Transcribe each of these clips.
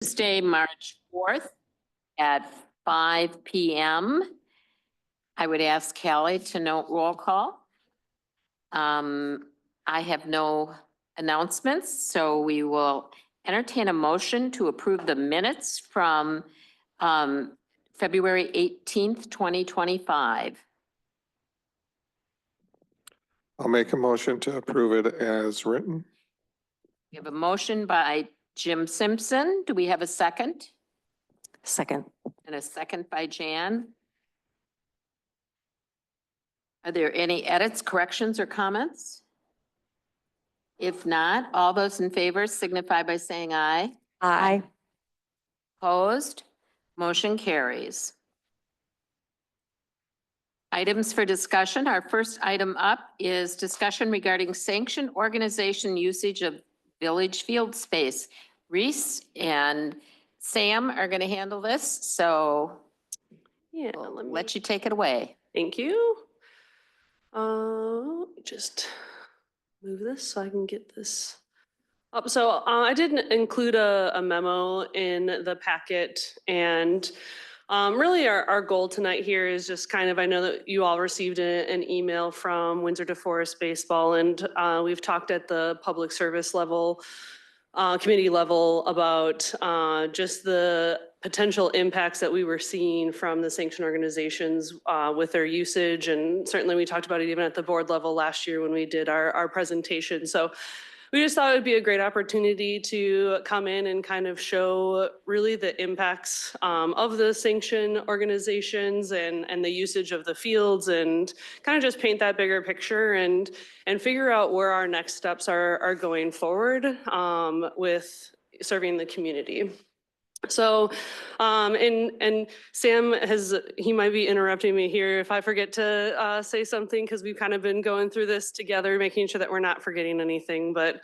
Tuesday, March 4th at 5 p.m. I would ask Callie to note roll call. I have no announcements, so we will entertain a motion to approve the minutes from February 18th, 2025. I'll make a motion to approve it as written. We have a motion by Jim Simpson. Do we have a second? Second. And a second by Jan. Are there any edits, corrections, or comments? If not, all those in favor signify by saying aye. Aye. Opposed? Motion carries. Items for discussion. Our first item up is discussion regarding sanctioned organization usage of village field space. Reese and Sam are going to handle this, so Yeah, we'll let you take it away. Thank you. Just move this so I can get this up. So I did include a memo in the packet, and really our goal tonight here is just kind of, I know that you all received an email from Windsor DeForest Baseball, and we've talked at the public service level, committee level about just the potential impacts that we were seeing from the sanctioned organizations with their usage. And certainly we talked about it even at the board level last year when we did our presentation. So we just thought it would be a great opportunity to come in and kind of show really the impacts of the sanctioned organizations and the usage of the fields, and kind of just paint that bigger picture and figure out where our next steps are going forward with serving the community. So, and Sam he might be interrupting me here if I forget to say something, because we've kind of been going through this together, making sure that we're not forgetting anything. But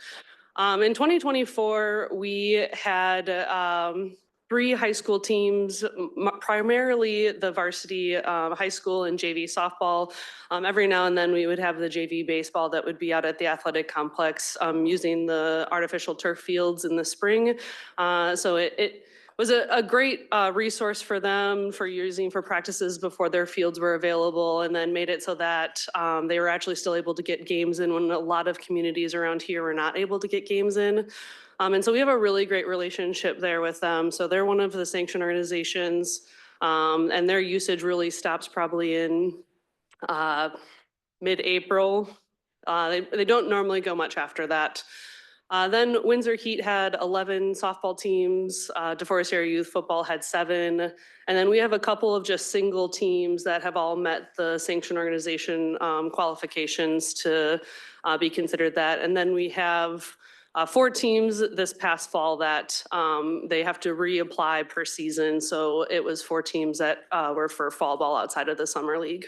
in 2024, we had 3 high school teams, primarily the varsity high school and JV softball. Every now and then we would have the JV baseball that would be out at the athletic complex using the artificial turf fields in the spring. So it was a great resource for them for using for practices before their fields were available, and then made it so that they were actually still able to get games in when a lot of communities around here were not able to get games in. And so we have a really great relationship there with them. So they're one of the sanctioned organizations, and their usage really stops probably in mid-April. They don't normally go much after that. Then Windsor Heat had 11 softball teams, DeForest Area Youth Football had 7, and then we have a couple of just single teams that have all met the sanctioned organization qualifications to be considered that. And then we have 4 teams this past fall that they have to reapply per season. So it was 4 teams that were for fall ball outside of the summer league.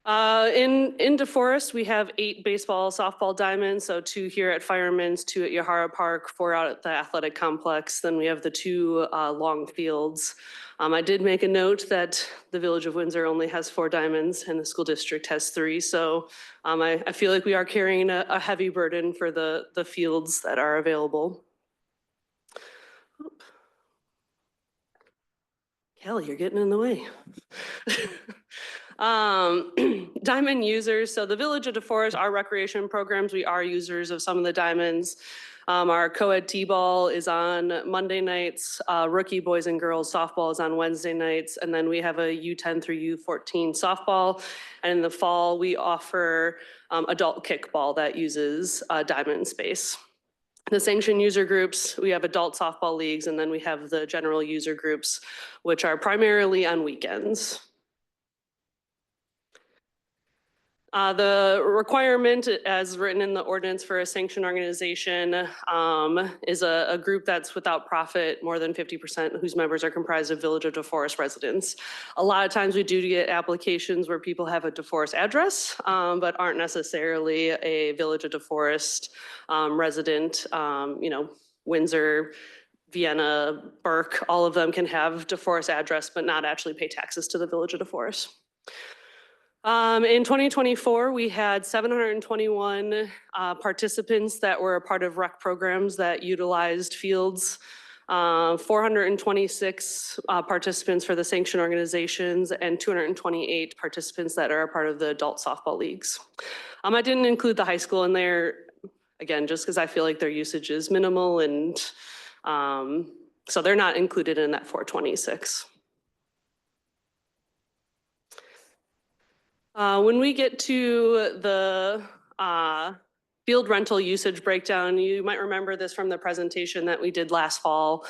In DeForest, we have 8 baseball, softball diamonds. So 2 here at Fireman's, 2 at Yahara Park, 4 out at the athletic complex. Then we have the 2 long fields. I did make a note that the Village of Windsor only has 4 diamonds and the school district has 3. So I feel like we are carrying a heavy burden for the fields that are available. Kelly, you're getting in the way. Diamond users. So the Village of DeForest, our recreation programs, we are users of some of the diamonds. Our co-ed t-ball is on Monday nights. Rookie boys and girls softball is on Wednesday nights. And then we have a U10 through U14 softball. And in the fall, we offer adult kickball that uses diamond space. The sanctioned user groups, we have adult softball leagues, and then we have the general user groups, which are primarily on weekends. The requirement as written in the ordinance for a sanctioned organization is a group that's without profit, more than 50% whose members are comprised of Village of DeForest residents. A lot of times we do get applications where people have a DeForest address, but aren't necessarily a Village of DeForest resident. You know, Windsor, Vienna, Burke, all of them can have DeForest address, but not actually pay taxes to the Village of DeForest. In 2024, we had 721 participants that were a part of rec programs that utilized fields. 426 participants for the sanctioned organizations and 228 participants that are a part of the adult softball leagues. I didn't include the high school in there, again, just because I feel like their usage is minimal, and so they're not included in that 426. When we get to the field rental usage breakdown, you might remember this from the presentation that we did last fall.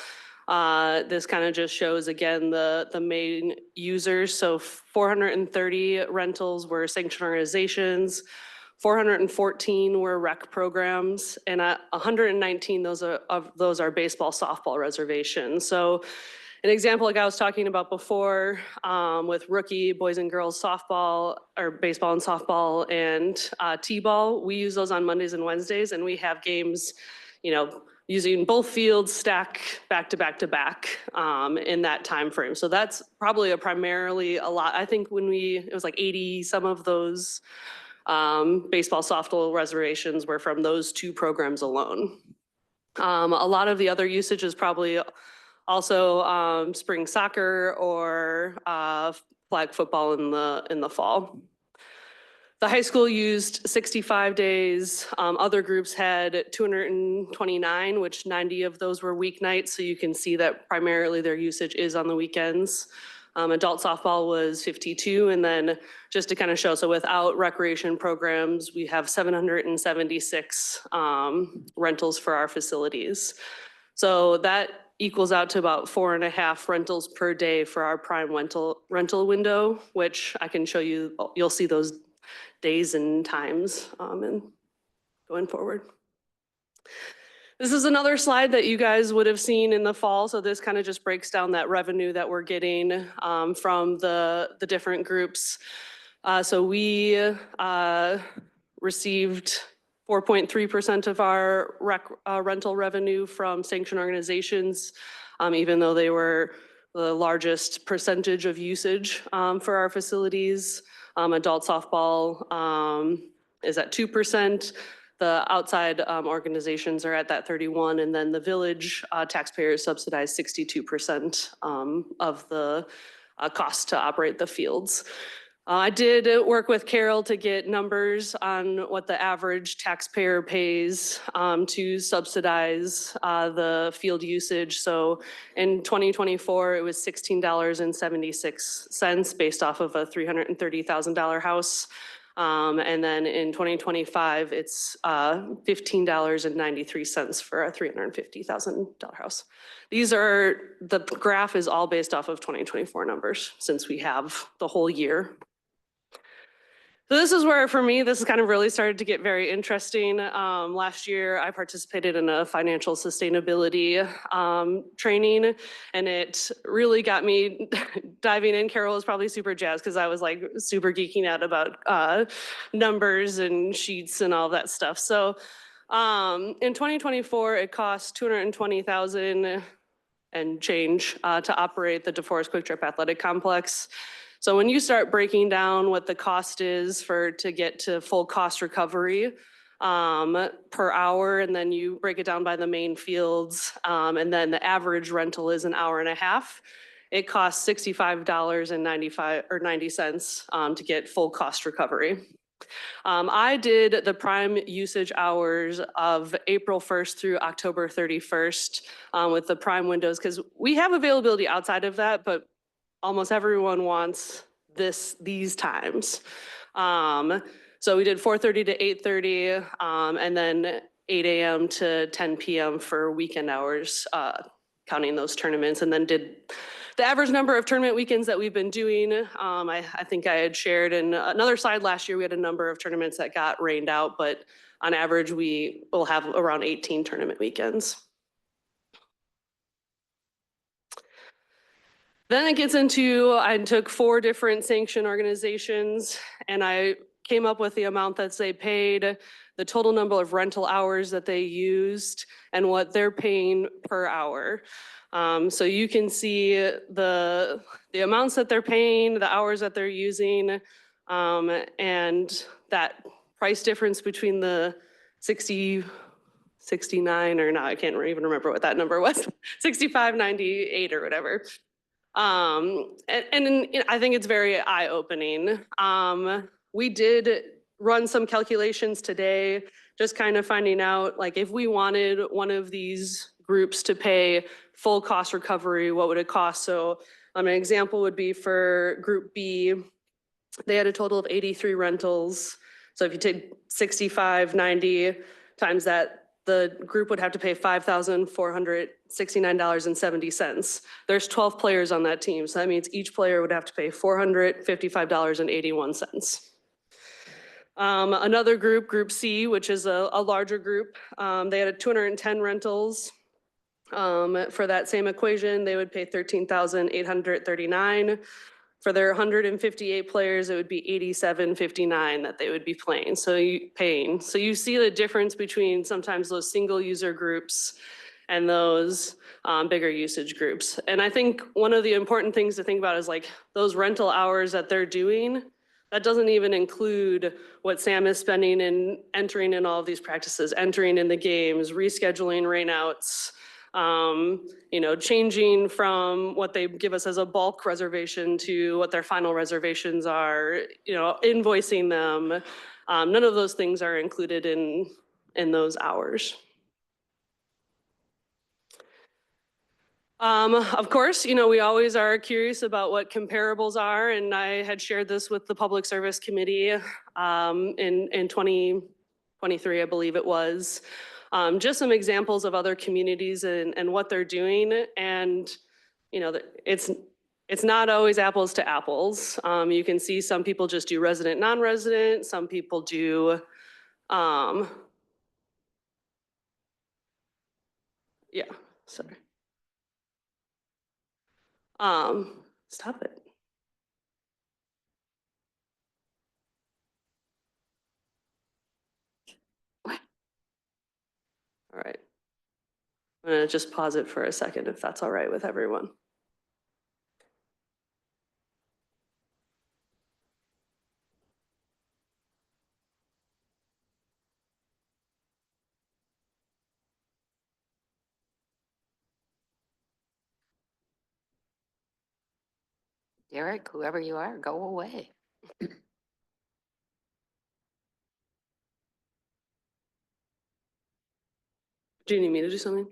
This kind of just shows, again, the main users. So 430 rentals were sanctioned organizations, 414 were rec programs, and 119 of those are baseball, softball reservations. So an example like I was talking about before with rookie boys and girls softball, or baseball and softball, and T-ball, we use those on Mondays and Wednesdays, and we have games, using both fields stack back to back to back in that time frame. So that's probably primarily a lot. I think it was like 80 some of those baseball, softball reservations were from those two programs alone. A lot of the other usage is probably also spring soccer or flag football in the fall. The high school used 65 days. Other groups had 229, which 90 of those were weeknights. So you can see that primarily their usage is on the weekends. Adult softball was 52. And then just to kind of show, so without recreation programs, we have 776 rentals for our facilities. So that equals out to about 4.5 rentals per day for our prime rental window, which I can show you. You'll see those days and times and going forward. This is another slide that you guys would have seen in the fall. So this kind of just breaks down that revenue that we're getting from the different groups. So we received 4.3% of our rental revenue from sanctioned organizations, even though they were the largest percentage of usage for our facilities. Adult softball is at 2%. The outside organizations are at that 31%, and then the village taxpayers subsidize 62% of the cost to operate the fields. I did work with Carol to get numbers on what the average taxpayer pays to subsidize the field usage. So in 2024, it was $16.76 based off of a $330,000 house. And then in 2025, it's $15.93 for a $350,000 house. The graph is all based off of 2024 numbers since we have the whole year. So this is where, for me, this has kind of really started to get very interesting. Last year, I participated in a financial sustainability training, and it really got me diving in. Carol was probably super jazzed because I was like super geeking out about numbers and sheets and all that stuff. So in 2024, it cost $220,000 and change to operate the DeForest Quick Trip Athletic Complex. So when you start breaking down what the cost is to get to full cost recovery per hour, and then you break it down by the main fields, and then the average rental is an hour and a half, it costs $65.90 to get full cost recovery. I did the prime usage hours of April 1st through October 31st with the prime windows, because we have availability outside of that, but almost everyone wants these times. So we did 4:30 to 8:30, and then 8 a.m. to 10 p.m. for weekend hours, counting those tournaments, and then did the average number of tournament weekends that we've been doing. I think I had shared in another slide last year, we had a number of tournaments that got rained out, but on average, we will have around 18 tournament weekends. Then it gets into, I took 4 different sanctioned organizations, and I came up with the amount that they paid, the total number of rental hours that they used, and what they're paying per hour. So you can see the amounts that they're paying, the hours that they're using, and that price difference between the 60 69 or now I can't even remember what that number was, 65.98 or whatever. And I think it's very eye-opening. We did run some calculations today, just kind of finding out, like, if we wanted one of these groups to pay full cost recovery, what would it cost? So an example would be for Group B, they had a total of 83 rentals. So if you take 65.90 times that, the group would have to pay $5,469.70. There's 12 players on that team, so that means each player would have to pay $455.81. Another group, Group C, which is a larger group, they had 210 rentals. For that same equation, they would pay $13,839. For their 158 players, it would be $87.59 that they would be paying. So you see the difference between sometimes those single user groups and those bigger usage groups. And I think one of the important things to think about is like those rental hours that they're doing. That doesn't even include what Sam is spending in entering in all of these practices, entering in the games, rescheduling rainouts, changing from what they give us as a bulk reservation to what their final reservations are, invoicing them. None of those things are included in those hours. Of course, we always are curious about what comparables are, and I had shared this with the Public Service Committee in 2023, I believe it was. Just some examples of other communities and what they're doing, and it's not always apples to apples. You can see some people just do resident, non-resident. Some people do, yeah, sorry. Stop it. What? All right. I'm gonna just pause it for a second if that's all right with everyone. Derek, whoever you are, go away. Do you need me to do something?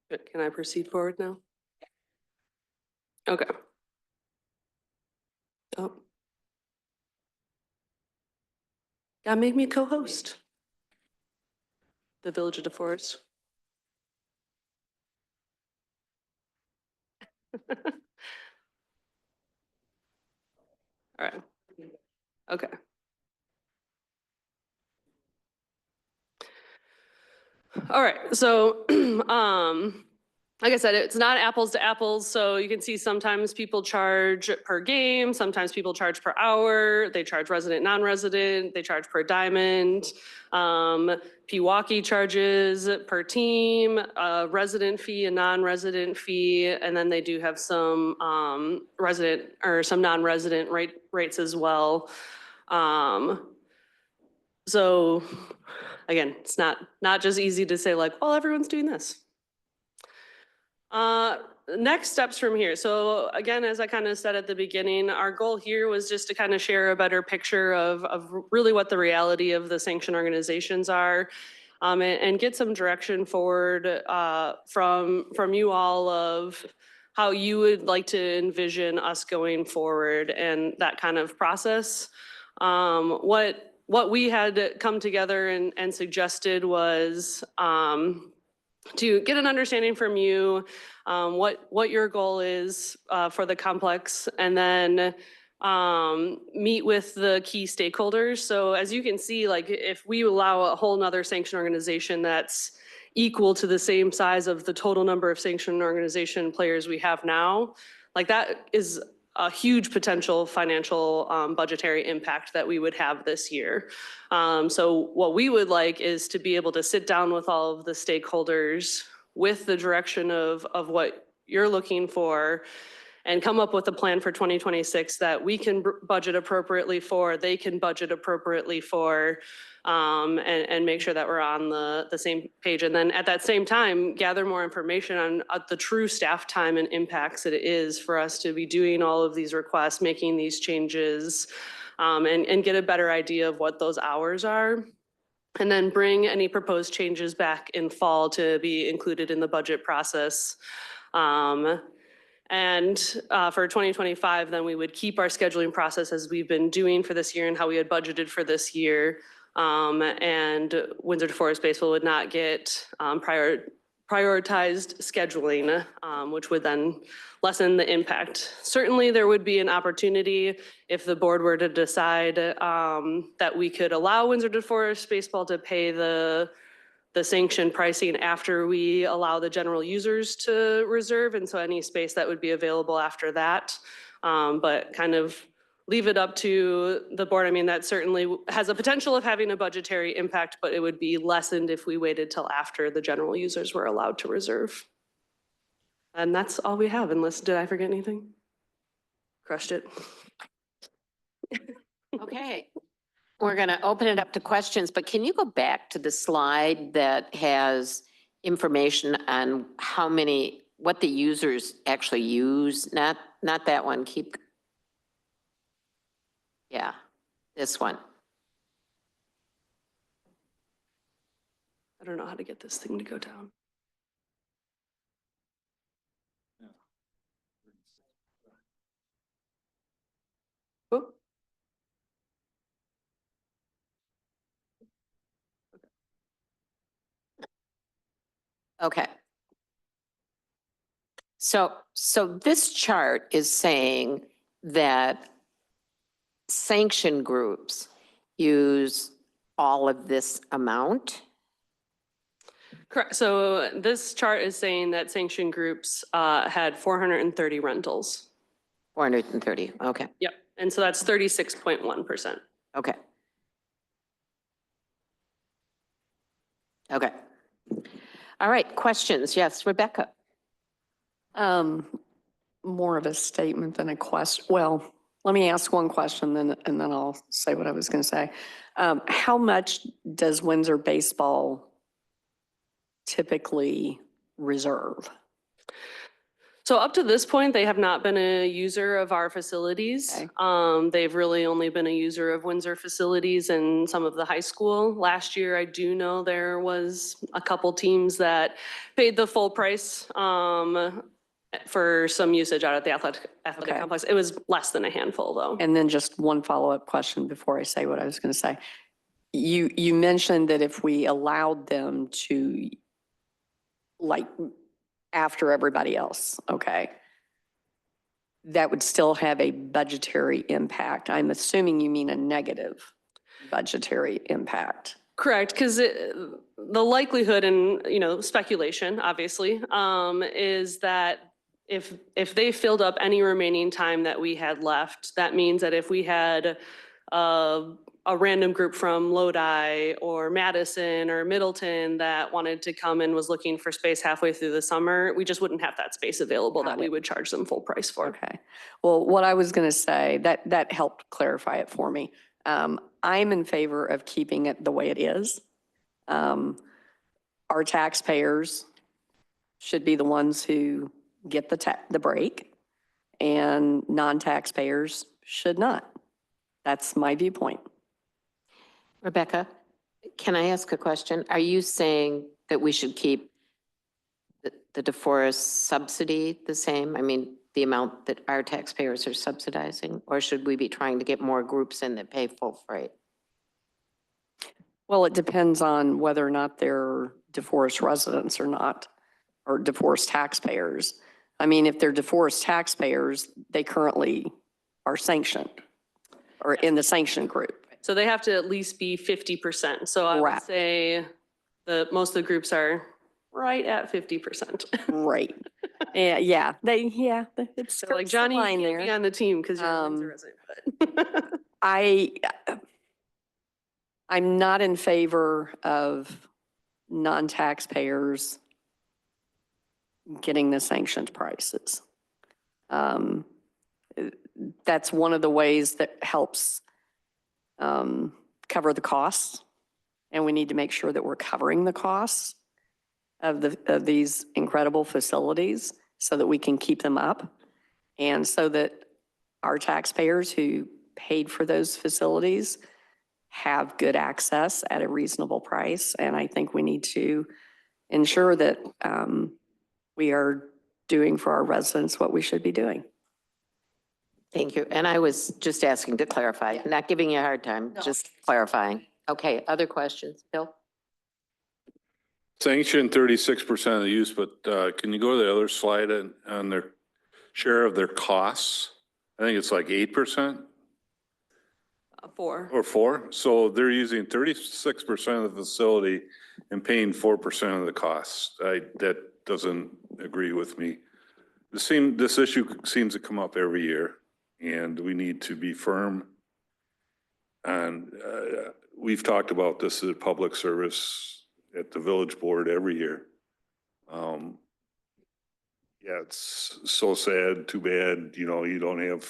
Good. Can I proceed forward now? Okay. Oh. Gotta make me co-host. The Village of DeForest. All right. Okay. All right. So, like I said, it's not apples to apples. So you can see sometimes people charge per game, sometimes people charge per hour. They charge resident, non-resident. They charge per diamond. Pewaukee charges per team, a resident fee, a non-resident fee, and then they do have some resident or some non-resident rates as well. So again, it's not just easy to say like, well, everyone's doing this. Next steps from here. So again, as I kind of said at the beginning, our goal here was just to kind of share a better picture of really what the reality of the sanctioned organizations are, and get some direction forward from you all of how you would like to envision us going forward and that kind of process. What we had come together and suggested was to get an understanding from you, what your goal is for the complex, and then meet with the key stakeholders. So as you can see, like if we allow a whole nother sanctioned organization that's equal to the same size of the total number of sanctioned organization players we have now, like that is a huge potential financial budgetary impact that we would have this year. So what we would like is to be able to sit down with all of the stakeholders with the direction of what you're looking for and come up with a plan for 2026 that we can budget appropriately for, they can budget appropriately for, and make sure that we're on the same page. And then at that same time, gather more information on the true staff time and impacts that it is for us to be doing all of these requests, making these changes, and get a better idea of what those hours are. And then bring any proposed changes back in fall to be included in the budget process. And for 2025, then we would keep our scheduling process as we've been doing for this year and how we had budgeted for this year. And Windsor DeForest Baseball would not get prioritized scheduling, which would then lessen the impact. Certainly, there would be an opportunity if the board were to decide that we could allow Windsor DeForest Baseball to pay the sanction pricing after we allow the general users to reserve. And so any space that would be available after that, but kind of leave it up to the board. I mean, that certainly has a potential of having a budgetary impact, but it would be lessened if we waited till after the general users were allowed to reserve. And that's all we have, unless, did I forget anything? Crushed it. Okay. We're going to open it up to questions, but can you go back to the slide that has information on how many, what the users actually use? Not that one, yeah, this one. I don't know how to get this thing to go down. Oh. Okay. So this chart is saying that sanction groups use all of this amount? Correct. So this chart is saying that sanction groups had 430 rentals. 430, okay, Yep. And so that's 36.1%. okay. Okay. All right, questions? Yes, Rebecca. More of a statement than a question. Well, let me ask one question and then I'll say what I was going to say. How much does Windsor Baseball typically reserve? So up to this point, they have not been a user of our facilities. Okay. They've really only been a user of Windsor facilities and some of the high school. Last year, I do know there was a couple teams that paid the full price for some usage out at the athletic Okay. complex. It was less than a handful, though. And then just one follow-up question before I say what I was going to say. You mentioned that if we allowed them to, like, after everybody else, okay, that would still have a budgetary impact. I'm assuming you mean a negative budgetary impact. Correct, because the likelihood and, speculation, obviously, is that if they filled up any remaining time that we had left, that means that if we had a random group from Lodi or Madison or Middleton that wanted to come and was looking for space halfway through the summer, we just wouldn't have that space available that we would charge them full price for. Okay. Well, what I was going to say, that helped clarify it for me. I'm in favor of keeping it the way it is. Our taxpayers should be the ones who get the break, and non-taxpayers should not. That's my viewpoint. Rebecca, can I ask a question? Are you saying that we should keep the DeForest subsidy the same? I mean, the amount that our taxpayers are subsidizing, or should we be trying to get more groups in that pay full freight? Well, it depends on whether or not they're DeForest residents or not, or DeForest taxpayers. I mean, if they're DeForest taxpayers, they currently are sanctioned or in the sanction group. So they have to at least be 50%. So I would Correct. say most of the groups are right at 50%. Right. Yeah, it's So skirts like the Johnny, you line can't be there. on the team because you're a Windsor resident, but. I'm not in favor of non-taxpayers getting the sanctioned prices. Um, That's one of the ways that helps cover the costs. And we need to make sure that we're covering the costs of these incredible facilities so that we can keep them up. And so that our taxpayers who paid for those facilities have good access at a reasonable price. And I think we need to ensure that we are doing for our residents what we should be doing. Thank you. And I was just asking to clarify, not giving you a hard time, just clarifying. Okay, other questions? Bill? Sanction 36% of the use, but can you go to the other slide on their share of their costs? I think it's like 8% 4. or 4. So they're using 36% of the facility and paying 4% of the costs. That doesn't agree with me. This issue seems to come up every year, and we need to be firm. And we've talked about this as a public service at the village board every year. Yeah, it's so sad, too bad, you know, you don't have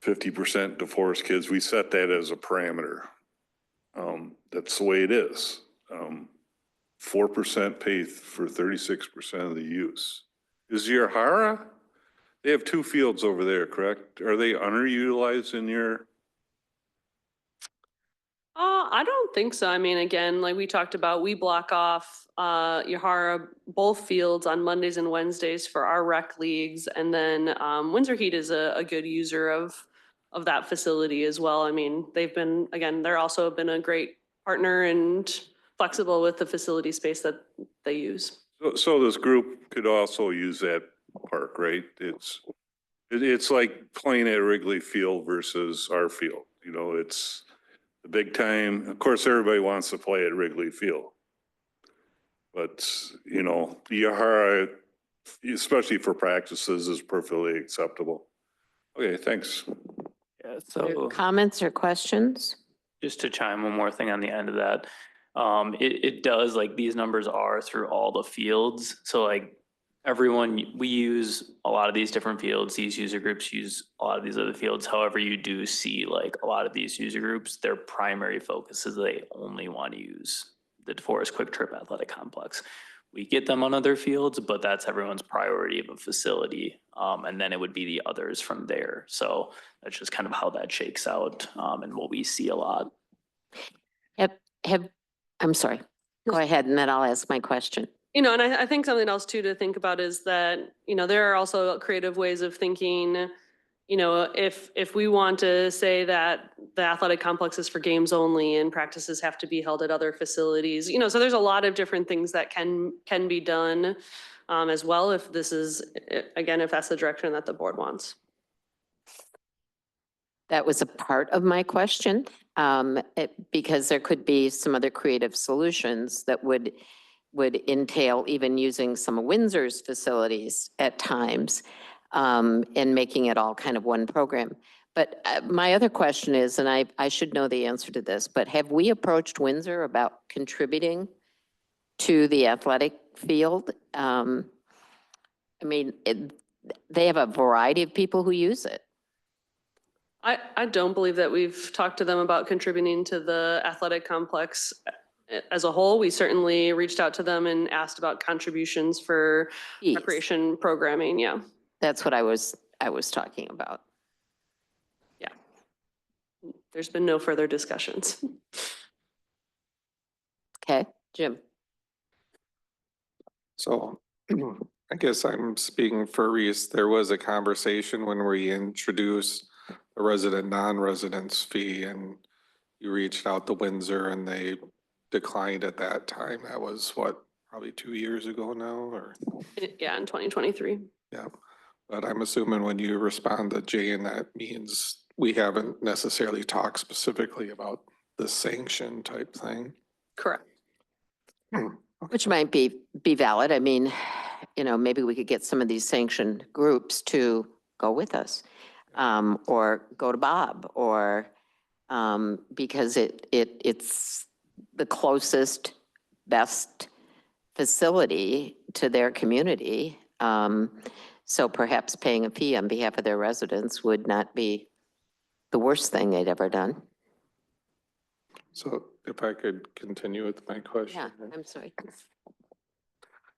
50% DeForest kids. We set that as a parameter. That's the way it is. 4% pay for 36% of the use. Is Yahara? They have 2 fields over there, correct? Are they underutilized in your? I don't think so. I mean, again, like we talked about, we block off Yahara, both fields on Mondays and Wednesdays for our rec leagues. And then Windsor Heat is a good user of that facility as well. I mean, they've been, again, they're also been a great partner and flexible with the facility space that they use. So this group could also use that park, right? It's like playing at Wrigley Field versus our field. You know, it's the big time. Of course, everybody wants to play at Wrigley Field. But, you know, Yahara, especially for practices, is perfectly acceptable. Okay, thanks. Yeah, so Comments or questions? just to chime one more thing on the end of that. It does, like, these numbers are through all the fields. So like everyone, we use a lot of these different fields. These user groups use a lot of these other fields. However, you do see like a lot of these user groups, their primary focus is they only want to use the DeForest Quick Trip Athletic Complex. We get them on other fields, but that's everyone's priority of a facility. And then it would be the others from there. So that's just kind of how that shakes out, and what we see a lot. I'm sorry. Go ahead and then I'll ask my question. You know, and I think something else too to think about is that, you know, there are also creative ways of thinking, you know, if we want to say that the athletic complex is for games only and practices have to be held at other facilities, you know, so there's a lot of different things that can be done as well, if this is, again, if that's the direction that the board wants. That was a part of my question, because there could be some other creative solutions that would entail even using some of Windsor's facilities at times, and making it all kind of one program. But my other question is, and I should know the answer to this, but have we approached Windsor about contributing to the athletic field? I mean, they have a variety of people who use it. I don't believe that we've talked to them about contributing to the athletic complex as a whole. We certainly reached out to them and asked about contributions for Fees. recreation programming, yeah. That's what I was talking about. Yeah. There's been no further discussions. Okay, Jim? So I guess I'm speaking for Reese. There was a conversation when we introduced the resident, non-residence fee, and you reached out to Windsor and they declined at that time. That was what, probably 2 years ago now, or? Yeah, in 2023. Yeah, but I'm assuming when you respond to Jane, that means we haven't necessarily talked specifically about the sanction type thing. Correct. Which might be valid. I mean, maybe we could get some of these sanctioned groups to go with us. Or go to Bob, or, because it's the closest, best facility to their community. So perhaps paying a fee on behalf of their residents would not be the worst thing they'd ever done. So if I could continue with my question. Yeah, I'm sorry.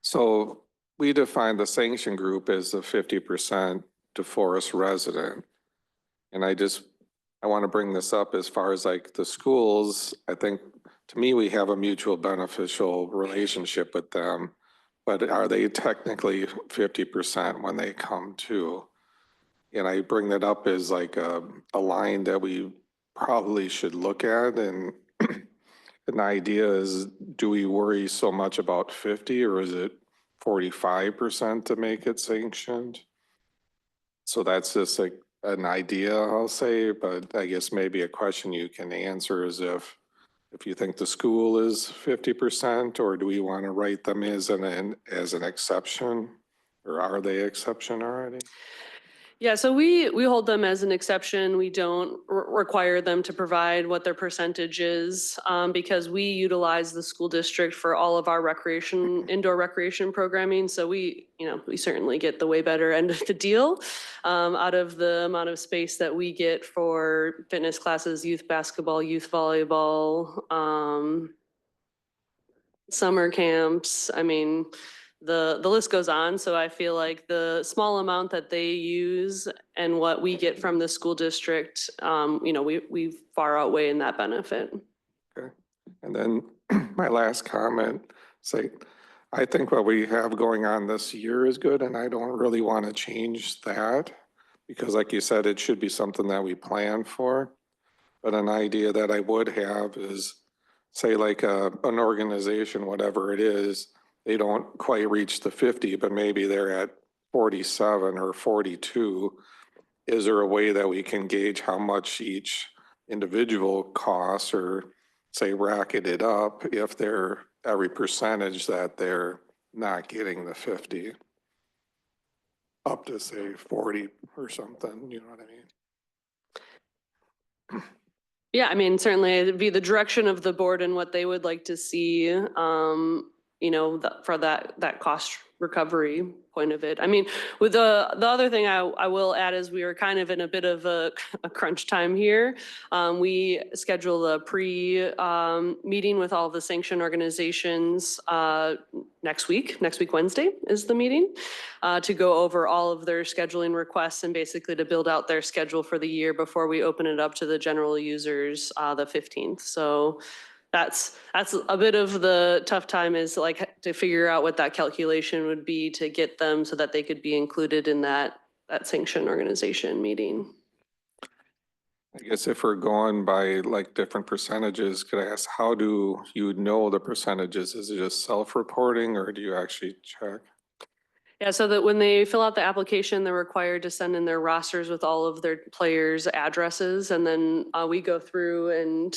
So we define the sanction group as a 50% DeForest resident. And I want to bring this up as far as like the schools. I think, to me, we have a mutual beneficial relationship with them. But are they technically 50% when they come to? And I bring that up as like a line that we probably should look at. And an idea is, do we worry so much about 50, or is it 45% to make it sanctioned? So that's just like an idea, I'll say, but I guess maybe a question you can answer is if you think the school is 50%, or do we want to write them as an exception, or are they exception already? Yeah, so we hold them as an exception. We don't require them to provide what their percentage is, because we utilize the school district for all of our indoor recreation programming. So we certainly get the way better end of the deal, out of the amount of space that we get for fitness classes, youth basketball, youth volleyball, summer camps. I mean, the list goes on. So I feel like the small amount that they use and what we get from the school district, we far outweigh in that benefit. Okay. And then my last comment, say, I think what we have going on this year is good, and I don't really want to change that, because like you said, it should be something that we plan for. But an idea that I would have is, say like an organization, whatever it is, they don't quite reach the 50, but maybe they're at 47 or 42. Is there a way that we can gauge how much each individual costs, or say racket it up if they're every percentage that they're not getting the 50? Up to say 40 or something, you know what I mean? Yeah, I mean, certainly it'd be the direction of the board and what they would like to see, for that cost recovery point of it. I mean, with the other thing I will add is we are kind of in a bit of a crunch time here. We scheduled a meeting with all the sanction organizations next week. Next week, Wednesday is the meeting, to go over all of their scheduling requests and basically to build out their schedule for the year before we open it up to the general users the 15th. So that's a bit of the tough time, is like to figure out what that calculation would be to get them so that they could be included in that sanction organization meeting. I guess if we're going by like different percentages, could I ask, how do you know the percentages? Is it just self-reporting, or do you actually check? Yeah, so that when they fill out the application, they're required to send in their rosters with all of their players' addresses. And then we go through and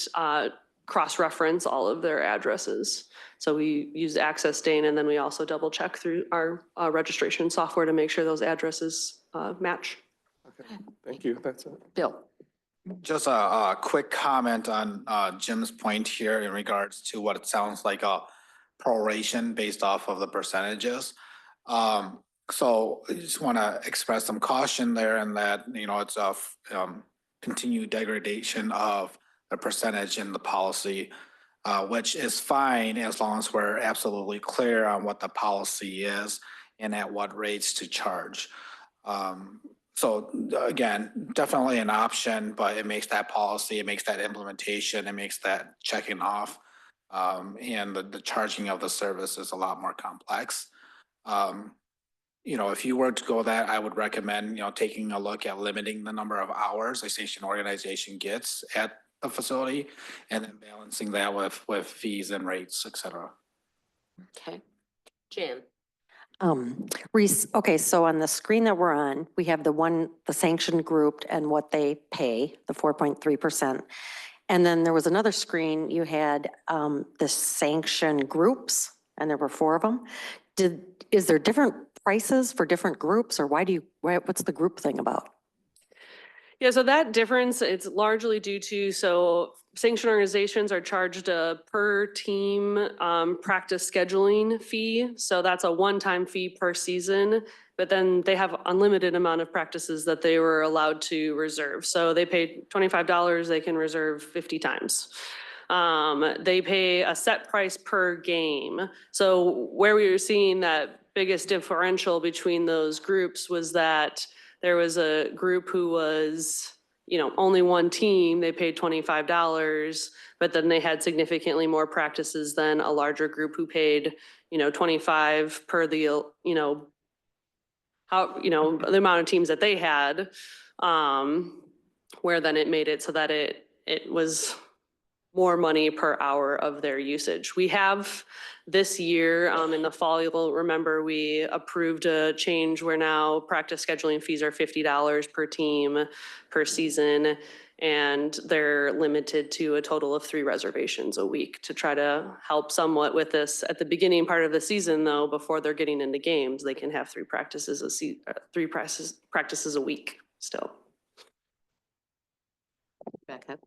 cross-reference all of their addresses. So we use Access Dane, and then we also double check through our registration software to make sure those addresses match. Okay, thank you. That's it. Bill? Just a quick comment on Jim's point here in regards to what it sounds like a proration based off of the percentages. So I just want to express some caution there, in that, it's a continued degradation of the percentage in the policy, which is fine as long as we're absolutely clear on what the policy is and at what rates to charge. So again, definitely an option, but it makes that policy, it makes that implementation, it makes that checking off, and the charging of the service is a lot more complex. If you were to go that, I would recommend, taking a look at limiting the number of hours a sanction organization gets at the facility, and then balancing that with fees and rates, et cetera. Okay. Jan? Reese, okay, so on the screen that we're on, we have the sanctioned group and what they pay, the 4.3%. And then there was another screen, you had the sanctioned groups, and there were 4 of them. is there different prices for different groups or what's the group thing about? Yeah, so that difference, it's largely due to, so sanctioned organizations are charged a per team practice scheduling fee. So that's a one-time fee per season, but then they have unlimited amount of practices that they were allowed to reserve. So they pay $25, they can reserve 50 times. They pay a set price per game. So where we were seeing that biggest differential between those groups was that there was a group who was, only one team, they paid $25, but then they had significantly more practices than a larger group who paid, 25 per the, the amount of teams that they had, where then it made it so that it was more money per hour of their usage. We have this year, in the fall, you'll remember we approved a change where now practice scheduling fees are $50 per team per season. And they're limited to a total of 3 reservations a week to try to help somewhat with this. At the beginning part of the season though, before they're getting into games, they can have 3 practices a week still. Becca?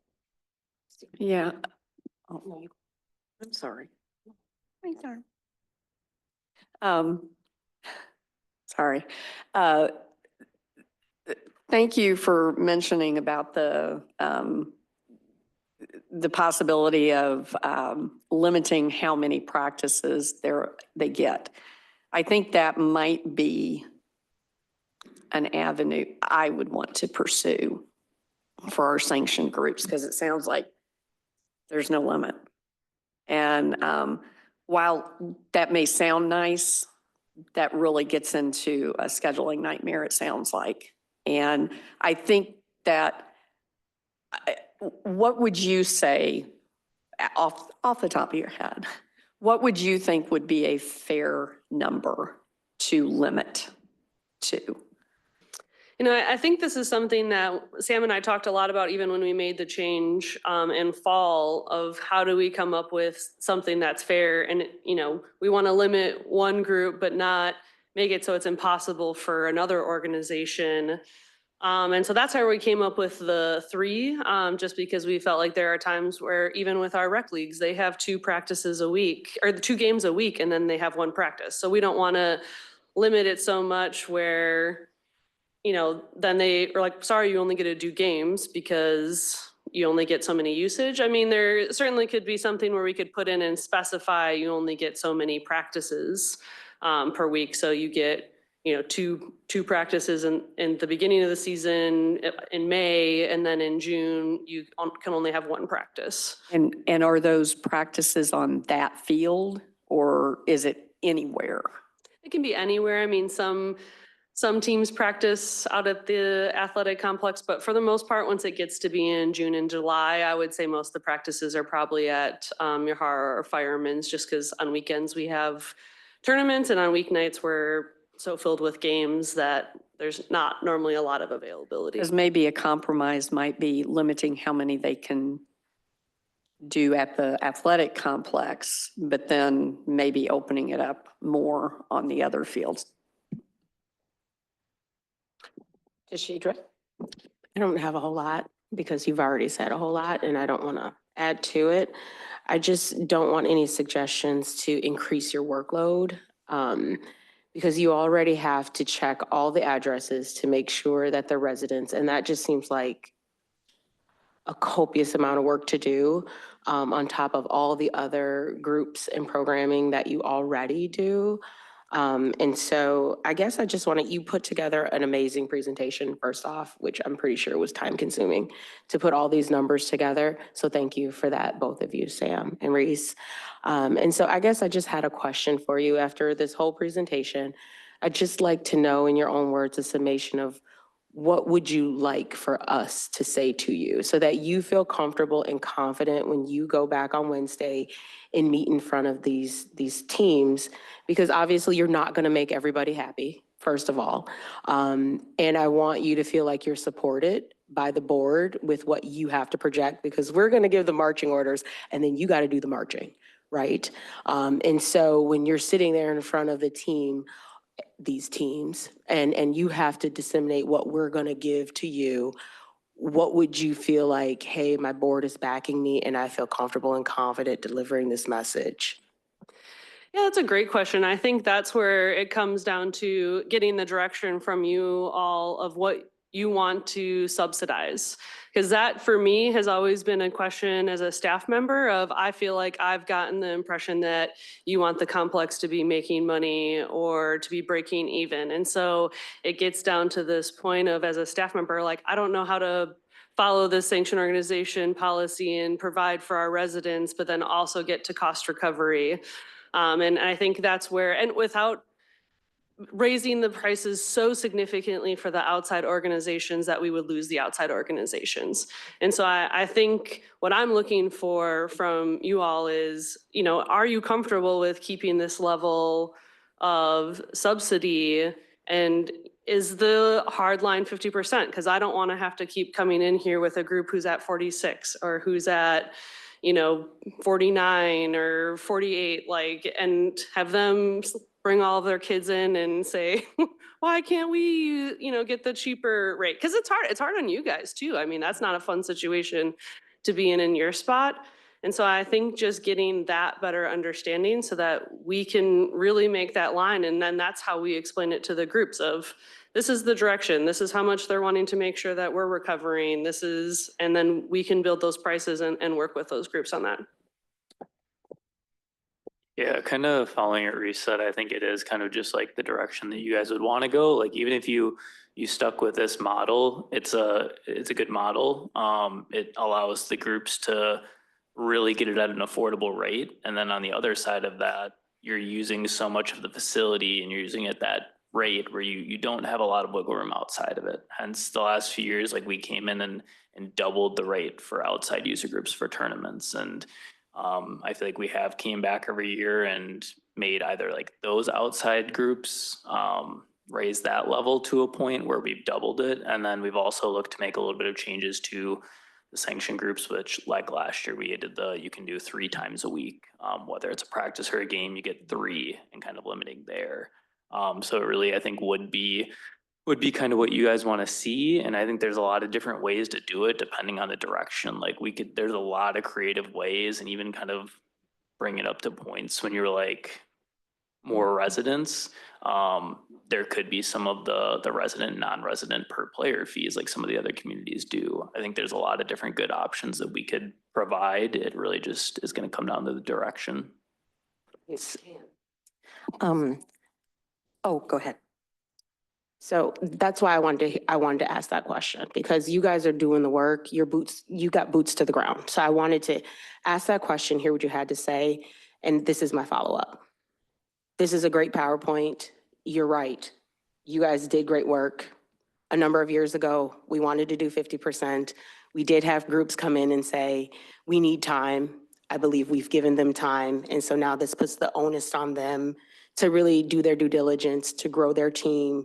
Yeah. Oh, I'm sorry. Sorry. Thank you for mentioning about the possibility of limiting how many practices they get. I think that might be an avenue I would want to pursue for our sanctioned groups, because it sounds like there's no limit. And while that may sound nice, that really gets into a scheduling nightmare, it sounds like. And I think that, what would you say, off the top of your head, what would you think would be a fair number to limit to? I think this is something that Sam and I talked a lot about even when we made the change in fall of how do we come up with something that's fair. And, we want to limit one group, but not make it so it's impossible for another organization. And so that's how we came up with the 3, just because we felt like there are times where even with our rec leagues, they have 2 practices a week or 2 games a week, and then they have 1 practice. So we don't want to limit it so much where then they are like, sorry, you only get to do games because you only get so many usage. I mean, there certainly could be something where we could put in and specify you only get so many practices per week. So you get, 2 practices in the beginning of the season in May, and then in June, you can only have 1 practice. And are those practices on that field, or is it anywhere? It can be anywhere. I mean, some teams practice out at the athletic complex, but for the most part, once it gets to be in June and July, I would say most of the practices are probably at Yahara or Fireman's, just because on weekends we have tournaments, and on weeknights we're so filled with games that there's not normally a lot of availability. Because maybe a compromise might be limiting how many they can do at the athletic complex, but then maybe opening it up more on the other fields. Deshidra? I don't have a whole lot because you've already said a whole lot and I don't want to add to it. I just don't want any suggestions to increase your workload because you already have to check all the addresses to make sure that the residents, and that just seems like a copious amount of work to do on top of all the other groups and programming that you already do. And so I guess I just wanted, you put together an amazing presentation first off, which I'm pretty sure was time consuming to put all these numbers together. So thank you for that, both of you, Sam and Reese. And so I guess I just had a question for you after this whole presentation. I'd just like to know in your own words, a summation of what would you like for us to say to you so that you feel comfortable and confident when you go back on Wednesday and meet in front of these teams, because obviously you're not going to make everybody happy, first of all. And I want you to feel like you're supported by the board with what you have to project, because we're going to give the marching orders and then you got to do the marching, right? And so when you're sitting there in front of the team, these teams, and you have to disseminate what we're gonna give to you, what would you feel like, hey, my board is backing me and I feel comfortable and confident delivering this message? Yeah, that's a great question. I think that's where it comes down to getting the direction from you all of what you want to subsidize. Because that for me has always been a question as a staff member of, I feel like I've gotten the impression that you want the complex to be making money or to be breaking even. And so it gets down to this point of, as a staff member, like, I don't know how to follow the sanction organization policy and provide for our residents, but then also get to cost recovery. And I think that's where, and without raising the prices so significantly for the outside organizations that we would lose the outside organizations. And so I think what I'm looking for from you all is, are you comfortable with keeping this level of subsidy? And is the hard line 50%? Because I don't want to have to keep coming in here with a group who's at 46 or who's at 49 or 48, and have them bring all of their kids in and say, why can't we, get the cheaper rate? Because it's hard. It's hard on you guys too. I mean, that's not a fun situation to be in your spot. And so I think just getting that better understanding so that we can really make that line. And then that's how we explain it to the groups of, this is the direction, this is how much they're wanting to make sure that we're recovering, and then we can build those prices and work with those groups on that. Yeah, kind of following what Reese said, I think it is kind of just like the direction that you guys would want to go. Like, even if you stuck with this model, it's a good model. It allows the groups to really get it at an affordable rate. And then on the other side of that, you're using so much of the facility and you're using it that rate where you don't have a lot of wiggle room outside of it. Hence the last few years, like, we came in and doubled the rate for outside user groups for tournaments. And I feel like we have came back every year and made either like those outside groups raise that level to a point where we've doubled it. And then we've also looked to make a little bit of changes to the sanction groups, which, like last year, we did you can do 3 times a week. Whether it's a practice or a game, you get 3 and kind of limiting there. So it really, I think, would be kind of what you guys want to see. And I think there's a lot of different ways to do it depending on the direction. Like, there's a lot of creative ways, and even kind of bring it up to points when you're like more residents. There could be some of the resident, non-resident per player fees like some of the other communities do. I think there's a lot of different good options that we could provide. It really just is going to come down to the direction. Oh, go ahead. So that's why I wanted to ask that question, because you guys are doing the work, you got boots to the ground. So I wanted to ask that question, hear what you had to say, and this is my follow-up. This is a great PowerPoint. You're right. You guys did great work. A number of years ago, we wanted to do 50%. We did have groups come in and say, we need time. I believe we've given them time. And so now this puts the onus on them to really do their due diligence, to grow their team,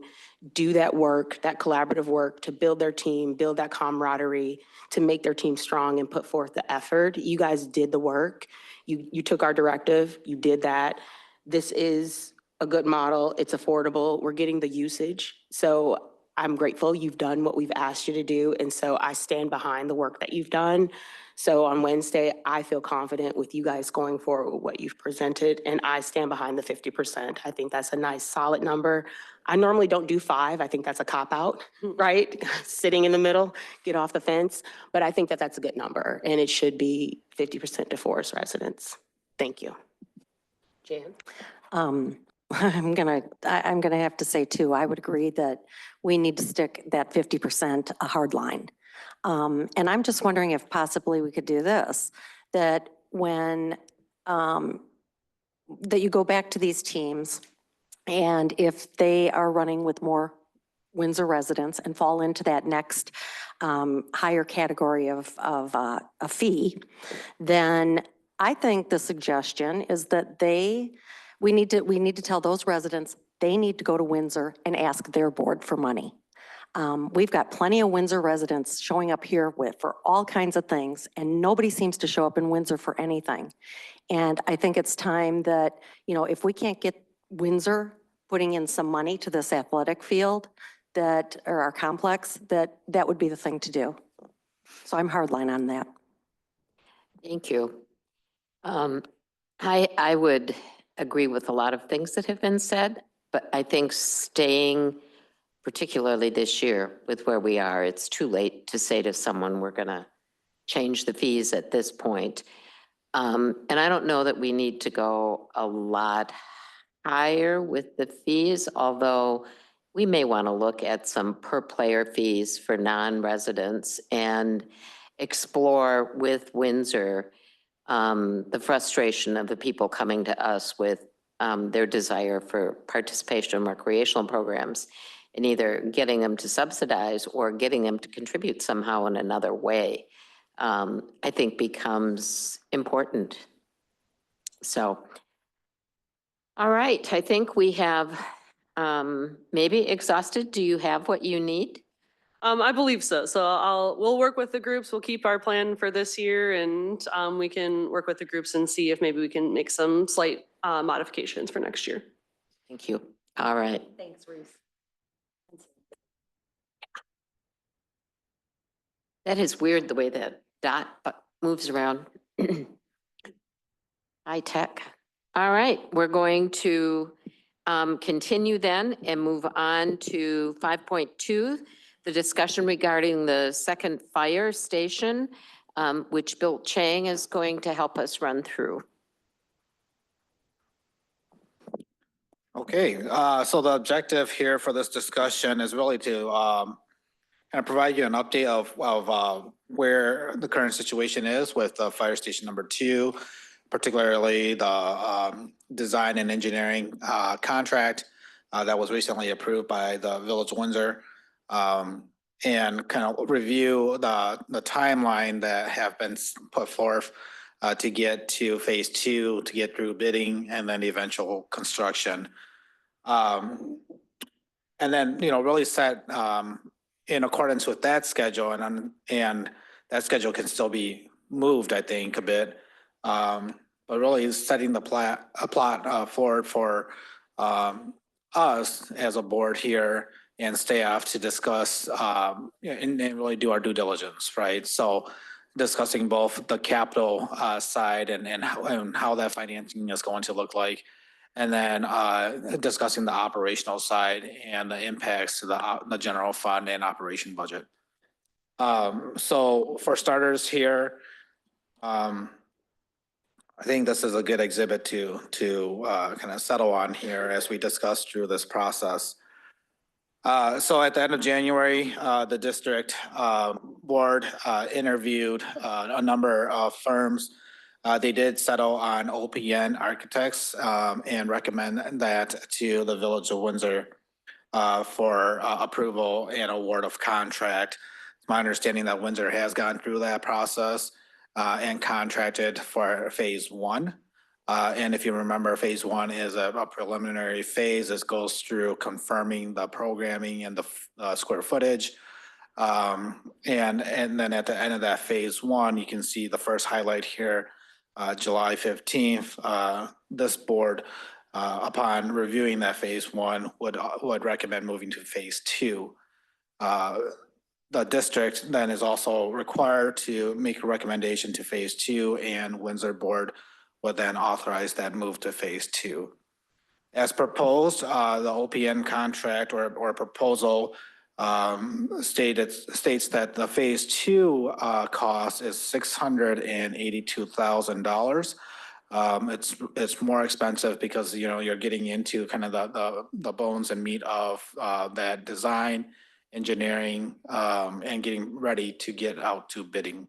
do that work, that collaborative work, to build their team, build that camaraderie, to make their team strong and put forth the effort. You guys did the work. You took our directive, you did that. This is a good model. It's affordable. We're getting the usage. So I'm grateful you've done what we've asked you to do. And so I stand behind the work that you've done. So on Wednesday, I feel confident with you guys going forward with what you've presented, and I stand behind the 50%. I think that's a nice solid number. I normally don't do 5. I think that's a cop-out, right? Sitting in the middle, get off the fence. But I think that that's a good number, and it should be 50% to Forest residents. Thank you. Jan? I'm gonna have to say too, I would agree that we need to stick that 50% a hard line. And I'm just wondering if possibly we could do this, that when, that you go back to these teams, and if they are running with more Windsor residents and fall into that next higher category of a fee, then I think the suggestion is that we need to tell those residents they need to go to Windsor and ask their board for money. We've got plenty of Windsor residents showing up here for all kinds of things, and nobody seems to show up in Windsor for anything. And I think it's time that, if we can't get Windsor putting in some money to this athletic field or our complex, that would be the thing to do. So I'm hardline on that. Thank you. I would agree with a lot of things that have been said, but I think staying, particularly this year with where we are, it's too late to say to someone, we're going to change the fees at this point. And I don't know that we need to go a lot higher with the fees, although we may want to look at some per player fees for non-residents and explore with Windsor the frustration of the people coming to us with their desire for participation in recreational programs, and either getting them to subsidize or getting them to contribute somehow in another way, I think becomes important. So, all right, I think we have maybe exhausted. Do you have what you need? I believe so. So we'll work with the groups. We'll keep our plan for this year, and we can work with the groups and see if maybe we can make some slight modifications for next year. Thank you. All right. Thanks, Reese. That is weird, the way that dot moves around. High tech. All right, we're going to continue then and move on to 5.2, the discussion regarding the second fire station, which Bill Chang is going to help us run through. Okay, so the objective here for this discussion is really to kind of provide you an update of where the current situation is with Fire Station number 2, particularly the design and engineering contract that was recently approved by the Village of Windsor, and kind of review the timeline that have been put forth to get to phase 2, to get through bidding and then the eventual construction. And then, really set in accordance with that schedule, and that schedule can still be moved, I think, a bit. But really setting the plot forward for us as a board here and staff to discuss and really do our due diligence, right? So discussing both the capital side and how that financing is going to look like, and then discussing the operational side and the impacts to the general fund and operation budget. So for starters here, I think this is a good exhibit to kind of settle on here as we discuss through this process. So at the end of January, the district board interviewed a number of firms. They did settle on OPN Architects and recommend that to the Village of Windsor for approval and award of contract. It's my understanding that Windsor has gone through that process and contracted for phase 1. And if you remember, phase 1 is a preliminary phase. This goes through confirming the programming and the square footage. And then at the end of that phase 1, you can see the first highlight here, July 15th. This board, upon reviewing that phase 1, would recommend moving to phase 2. The district then is also required to make a recommendation to phase 2, and Windsor board would then authorize that move to phase 2. As proposed, the OPN contract or proposal states that the phase 2 cost is $682,000. It's more expensive because you're getting into kind of the bones and meat of that design, engineering, and getting ready to get out to bidding.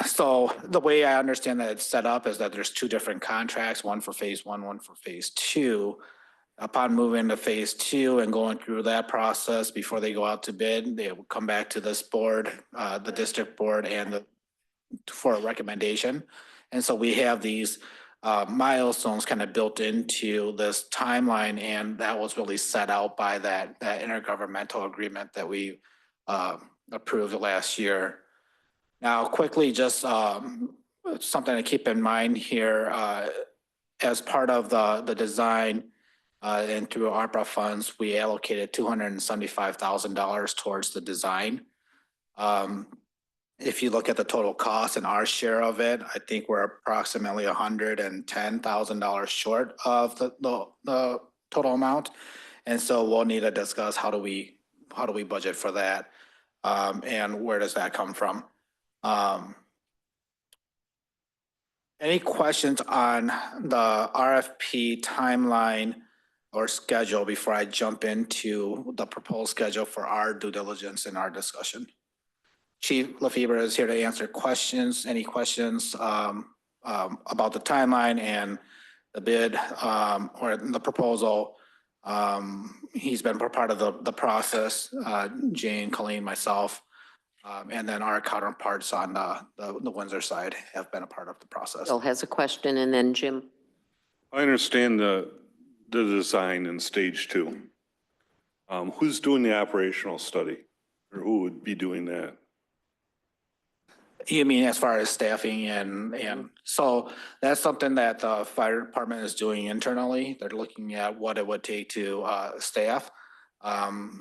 So the way I understand that it's set up is that there's 2 different contracts, one for phase 1, one for phase 2. Upon moving to phase 2 and going through that process before they go out to bid, they will come back to this board, the district board, and for a recommendation. And so we have these milestones kind of built into this timeline, and that was really set out by that intergovernmental agreement that we approved last year. Now, quickly, just something to keep in mind here, as part of the design and through ARPA funds, we allocated $275,000 towards the design. If you look at the total cost and our share of it, I think we're approximately $110,000 short of the total amount. And so we'll need to discuss how do we budget for that, and where does that come from? Any questions on the RFP timeline or schedule before I jump into the proposed schedule for our due diligence and our discussion? Chief Lefebvre is here to answer questions. Any questions about the timeline and the bid or the proposal? He's been part of the process, Jane, Colleen, myself, and then our counterparts on the Windsor side have been a part of the process. Bill has a question, and then Jim. I understand the design in stage 2. Who's doing the operational study, or who would be doing that? You mean as far as staffing and so that's something that the fire department is doing internally. They're looking at what it would take to staff.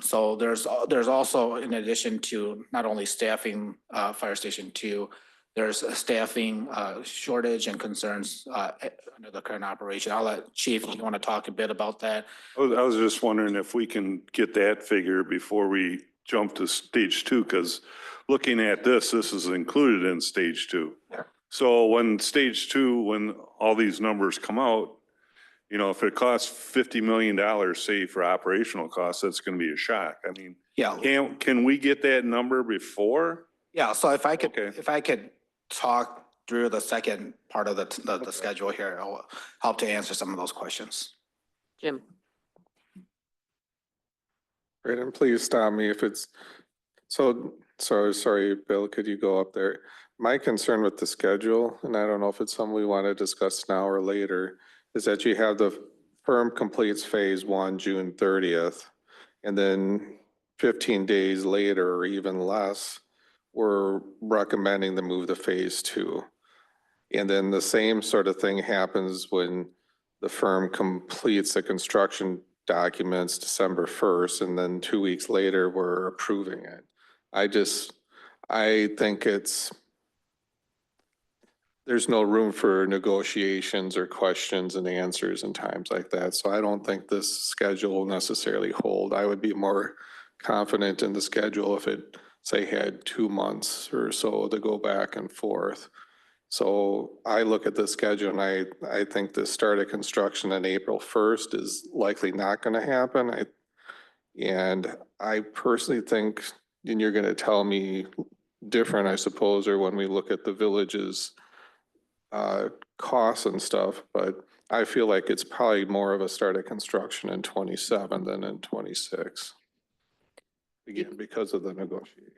So there's also, in addition to not only staffing Fire Station 2, there's a staffing shortage and concerns under the current operation. I'll let Chief, if you want to talk a bit about that. I was just wondering if we can get that figure before we jump to stage 2, because looking at this is included in stage 2. Yeah. So when stage 2, when all these numbers come out, you know, if it costs $50 million, say for operational costs, that's going to be a shock. I mean, Yeah. can we get that number before? Yeah. So if I could, Okay. if I could talk through the second part of the schedule here, it'll help to answer some of those questions. Jim. Right, and please stop me if it's, sorry, Bill, could you go up there? My concern with the schedule, and I don't know if it's something we want to discuss now or later, is that you have the firm completes phase 1, June 30th, and then 15 days later or even less, we're recommending the move to phase 2. And then the same sort of thing happens when the firm completes the construction documents December 1st, and then 2 weeks later, we're approving it. I think there's no room for negotiations or questions and answers in times like that. So I don't think this schedule will necessarily hold. I would be more confident in the schedule if it, say, had 2 months or so to go back and forth. So I look at the schedule and I think the start of construction on April 1st is likely not going to happen. And I personally think, and you're going to tell me different, I suppose, or when we look at the village's costs and stuff, but I feel like it's probably more of a start of construction in 27 than in 26. Again, because of the negotiation.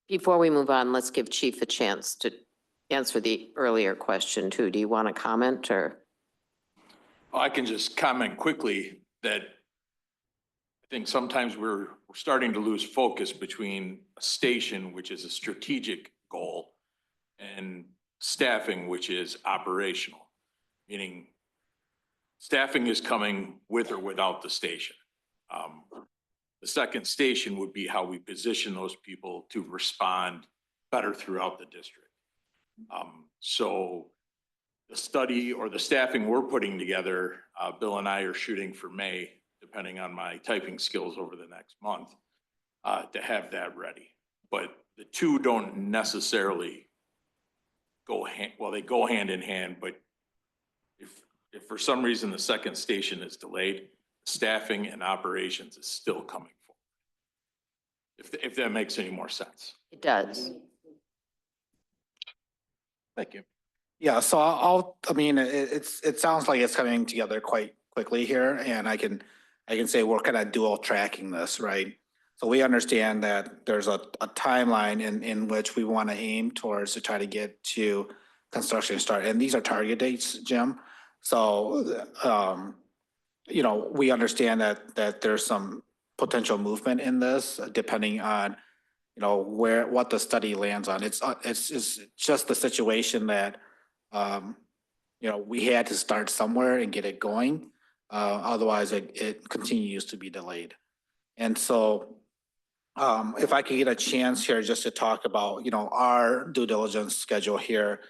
Before we move on, let's give Chief a chance to answer the earlier question too. Do you want to comment or? I can just comment quickly that I think sometimes we're starting to lose focus between a station, which is a strategic goal, and staffing, which is operational, meaning staffing is coming with or without the station. The second station would be how we position those people to respond better throughout the district. So the study or the staffing we're putting together, Bill and I are shooting for May, depending on my typing skills over the next month, to have that ready. But the two don't necessarily go hand, well, they go hand in hand, but if for some reason the second station is delayed, staffing and operations is still coming forward. If that makes any more sense. It does. Thank you. Yeah, so I mean, it sounds like it's coming together quite quickly here, and I can say we're kind of dual tracking this, right? So we understand that there's a timeline in which we want to aim towards to try to get to construction start. And these are target dates, Jim. So, you know, we understand that there's some potential movement in this depending on, you know, what the study lands on. It's just the situation that, you know, we had to start somewhere and get it going. Otherwise it continues to be delayed. And so, if I could get a chance here just to talk about, you know, our due diligence schedule here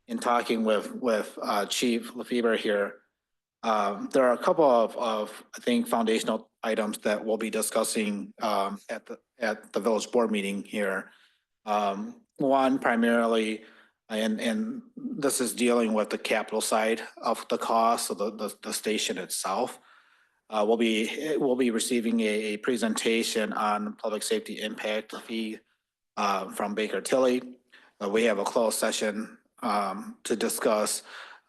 in talking with Chief Lefebvre here. There are a couple of, I think, foundational items that we'll be discussing at the village board meeting here. One primarily, and this is dealing with the capital side of the cost of the station itself. We'll be receiving a presentation on public safety impact fee from Baker Tilly. We have a closed session to discuss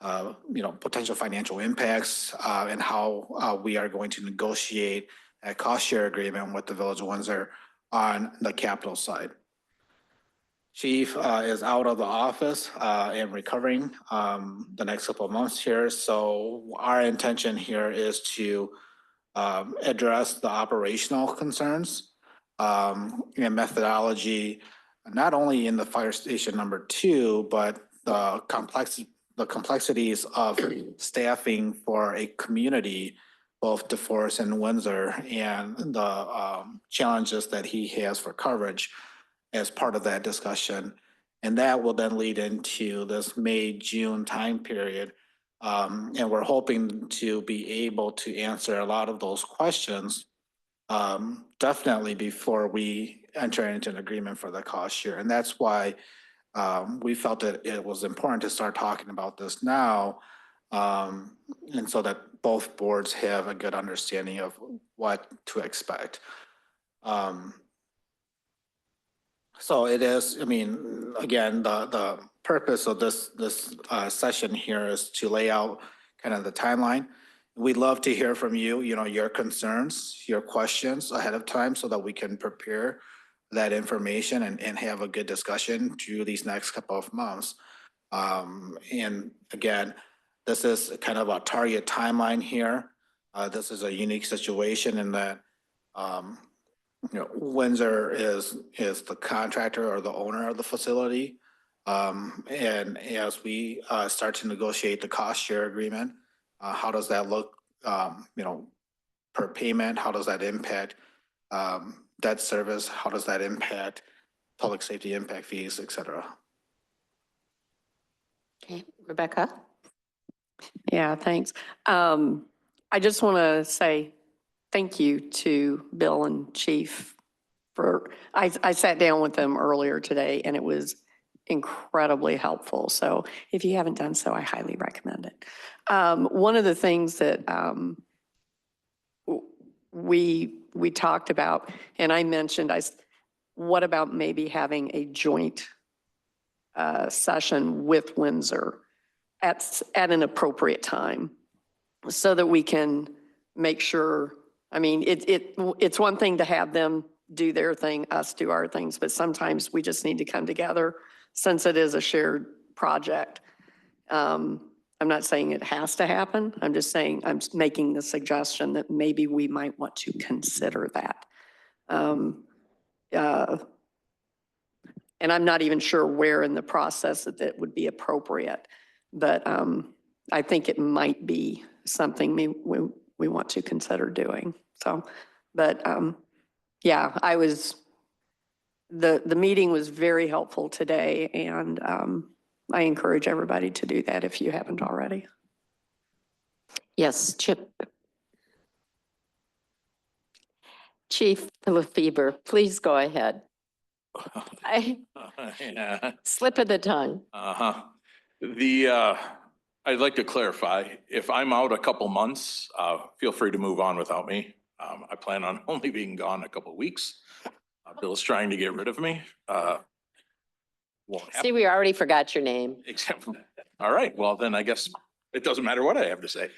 you know, potential financial impacts and how we are going to negotiate a cost share agreement with the Village of Windsor on the capital side. Chief is out of the office and recovering the next couple of months here. So our intention here is to address the operational concerns and methodology, not only in the fire station number 2, but the complexities of staffing for a community, both DeForest and Windsor, and the challenges that he has for coverage as part of that discussion. And that will then lead into this May, June time period. And we're hoping to be able to answer a lot of those questions definitely before we enter into an agreement for the cost share. And that's why we felt that it was important to start talking about this now, and so that both boards have a good understanding of what to expect. So it is, I mean, again, the purpose of this session here is to lay out kind of the timeline. We'd love to hear from you, you know, your concerns, your questions ahead of time so that we can prepare that information and have a good discussion through these next couple of months. And again, this is kind of a target timeline here. This is a unique situation in that, you know, Windsor is the contractor or the owner of the facility. And as we start to negotiate the cost share agreement, how does that look, you know, per payment? How does that impact debt service? How does that impact public safety impact fees, et cetera? Okay, Rebecca? Yeah, thanks. I just want to say thank you to Bill and Chief for, I sat down with them earlier today and it was incredibly helpful. So if you haven't done so, I highly recommend it. One of the things that we talked about, and I mentioned, what about maybe having a joint session with Windsor at an appropriate time so that we can make sure, I mean, it's one thing to have them do their thing, us do our things, but sometimes we just need to come together since it is a shared project. I'm not saying it has to happen. I'm just saying, I'm making the suggestion that maybe we might want to consider that. And I'm not even sure where in the process that would be appropriate, but I think it might be something we want to consider doing. So, but yeah, the meeting was very helpful today, and I encourage everybody to do that if you haven't already. Yes, Chip. Chief Lefebvre, please go ahead. Yeah. Slip of the tongue. Uh-huh. I'd like to clarify, if I'm out a couple months, feel free to move on without me. I plan on only being gone a couple weeks. Bill's trying to get rid of me. Won't happen. See, we already forgot your name. Except, all right, well, then I guess it doesn't matter what I have to say.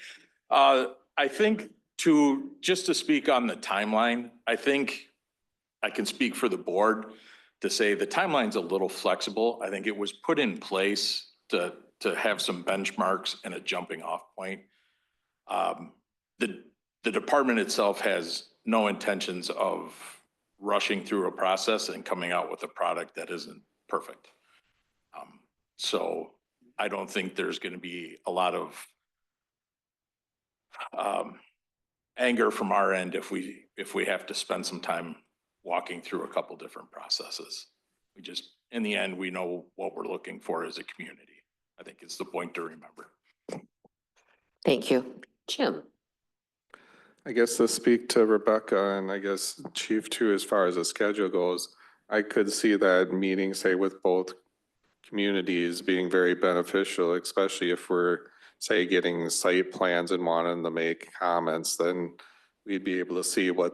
I think just to speak on the timeline, I think I can speak for the board to say the timeline's a little flexible. I think it was put in place to have some benchmarks and a jumping off point. The department itself has no intentions of rushing through a process and coming out with a product that isn't perfect. So I don't think there's going to be a lot of anger from our end if we have to spend some time walking through a couple different processes. We just, in the end, we know what we're looking for as a community. I think it's the point to remember. Thank you. Jim? I guess to speak to Rebecca and I guess Chief too, as far as the schedule goes, I could see that meeting, say with both communities being very beneficial, especially if we're, say, getting site plans and wanting to make comments, then we'd be able to see what,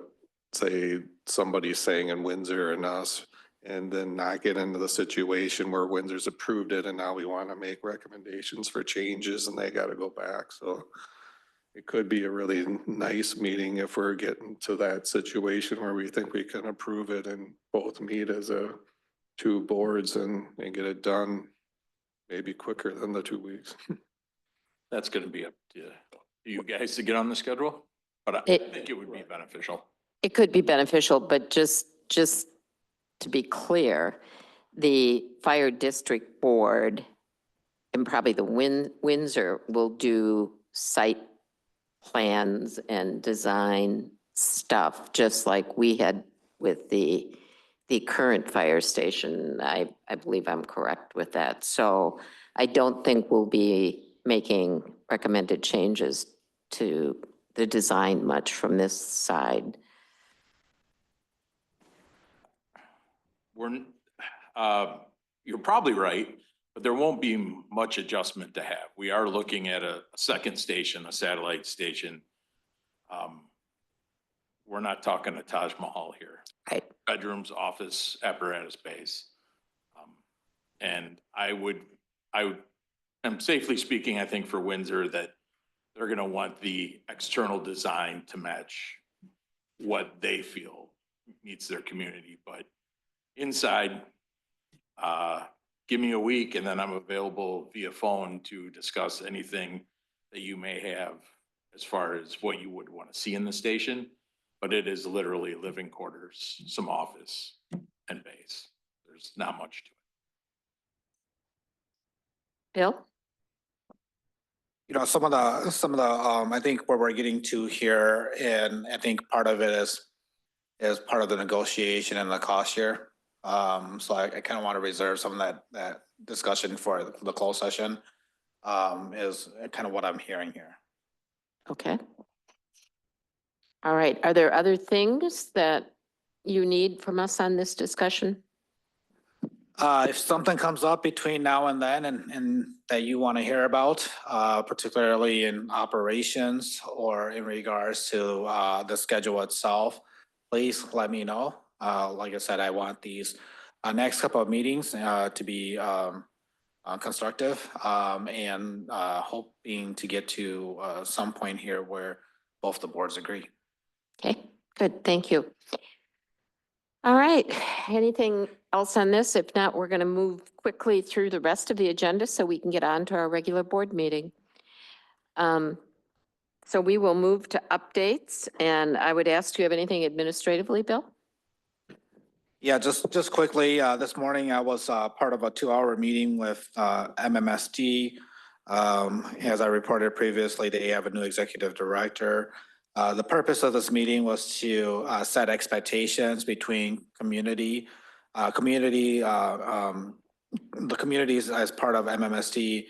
say, somebody's saying in Windsor and us, and then not get into the situation where Windsor's approved it and now we want to make recommendations for changes and they got to go back. So it could be a really nice meeting if we're getting to that situation where we think we can approve it and both meet as two boards and get it done maybe quicker than the 2 weeks. That's going to be up to you guys to get on the schedule, but I It- think it would be beneficial. It could be beneficial, but just to be clear, the fire district board and probably the Windsor will do site plans and design stuff, just like we had with the current fire station. I believe I'm correct with that. So I don't think we'll be making recommended changes to the design much from this side. You're probably right, but there won't be much adjustment to have. We are looking at a second station, a satellite station. We're not talking a Taj Mahal here. Right. Bedrooms, office, apparatus base. And I'm safely speaking, I think for Windsor that they're going to want the external design to match what they feel meets their community. But inside, give me a week and then I'm available via phone to discuss anything that you may have as far as what you would want to see in the station. But it is literally living quarters, some office and base. There's not much to it. Bill? You know, some of the, I think where we're getting to here, and I think part of it is part of the negotiation and the cost share. So I kind of want to reserve some of that discussion for the closed session, is kind of what I'm hearing here. Okay. All right. Are there other things that you need from us on this discussion? If something comes up between now and then and that you want to hear about, particularly in operations or in regards to the schedule itself, please let me know. Like I said, I want these next couple of meetings to be constructive and hoping to get to some point here where both the boards agree. Okay, good. Thank you. All right. Anything else on this? If not, we're going to move quickly through the rest of the agenda so we can get on to our regular board meeting. So we will move to updates, and I would ask, do you have anything administratively, Bill? Yeah, just quickly, this morning I was part of a 2-hour meeting with MMSD. As I reported previously, they have a new executive director. The purpose of this meeting was to set expectations between the communities as part of MMSD,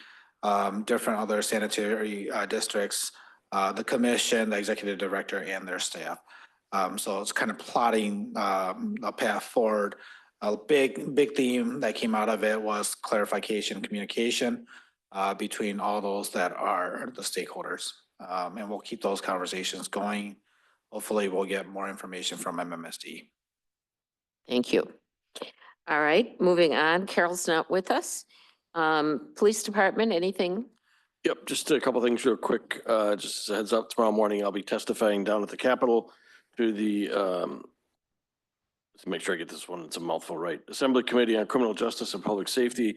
different other sanitary districts, the commission, the executive director, and their staff. So it's kind of plotting a path forward. A big theme that came out of it was clarification, communication between all those that are the stakeholders. And we'll keep those conversations going. Hopefully we'll get more information from MMSD. Thank you. All right, moving on. Carol's not with us. Police Department, anything? Yep, just a couple things real quick. Just as a heads up, tomorrow morning I'll be testifying down at the Capitol to the, let's make sure I get this one, it's a mouthful right, Assembly Committee on Criminal Justice and Public Safety.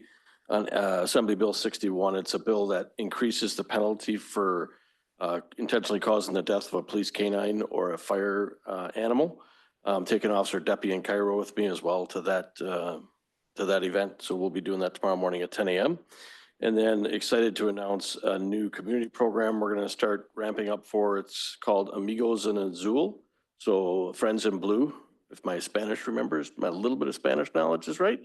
on Assembly Bill 61. It's a bill that increases the penalty for intentionally causing the death of a police canine or a fire animal. Taking Officer Deppie and Cairo with me as well to that event. So we'll be doing that tomorrow morning at 10 a.m. And then excited to announce a new community program we're going to start ramping up for. It's called Amigos en Azul. So Friends in Blue, if my Spanish remembers, my little bit of Spanish knowledge is right.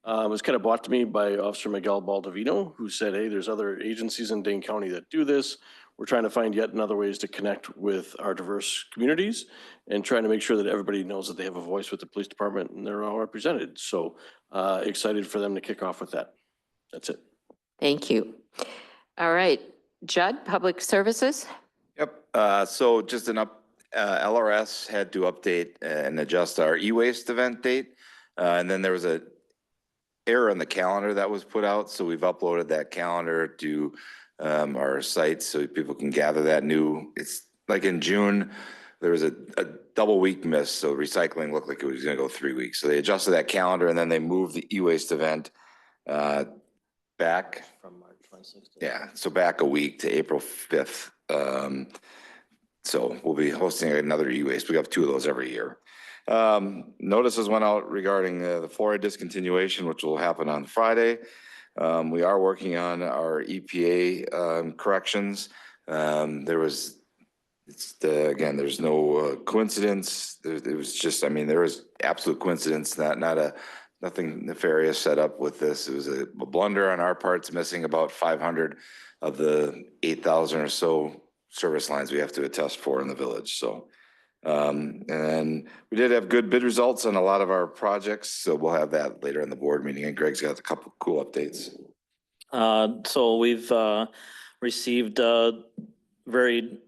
It was kind of brought to me by Officer Miguel Baldovino, who said, hey, there's other agencies in Dane County that do this. We're trying to find yet another ways to connect with our diverse communities and trying to make sure that everybody knows that they have a voice with the police department and they're all represented. So excited for them to kick off with that. That's it. Thank you. All right, Judd, Public Services? Yep, so just LRS had to update and adjust our e-waste event date. And then there was a error on the calendar that was put out. So we've uploaded that calendar to our site so people can gather that new. It's like in June, there was a double week miss. So recycling looked like it was gonna go 3 weeks. So they adjusted that calendar and then they moved the e-waste event back. From March 26th. Yeah, so back a week to April 5th. So we'll be hosting another e-waste. We have 2 of those every year. Notices went out regarding the fluoride discontinuation, which will happen on Friday. We are working on our EPA corrections. Again, there's no coincidence. It was just, I mean, there was absolute coincidence, nothing nefarious set up with this. It was a blunder on our parts, missing about 500 of the 8,000 or so service lines we have to attest for in the village. So, and then we did have good bid results on a lot of our projects. So we'll have that later in the board meeting, and Greg's got a couple cool updates. So we've received a very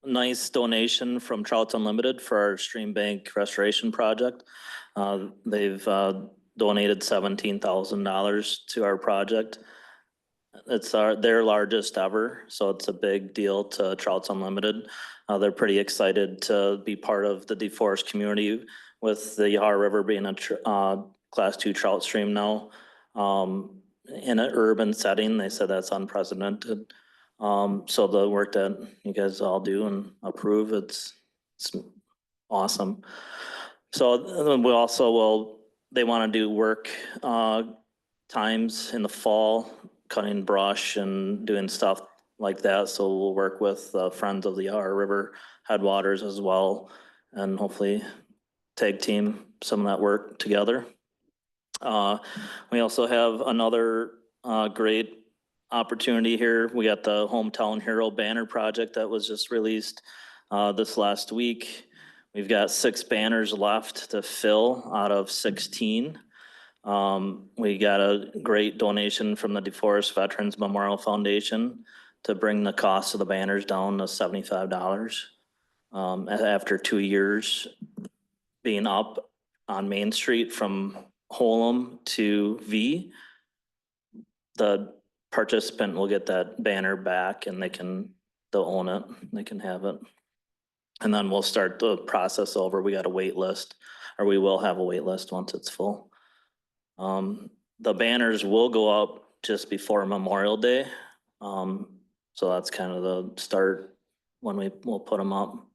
nice donation from Trouts Unlimited for our stream bank restoration project. They've donated $17,000 to our project. It's their largest ever, so it's a big deal to Trouts Unlimited. They're pretty excited to be part of the DeForest community with the Yahar River being a class 2 trout stream now. In an urban setting, they said that's unprecedented. So the work that you guys all do and approve, it's awesome. So we also they want to do work times in the fall, cutting brush and doing stuff like that. So we'll work with Friends of the Yahar River Headwaters as well, and hopefully tag team some of that work together. We also have another great opportunity here. We got the Hometown Hero banner project that was just released this last week. We've got 6 banners left to fill out of 16. We got a great donation from the DeForest Veterans Memorial Foundation to bring the cost of the banners down to $75. After 2 years being up on Main Street from Holum to V, the participant will get that banner back and they'll own it, they can have it. And then we'll start the process over. We got a wait list, or we will have a wait list once it's full. The banners will go up just before Memorial Day. So that's kind of the start when we'll put them up.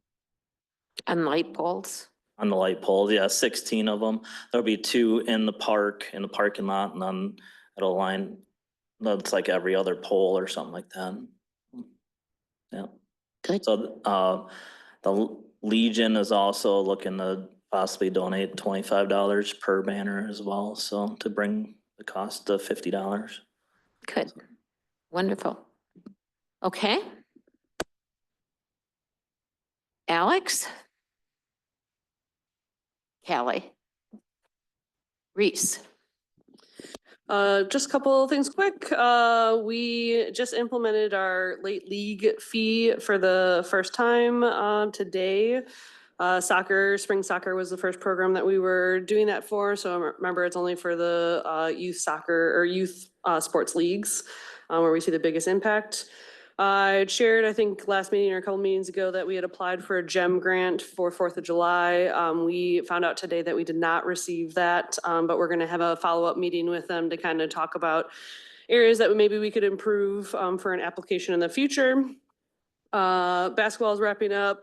And light poles? On the light poles, yeah, 16 of them. There'll be 2 in the parking lot, and then it'll line, that's like every other pole or something like that. Yeah. Good. So the Legion is also looking to possibly donate $25 per banner as well, so to bring the cost to $50. Good. Wonderful. Okay. Alex? Callie? Reese? Just a couple of things quick. We just implemented our late league fee for the first time today. Spring soccer was the first program that we were doing that for. So remember, it's only for the youth soccer or youth sports leagues where we see the biggest impact. I shared, I think last meeting or a couple meetings ago, that we had applied for a GEM grant for 4th of July. We found out today that we did not receive that, but we're gonna have a follow-up meeting with them to kind of talk about areas that maybe we could improve for an application in the future. Basketball is wrapping up.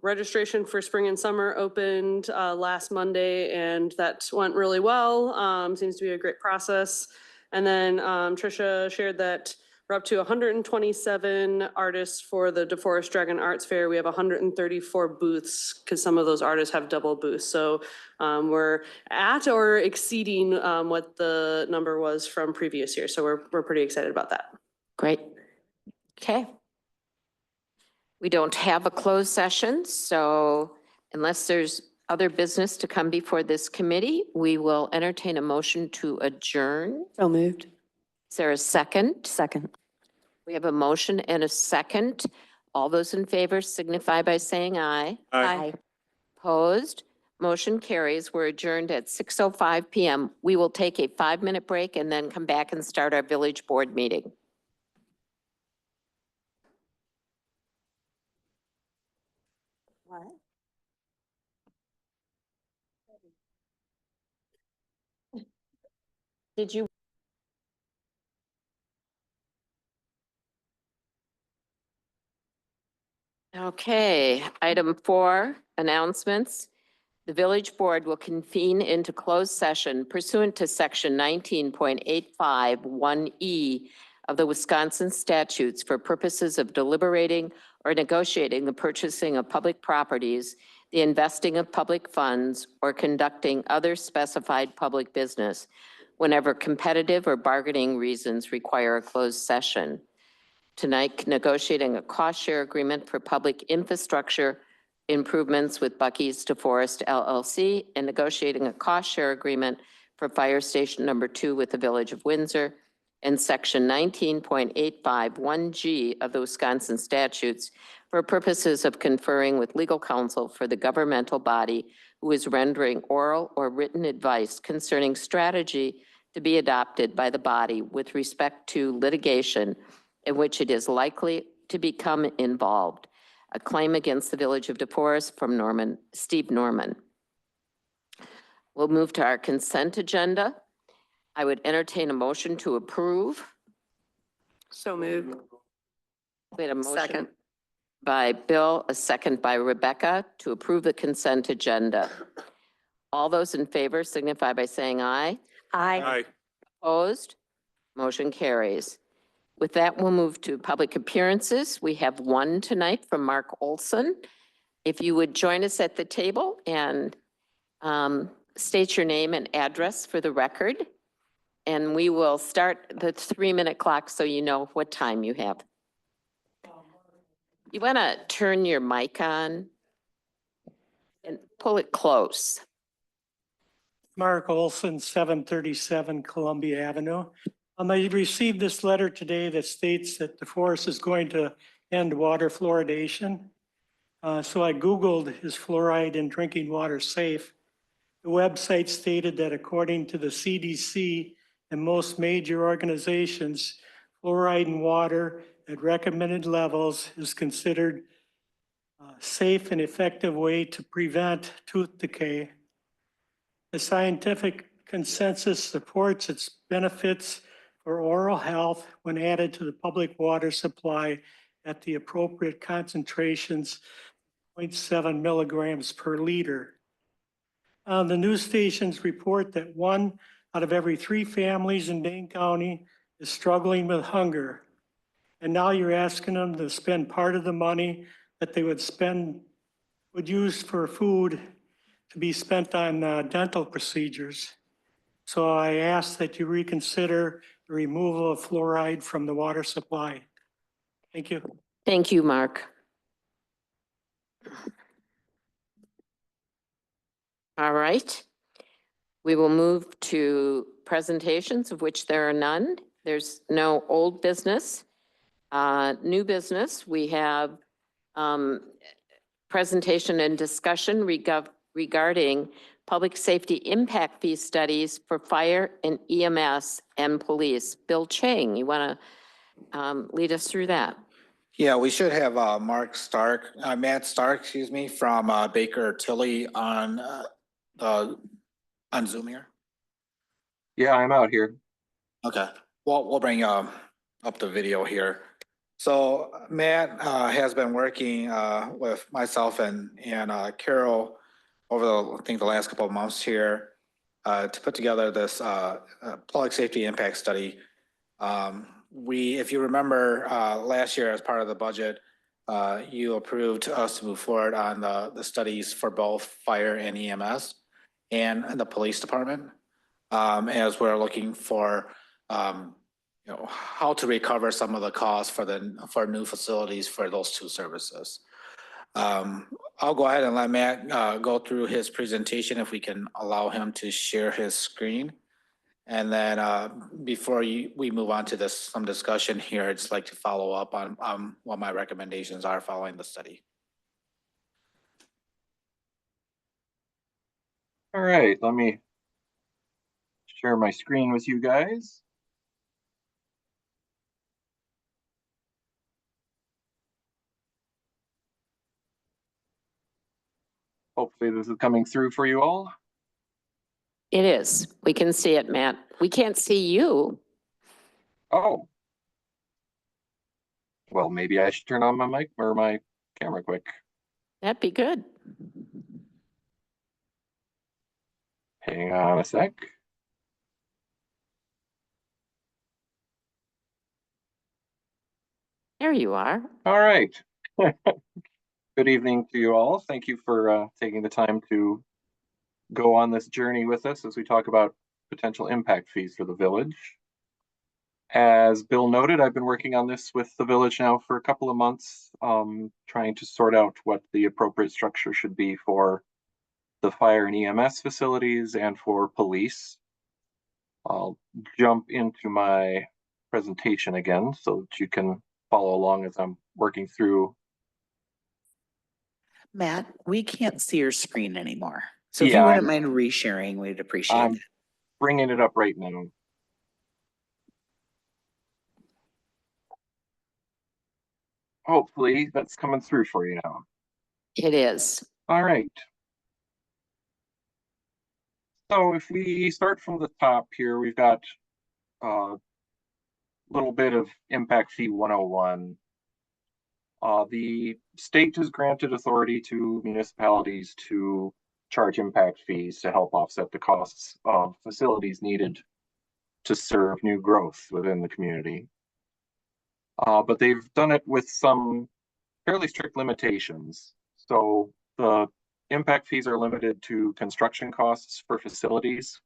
Registration for spring and summer opened last Monday, and that went really well. Seems to be a great process. And then Trisha shared that we're up to 127 artists for the DeForest Dragon Arts Fair. We have 134 booths because some of those artists have double booths. So we're at or exceeding what the number was from previous years. So we're pretty excited about that. Great. Okay. We don't have a closed session, so unless there's other business to come before this committee, we will entertain a motion to adjourn. So moved. Is there a second? Second. We have a motion and a second. All those in favor signify by saying aye. Aye. Opposed? Motion carries. We're adjourned at 6:05 PM. We will take a 5-minute break and then come back and start our village board meeting. What? Did you? Okay, item 4, announcements. The village board will convene into closed session pursuant to section 19.851E of the Wisconsin statutes for purposes of deliberating or negotiating the purchasing of public properties, the investing of public funds, or conducting other specified public business whenever competitive or bargaining reasons require a closed session. Tonight, negotiating a cost share agreement for public infrastructure improvements with Bucky's DeForest LLC and negotiating a cost share agreement for Fire Station Number 2 with the Village of Windsor, and section 19.851G of the Wisconsin statutes for purposes of conferring with legal counsel for the governmental body who is rendering oral or written advice concerning strategy to be adopted by the body with respect to litigation in which it is likely to become involved. A claim against the Village of DeForest from Steve Norman. We'll move to our consent agenda. I would entertain a motion to approve. So moved. We had a motion Second. by Bill, a second by Rebecca to approve the consent agenda. All those in favor signify by saying aye. Aye. Opposed? Motion carries. With that, we'll move to public appearances. We have one tonight from Mark Olson. If you would join us at the table and state your name and address for the record. And we will start the 3-minute clock so you know what time you have. You want to turn your mic on and pull it close. Mark Olson, 737 Columbia Avenue. I received this letter today that states that DeForest is going to end water fluoridation. So I Googled, is fluoride in drinking water safe? The website stated that according to the CDC and most major organizations, fluoride in water at recommended levels is considered a safe and effective way to prevent tooth decay. The scientific consensus supports its benefits for oral health when added to the public water supply at the appropriate concentrations, 0.7 milligrams per liter. The news stations report that 1 out of every 3 families in Dane County is struggling with hunger. And now you're asking them to spend part of the money that they would use for food to be spent on dental procedures. So I ask that you reconsider the removal of fluoride from the water supply. Thank you. Thank you, Mark. All right. We will move to presentations, of which there are none. There's no old business. New business, we have presentation and discussion regarding public safety impact fee studies for fire and EMS and police. Bill Chang, you want to lead us through that? Yeah, we should have Matt Stark, from Baker Tilly on Zoom here. Yeah, I'm out here. Okay. we'll bring up the video here. So Matt has been working with myself and Carol over I think the last couple of months here to put together this public safety impact study. If you remember last year as part of the budget, you approved us to move forward on the studies for both fire and EMS and the police department, as we're looking for how to recover some of the costs for new facilities for those two services. I'll go ahead and let Matt go through his presentation if we can allow him to share his screen. And then before we move on to some discussion here, I'd just like to follow up on what my recommendations are following the study. All right, let me share my screen with you guys. Hopefully this is coming through for you all. It is. We can see it, Matt. We can't see you. Oh. Well, maybe I should turn on my mic or my camera quick. That'd be good. Hang on a sec. There you are. All right. Good evening to you all. Thank you for taking the time to go on this journey with us as we talk about potential impact fees for the village. As Bill noted, I've been working on this with the village now for a couple of months, trying to sort out what the appropriate structure should be for the fire and EMS facilities and for police. I'll jump into my presentation again so that you can follow along as I'm working through. Matt, we can't see your screen anymore. So if Yeah, you wouldn't mind resharing, we'd appreciate I'm that. bringing it up right now. Hopefully that's coming through for you now. It is. All right. So if we start from the top here, we've got a little bit of Impact Fee 101. The state has granted authority to municipalities to charge impact fees to help offset the costs of facilities needed to serve new growth within the community. But they've done it with some fairly strict limitations. So the impact fees are limited to construction costs for facilities.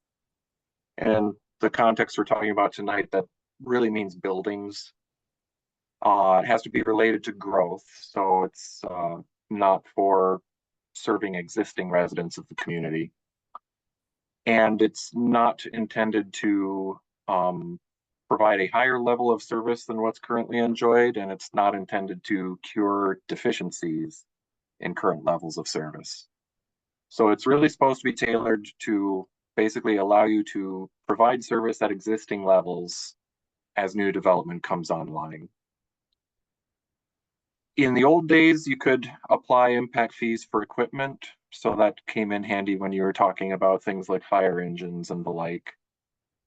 And the context we're talking about tonight, that really means buildings. It has to be related to growth. So it's not for serving existing residents of the community. And it's not intended to provide a higher level of service than what's currently enjoyed, and it's not intended to cure deficiencies in current levels of service. So it's really supposed to be tailored to basically allow you to provide service at existing levels as new development comes online. In the old days, you could apply impact fees for equipment, so that came in handy when you were talking about things like fire engines and the like.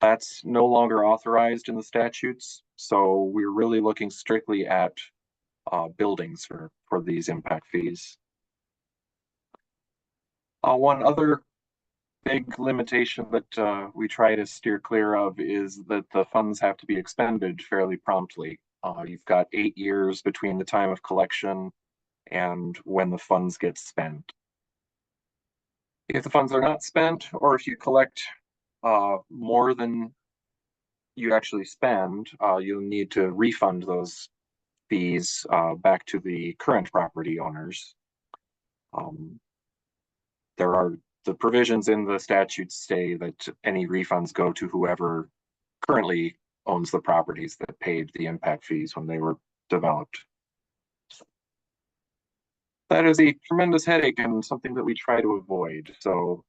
That's no longer authorized in the statutes, so we're really looking strictly at buildings for these impact fees. One other big limitation that we try to steer clear of is that the funds have to be expended fairly promptly. You've got 8 years between the time of collection and when the funds get spent. If the funds are not spent, or if you collect more than you actually spend, you'll need to refund those fees back to the current property owners. There are the provisions in the statutes say that any refunds go to whoever currently owns the properties that paid the impact fees when they were developed. That is a tremendous headache and something that we try to avoid. So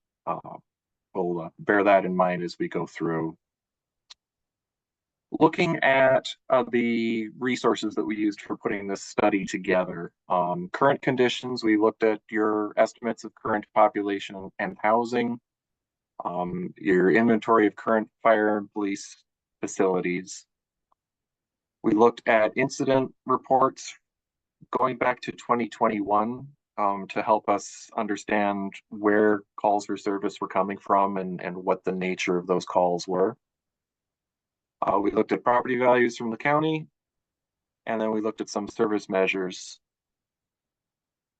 we'll bear that in mind as we go through. Looking at the resources that we used for putting this study together, current conditions, we looked at your estimates of current population and housing, your inventory of current fire and police facilities, We looked at incident reports going back to 2021 to help us understand where calls for service were coming from and what the nature of those calls were. We looked at property values from the county, and then we looked at some service measures.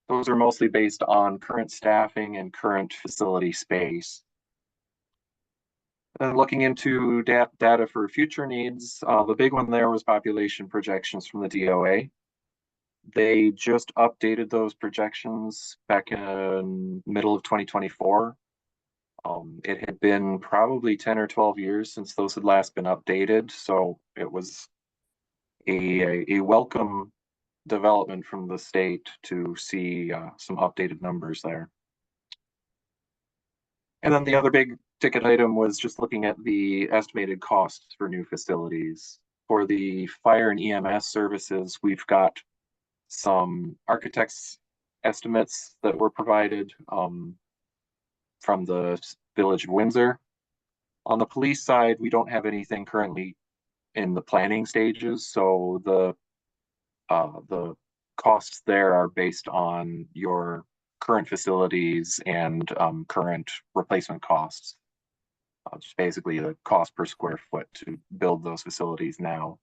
Those are mostly based on current staffing and current facility space. And looking into data for future needs, the big one there was population projections from the DOA. They just updated those projections back in middle of 2024. It had been probably 10 or 12 years since those had last been updated, so it was a welcome development from the state to see some updated numbers there. And then the other big ticket item was just looking at the estimated costs for new facilities. For the fire and EMS services, we've got some architects' estimates that were provided from the Village of Windsor. On the police side, we don't have anything currently in the planning stages, so the costs there are based on your current facilities and current replacement costs. Just basically the cost per square foot to build those facilities now.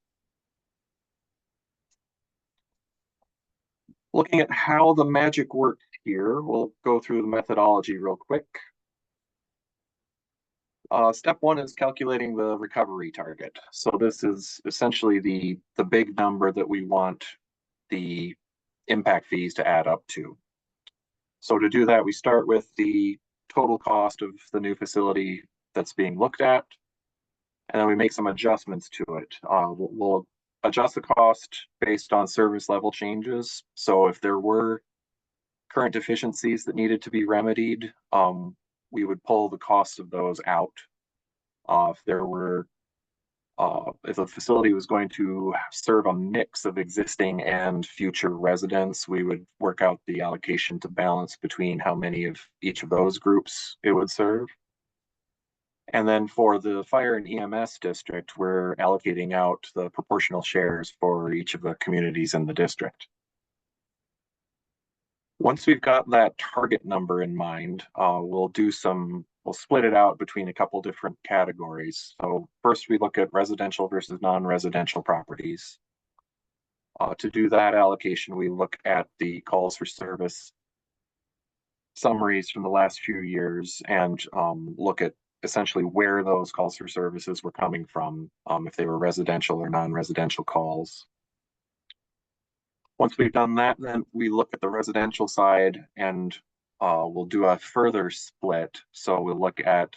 Looking at how the magic works here, we'll go through the methodology real quick. Step one is calculating the recovery target. So this is essentially the big number that we want the impact fees to add up to. So to do that, we start with the total cost of the new facility that's being looked at, and then we make some adjustments to it. We'll adjust the cost based on service level changes. So if there were current deficiencies that needed to be remedied, we would pull the cost of those out. If the facility was going to serve a mix of existing and future residents, we would work out the allocation to balance between how many of each of those groups it would serve. And then for the fire and EMS district, we're allocating out the proportional shares for each of the communities in the district. Once we've got that target number in mind, we'll split it out between a couple different categories. So first we look at residential versus non-residential properties. To do that allocation, we look at the calls for service summaries from the last few years and look at essentially where those calls for services were coming from, if they were residential or non-residential calls. Once we've done that, then we look at the residential side and we'll do a further split. So we'll look at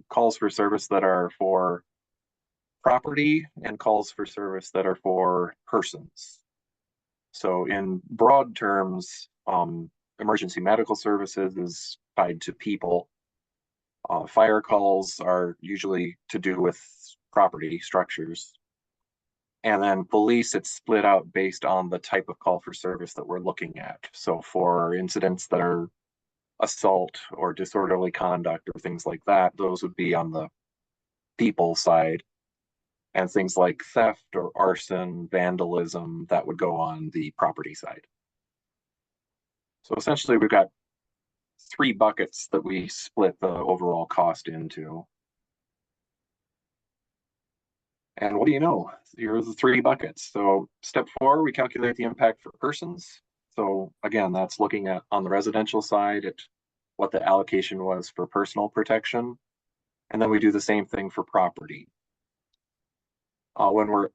calls for service that are for property and calls for service that are for persons. So in broad terms, emergency medical services is tied to people. Fire calls are usually to do with property structures. And then police, it's split out based on the type of call for service that we're looking at. So for incidents that are assault or disorderly conduct or things like that, those would be on the people side. And things like theft or arson, vandalism, that would go on the property side. So essentially we've got 3 buckets that we split the overall cost into. And what do you know? Here are the 3 buckets. So step 4, we calculate the impact for persons. So again, that's looking at on the residential side at what the allocation was for personal protection. And then we do the same thing for property. When we're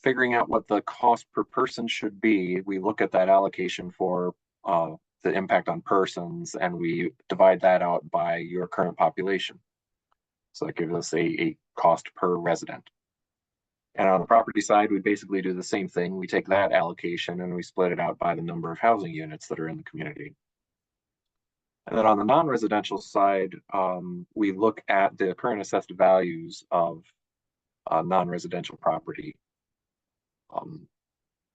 figuring out what the cost per person should be, we look at that allocation for the impact on persons, and we divide that out by your current population. So that gives us a cost per resident. And on the property side, we basically do the same thing. We take that allocation and we split it out by the number of housing units that are in the community. And then on the non-residential side, we look at the current assessed values of non-residential property.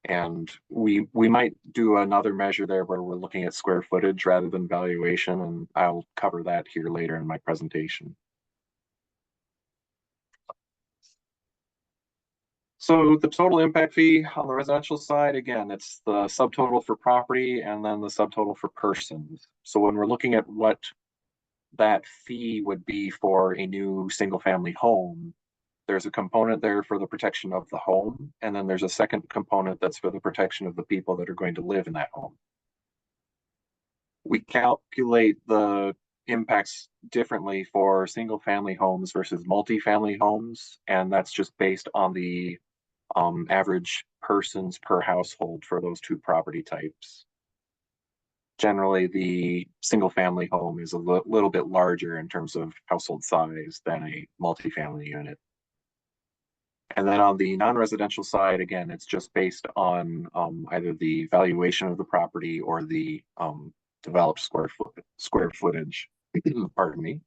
And we might do another measure there where we're looking at square footage rather than valuation, and I'll cover that here later in my presentation. So the total impact fee on the residential side, again, it's the subtotal for property and then the subtotal for persons. So when we're looking at what that fee would be for a new single-family home, there's a component there for the protection of the home, and then there's a second component that's for the protection of the people that are going to live in that home. We calculate the impacts differently for single-family homes versus multifamily homes, and that's just based on the average persons per household for those two property types. Generally, the single-family home is a little bit larger in terms of household size than a multifamily unit. And then on the non-residential side, again, it's just based on either the valuation of the property or the developed square footage. Pardon me.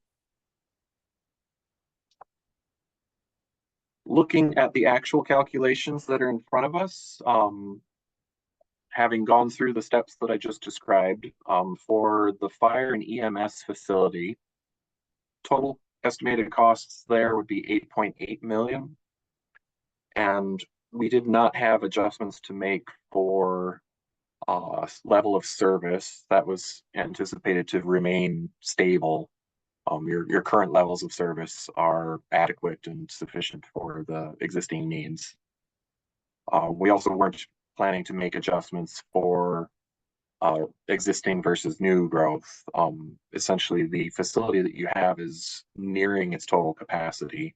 Looking at the actual calculations that are in front of us, having gone through the steps that I just described, for the fire and EMS facility, total estimated costs there would be 8.8 million. And we did not have adjustments to make for level of service that was anticipated to remain stable. Your current levels of service are adequate and sufficient for the existing needs. We also weren't planning to make adjustments for existing versus new growth. Essentially, the facility that you have is nearing its total capacity.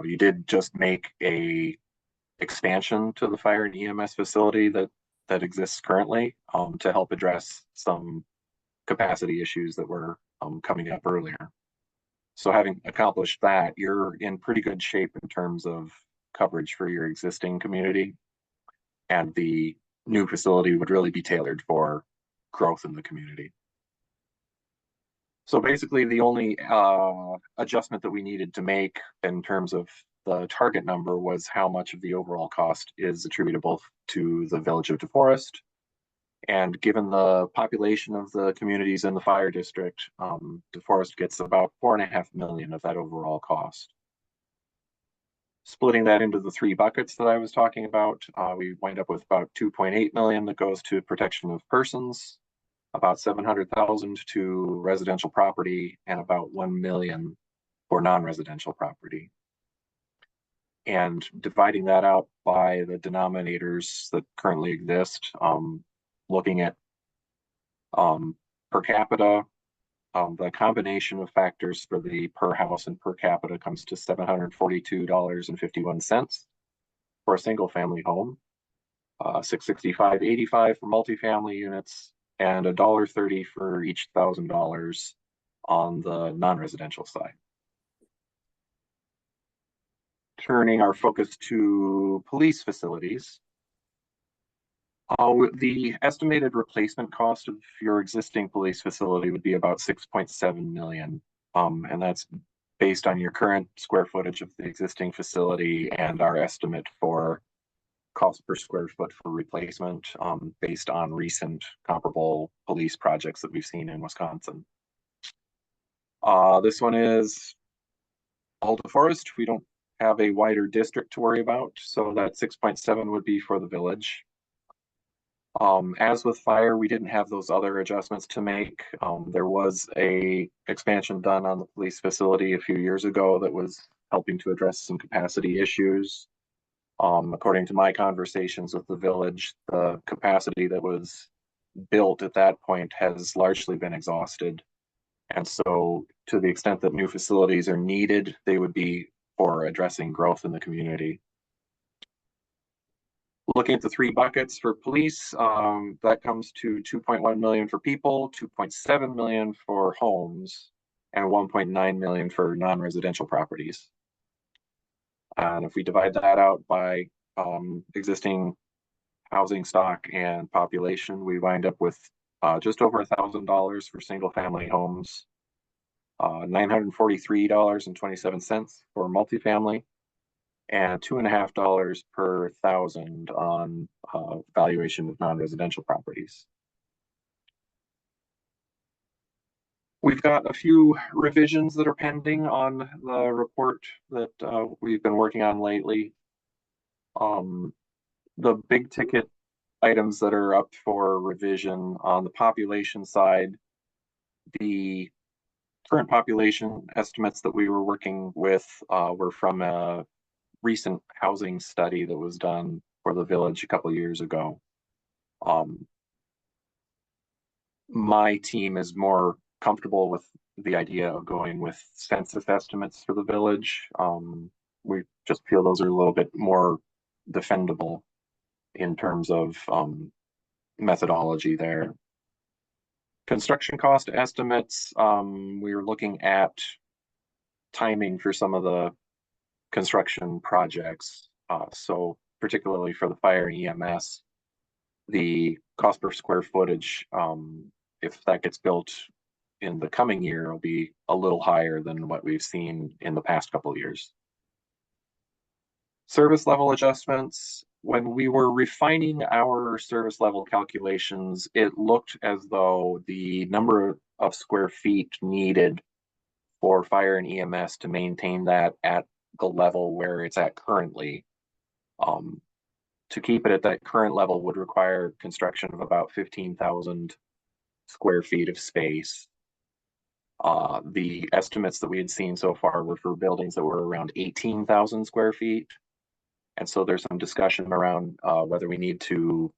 You did just make a expansion to the fire and EMS facility that exists currently to help address some capacity issues that were coming up earlier. So having accomplished that, you're in pretty good shape in terms of coverage for your existing community. And the new facility would really be tailored for growth in the community. So basically the only adjustment that we needed to make in terms of the target number was how much of the overall cost is attributable to the Village of DeForest. And given the population of the communities in the fire district, DeForest gets about $4.5 million of that overall cost. Splitting that into the three buckets that I was talking about, we wind up with about 2.8 million that goes to protection of persons, about 700,000 to residential property, and about 1 million for non-residential property. And dividing that out by the denominators that currently exist, looking at per capita, the combination of factors for the per house and per capita comes to $742.51 for a single family home, $665.85 for multifamily units, and $1.30 for each $1,000 on the non-residential side. Turning our focus to police facilities. The estimated replacement cost of your existing police facility would be about 6.7 million. And that's based on your current square footage of the existing facility and our estimate for cost per square foot for replacement based on recent comparable police projects that we've seen in Wisconsin. This one is all DeForest. We don't have a wider district to worry about, so that 6.7 would be for the village. As with fire, we didn't have those other adjustments to make. There was a expansion done on the police facility a few years ago that was helping to address some capacity issues. According to my conversations with the village, the capacity that was built at that point has largely been exhausted. And so to the extent that new facilities are needed, they would be for addressing growth in the community. Looking at the three buckets for police, that comes to 2.1 million for people, 2.7 million for homes, and 1.9 million for non-residential properties. And if we divide that out by existing housing stock and population, we wind up with just over $1,000 for single family homes, $943.27 for multifamily, and $2.50 per thousand on valuation of non-residential properties. We've got a few revisions that are pending on the report that we've been working on lately. The big ticket items that are up for revision on the population side, the current population estimates that we were working with were from a recent housing study that was done for the village a couple of years ago. My team is more comfortable with the idea of going with census estimates for the village. We just feel those are a little bit more defendable in terms of methodology there. Construction cost estimates, we were looking at timing for some of the construction projects. So particularly for the fire and EMS, the cost per square footage, if that gets built in the coming year, will be a little higher than what we've seen in the past couple of years. Service level adjustments. When we were refining our service level calculations, it looked as though the number of square feet needed for fire and EMS to maintain that at the level where it's at currently, to keep it at that current level would require construction of about 15,000 square feet of space. The estimates that we had seen so far were for buildings that were around 18,000 square feet. And so there's some discussion around whether we need to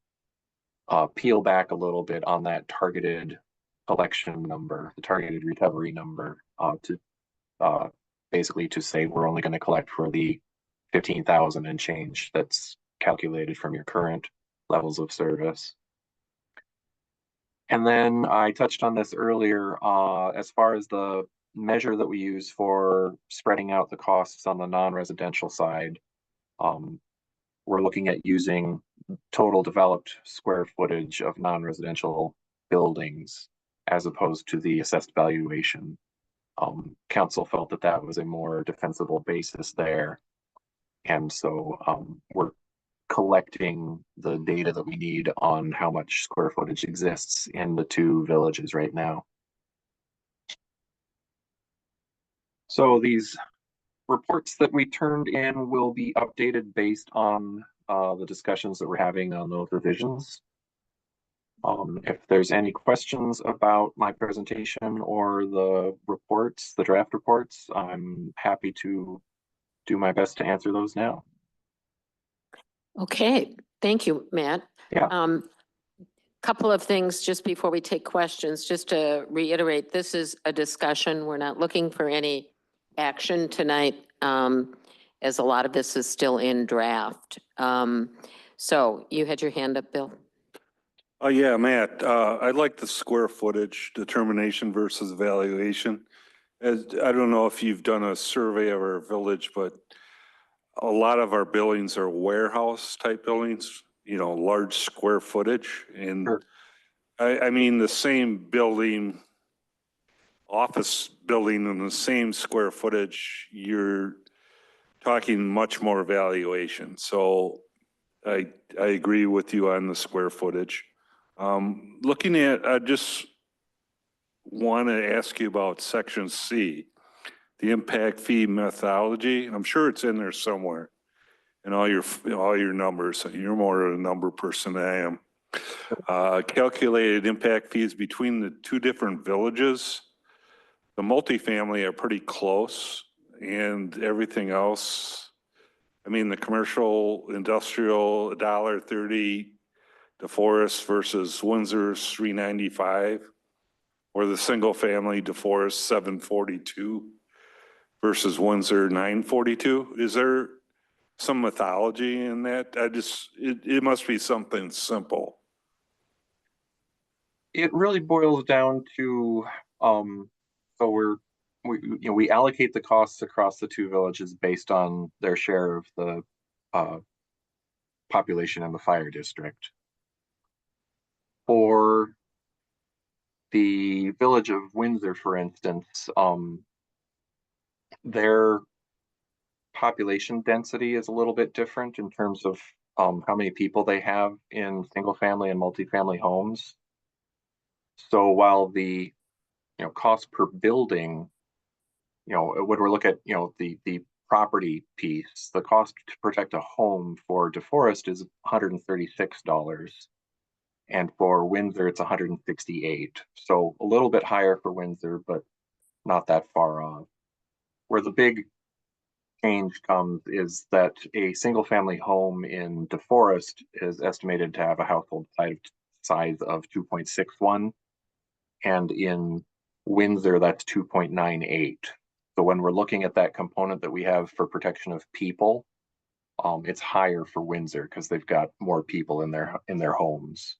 peel back a little bit on that targeted collection number, the targeted recovery number, to basically to say we're only going to collect for the 15,000 and change that's calculated from your current levels of service. And then I touched on this earlier, as far as the measure that we use for spreading out the costs on the non-residential side, we're looking at using total developed square footage of non-residential buildings as opposed to the assessed valuation. Council felt that that was a more defensible basis there. And so we're collecting the data that we need on how much square footage exists in the two villages right now. So these reports that we turned in will be updated based on the discussions that we're having on those revisions. If there's any questions about my presentation or the reports, the draft reports, I'm happy to do my best to answer those now. Okay, thank you, Matt. Yeah. Couple of things just before we take questions, just to reiterate, this is a discussion. We're not looking for any action tonight, as a lot of this is still in draft. So you had your hand up, Bill. Yeah, Matt, I like the square footage determination versus valuation. As, I don't know if you've done a survey of our village, but a lot of our buildings are warehouse type buildings, you know, large square footage. And Sure. I mean, the same building, office building in the same square footage, you're talking much more valuation. So I agree with you on the square footage. Looking at, I just want to ask you about section C, the impact fee methodology. I'm sure it's in there somewhere in all your numbers. You're more of a number person than I am. Calculated impact fees between the two different villages. The multifamily are pretty close, and everything else, I mean, the commercial, industrial, $1.30, DeForest versus Windsor's $3.95, or the single family DeForest $7.42 versus Windsor $9.42. Is there some mythology in that? It must be something simple. It really boils down to, so we allocate the costs across the two villages based on their share of the population in the fire district. For the village of Windsor, for instance, their population density is a little bit different in terms of how many people they have in single family and multifamily homes. So while the cost per building, when we look at the property piece, the cost to protect a home for DeForest is $136. And for Windsor, it's 168. So a little bit higher for Windsor, but not that far off. Where the big change comes is that a single family home in DeForest is estimated to have a household size of 2.61. And in Windsor, that's 2.98. So when we're looking at that component that we have for protection of people, it's higher for Windsor because they've got more people in their homes.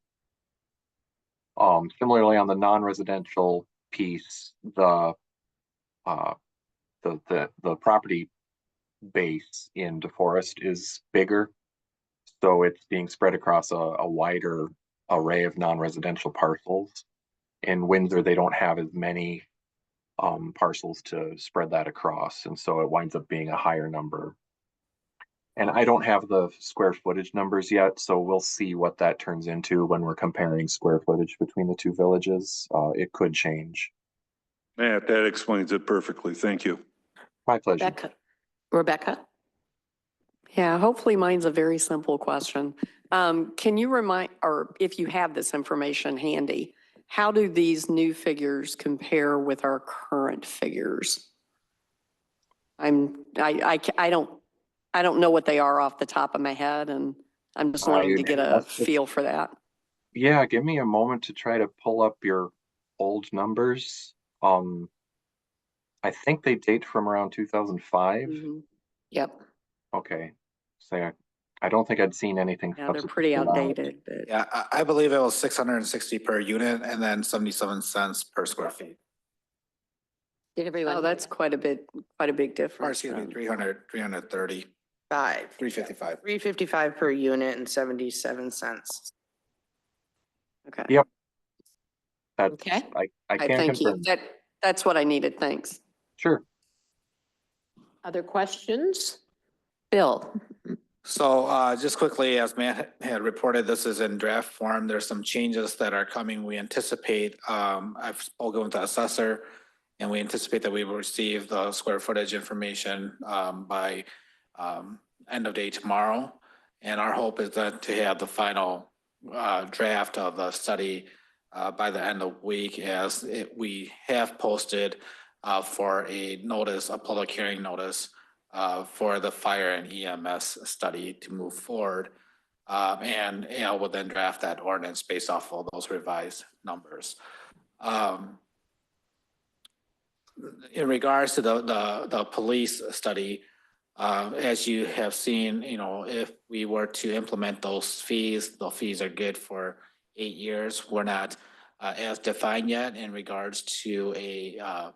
Similarly, on the non-residential piece, the property base in DeForest is bigger, so it's being spread across a wider array of non-residential parcels. In Windsor, they don't have as many parcels to spread that across, and so it winds up being a higher number. And I don't have the square footage numbers yet, so we'll see what that turns into when we're comparing square footage between the two villages. It could change. Matt, that explains it perfectly. Thank you. My pleasure. Rebecca? Yeah, hopefully mine's a very simple question. Can you remind, or if you have this information handy, how do these new figures compare with our current figures? I don't know what they are off the top of my head, and I'm just wanting to get a feel for that. Yeah, give me a moment to try to pull up your old numbers. I think they date from around 2005. Yep. Okay. So I don't think I'd seen anything. Yeah, they're pretty outdated, but Yeah, I believe it was 660 per unit and then 77 cents per square feet. Did everyone? oh, that's quite a big Or difference. excuse me, then. 330, 355. 355 per unit and 77 cents. Okay. Yep. That's, Okay. I can Thank you. confirm. That's what I needed. Thanks. Sure. Other questions? Bill? So just quickly, as Matt had reported, this is in draft form. There's some changes that are coming. We anticipate, I've spoken with the assessor, and we anticipate that we will receive the square footage information by end of day tomorrow. And our hope is that to have the final draft of the study by the end of the week, as we have posted for a notice, a public hearing notice for the fire and EMS study to move forward. And we'll then draft that ordinance based off of those revised numbers. In regards to the police study, as you have seen, if we were to implement those fees, the fees are good for 8 years. We're not as defined yet in regards to a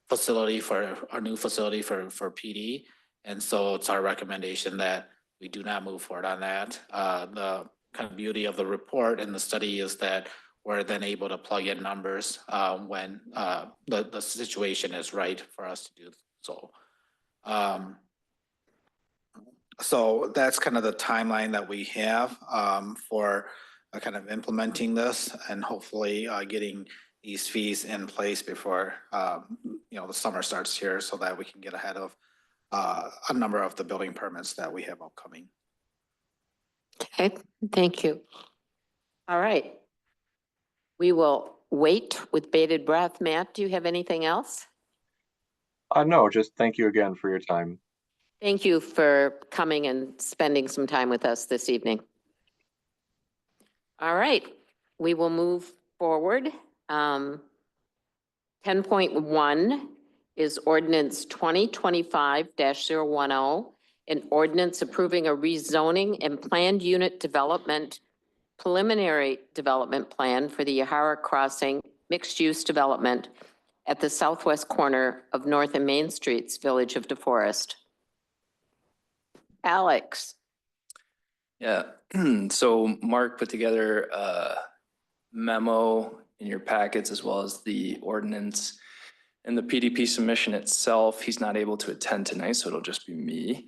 facility for a new facility for PD. And so it's our recommendation that we do not move forward on that. The kind of beauty of the report and the study is that we're then able to plug in numbers when the situation is right for us to do so. So that's kind of the timeline that we have for kind of implementing this and hopefully getting these fees in place before the summer starts here, so that we can get ahead of a number of the building permits that we have upcoming. Okay, thank you. All right. We will wait with bated breath. Matt, do you have anything else? No, just thank you again for your time. Thank you for coming and spending some time with us this evening. All right, we will move forward. 10.1 is ordinance 2025-010, an ordinance approving a rezoning and planned unit development, preliminary development plan for the Yahara Crossing mixed-use development at the southwest corner of North and Main Streets, Village of DeForest. Alex. Yeah, so Mark put together a memo in your packets as well as the ordinance and the PDP submission itself. He's not able to attend tonight, so it'll just be me.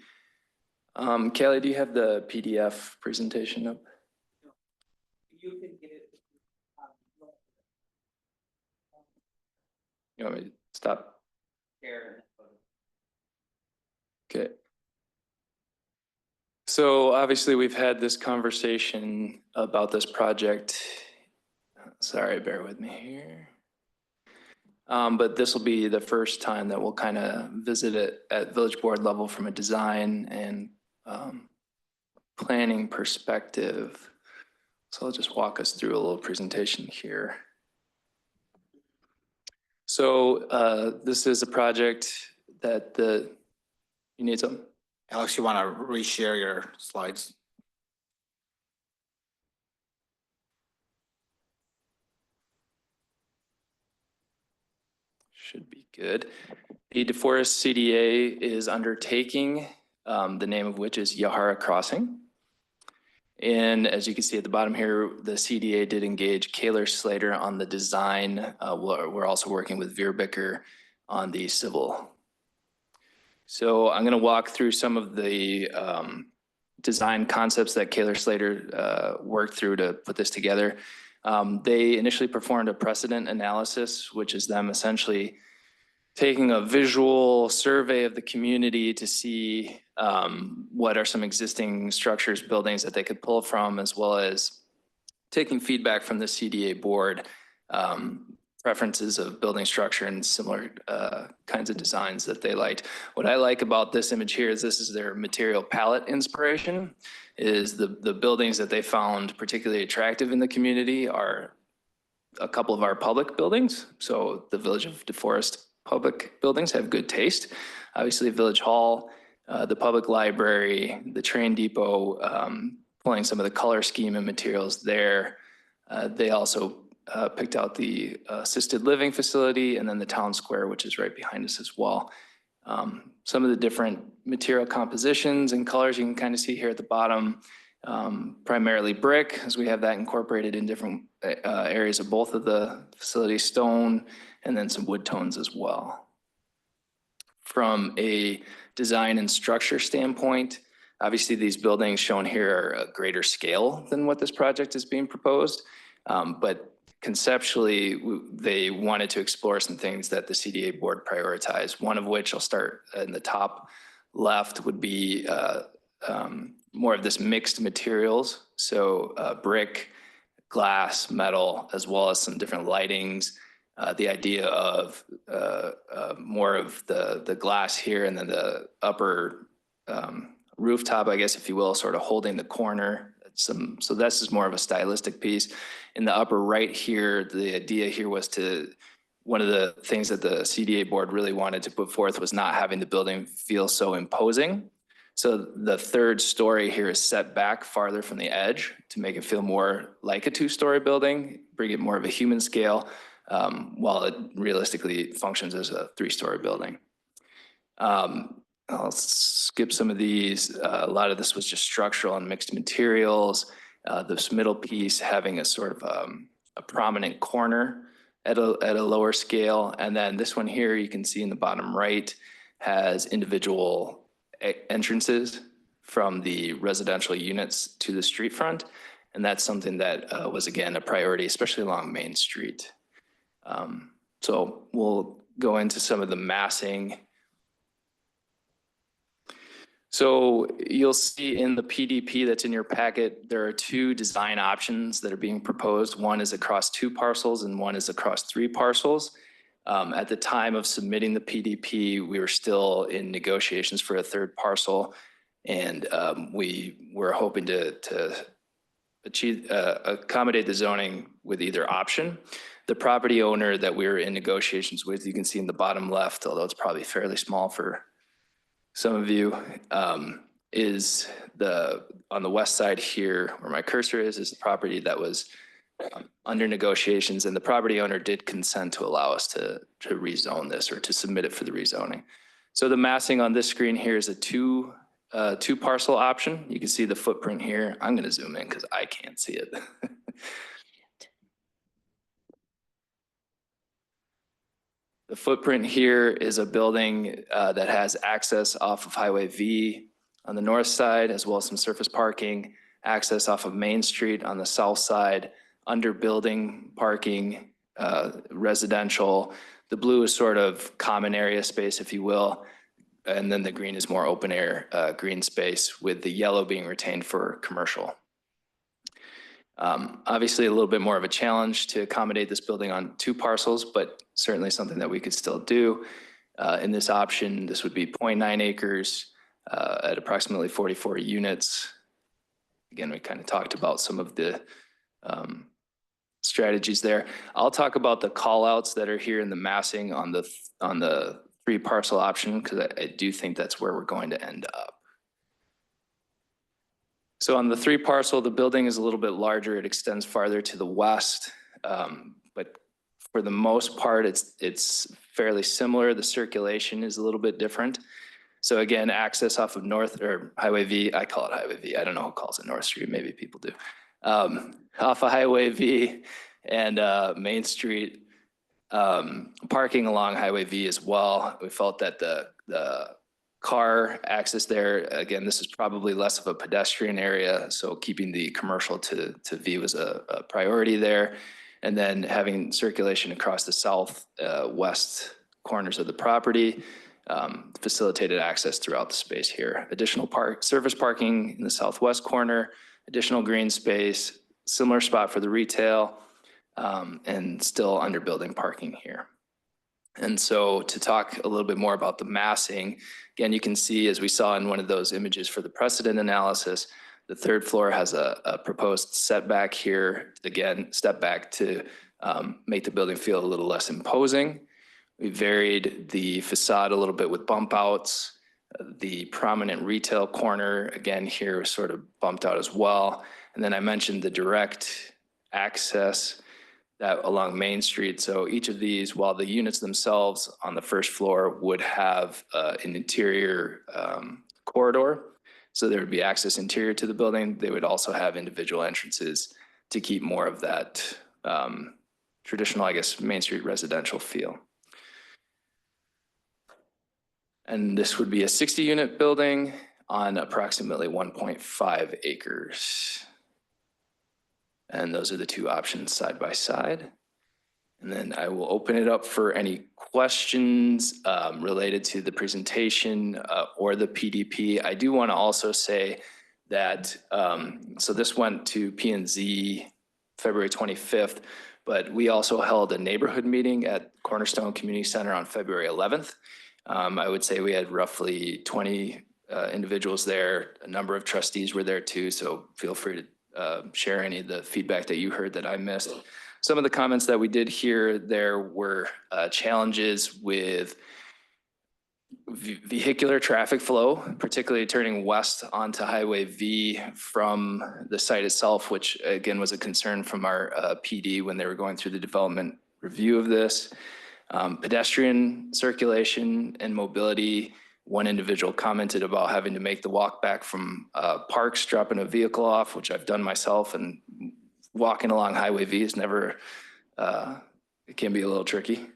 Kelly, do you have the PDF presentation up? You can get it. You want me to stop? Okay. So obviously, we've had this conversation about this project. Sorry, bear with me here. But this will be the first time that we'll kind of visit it at village board level from a design and planning perspective. So I'll just walk us through a little presentation here. So this is a project that you need some. Alex, you want to reshare your slides? Should be good. The DeForest CDA is undertaking, the name of which is Yahara Crossing. And as you can see at the bottom here, the CDA did engage Kaler Slater on the design. We're also working with Veerbicker on the civil. So I'm going to walk through some of the design concepts that Kaler Slater worked through to put this together. They initially performed a precedent analysis, which is them essentially taking a visual survey of the community to see what are some existing structures, buildings that they could pull from, as well as taking feedback from the CDA board, preferences of building structure and similar kinds of designs that they liked. What I like about this image here is this is their material palette inspiration, is the buildings that they found particularly attractive in the community are a couple of our public buildings. So the Village of DeForest public buildings have good taste. Obviously Village Hall, the public library, the train depot, pulling some of the color scheme and materials there. They also picked out the assisted living facility and then the town square, which is right behind us as well. Some of the different material compositions and colors you can kind of see here at the bottom, primarily brick, as we have that incorporated in different areas of both of the facilities, stone, and then some wood tones as well. From a design and structure standpoint, obviously these buildings shown here are a greater scale than what this project is being proposed. But conceptually, they wanted to explore some things that the CDA board prioritized, one of which I'll start in the top left would be more of this mixed materials. So brick, glass, metal, as well as some different lightings. The idea of more of the glass here and then the upper rooftop, I guess, if you will, sort of holding the corner. So this is more of a stylistic piece. In the upper right here, the idea here was one of the things that the CDA board really wanted to put forth was not having the building feel so imposing. So the third story here is set back farther from the edge to make it feel more like a two-story building, bring it more of a human scale, while it realistically functions as a three-story building. I'll skip some of these. A lot of this was just structural and mixed materials. This middle piece having a sort of a prominent corner at a lower scale. And then this one here, you can see in the bottom right, has individual entrances from the residential units to the street front. And that's something that was, again, a priority, especially along Main Street. So we'll go into some of the massing. So you'll see in the PDP that's in your packet, there are two design options that are being proposed. One is across 2 parcels and one is across 3 parcels. At the time of submitting the PDP, we were still in negotiations for a 3rd parcel. And we were hoping to accommodate the zoning with either option. The property owner that we were in negotiations with, you can see in the bottom left, although it's probably fairly small for some of you, is on the west side here where my cursor is the property that was under negotiations, and the property owner did consent to allow us to rezone this or to submit it for the rezoning. So the massing on this screen here is a two parcel option. You can see the footprint here. I'm going to zoom in because I can't see it. The footprint here is a building that has access off of Highway V on the north side, as well as some surface parking, access off of Main Street on the south side, under building parking, residential. The blue is sort of common area space, if you will. and then the green is more open air, green space, with the yellow being retained for commercial. Obviously, a little bit more of a challenge to accommodate this building on 2 parcels, but certainly something that we could still do. In this option, this would be 0.9 acres at approximately 44 units. Again, we kind of talked about some of the strategies there. I'll talk about the call outs that are here in the massing on the 3 parcel option, because I do think that's where we're going to end up. So on the 3 parcel, the building is a little bit larger. It extends farther to the west, but for the most part, it's fairly similar. The circulation is a little bit different. So again, access off of North or Highway V, I call it Highway V. I don't know who calls it North Street. Maybe people do. Off of Highway V and Main Street, parking along Highway V as well. We felt that the car access there, again, this is probably less of a pedestrian area, so keeping the commercial to V was a priority there. And then having circulation across the south west corners of the property facilitated access throughout the space here. Additional surface parking in the southwest corner, additional green space, similar spot for the retail, and still under building parking here. And so to talk a little bit more about the massing, again, you can see, as we saw in one of those images for the precedent analysis, the 3rd floor has a proposed setback here, again, step back to make the building feel a little less imposing. We varied the facade a little bit with bump outs. The prominent retail corner, again, here was sort of bumped out as well. And then I mentioned the direct access that along Main Street. So each of these, while the units themselves on the 1st floor would have an interior corridor, so there would be access interior to the building, they would also have individual entrances to keep more of that traditional, I guess, Main Street residential feel. And this would be a 60-unit building on approximately 1.5 acres. And those are the 2 options side by side. And then I will open it up for any questions related to the presentation or the PDP. I do want to also say that, so this went to P&Z February 25th, but we also held a neighborhood meeting at Cornerstone Community Center on February 11th. I would say we had roughly 20 individuals there. A number of trustees were there too, so feel free to share any of the feedback that you heard that I missed. Some of the comments that we did hear there were challenges with vehicular traffic flow, particularly turning west onto Highway V from the site itself, which again was a concern from our PD when they were going through the development review of this. Pedestrian circulation and mobility. One individual commented about having to make the walk back from parks, dropping a vehicle off, which I've done myself, and walking along Highway V is never, it can be a little tricky.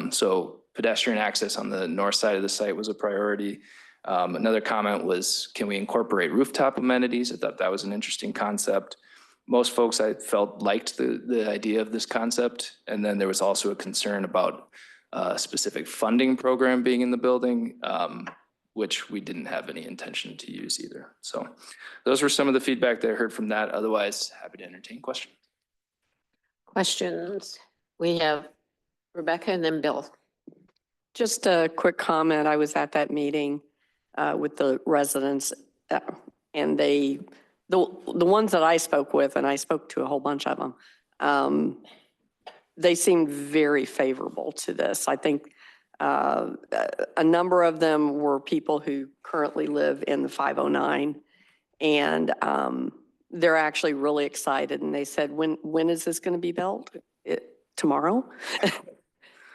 So pedestrian access on the north side of the site was a priority. Another comment was, can we incorporate rooftop amenities? I thought that was an interesting concept. Most folks I felt liked the idea of this concept. And then there was also a concern about a specific funding program being in the building, which we didn't have any intention to use either. So those were some of the feedback that I heard from that. Otherwise, happy to entertain questions. Questions? We have Rebecca and then Bill. Just a quick comment. I was at that meeting with the residents and the ones that I spoke with, and I spoke to a whole bunch of them, they seemed very favorable to this. I think a number of them were people who currently live in the 509, and they're actually really excited. And they said, when is this going to be built? Tomorrow?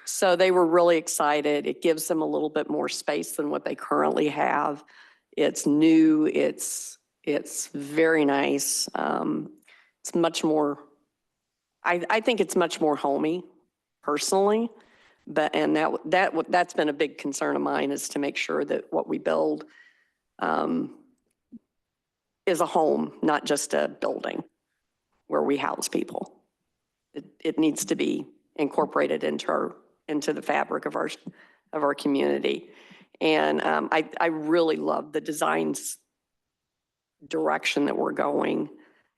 So they were really excited. It gives them a little bit more space than what they currently have. It's new. It's very nice. It's much more, I think it's much more homey personally, and that's been a big concern of mine, is to make sure that what we build is a home, not just a building where we house people. It needs to be incorporated into the fabric of our community. And I really love the designs direction that we're going.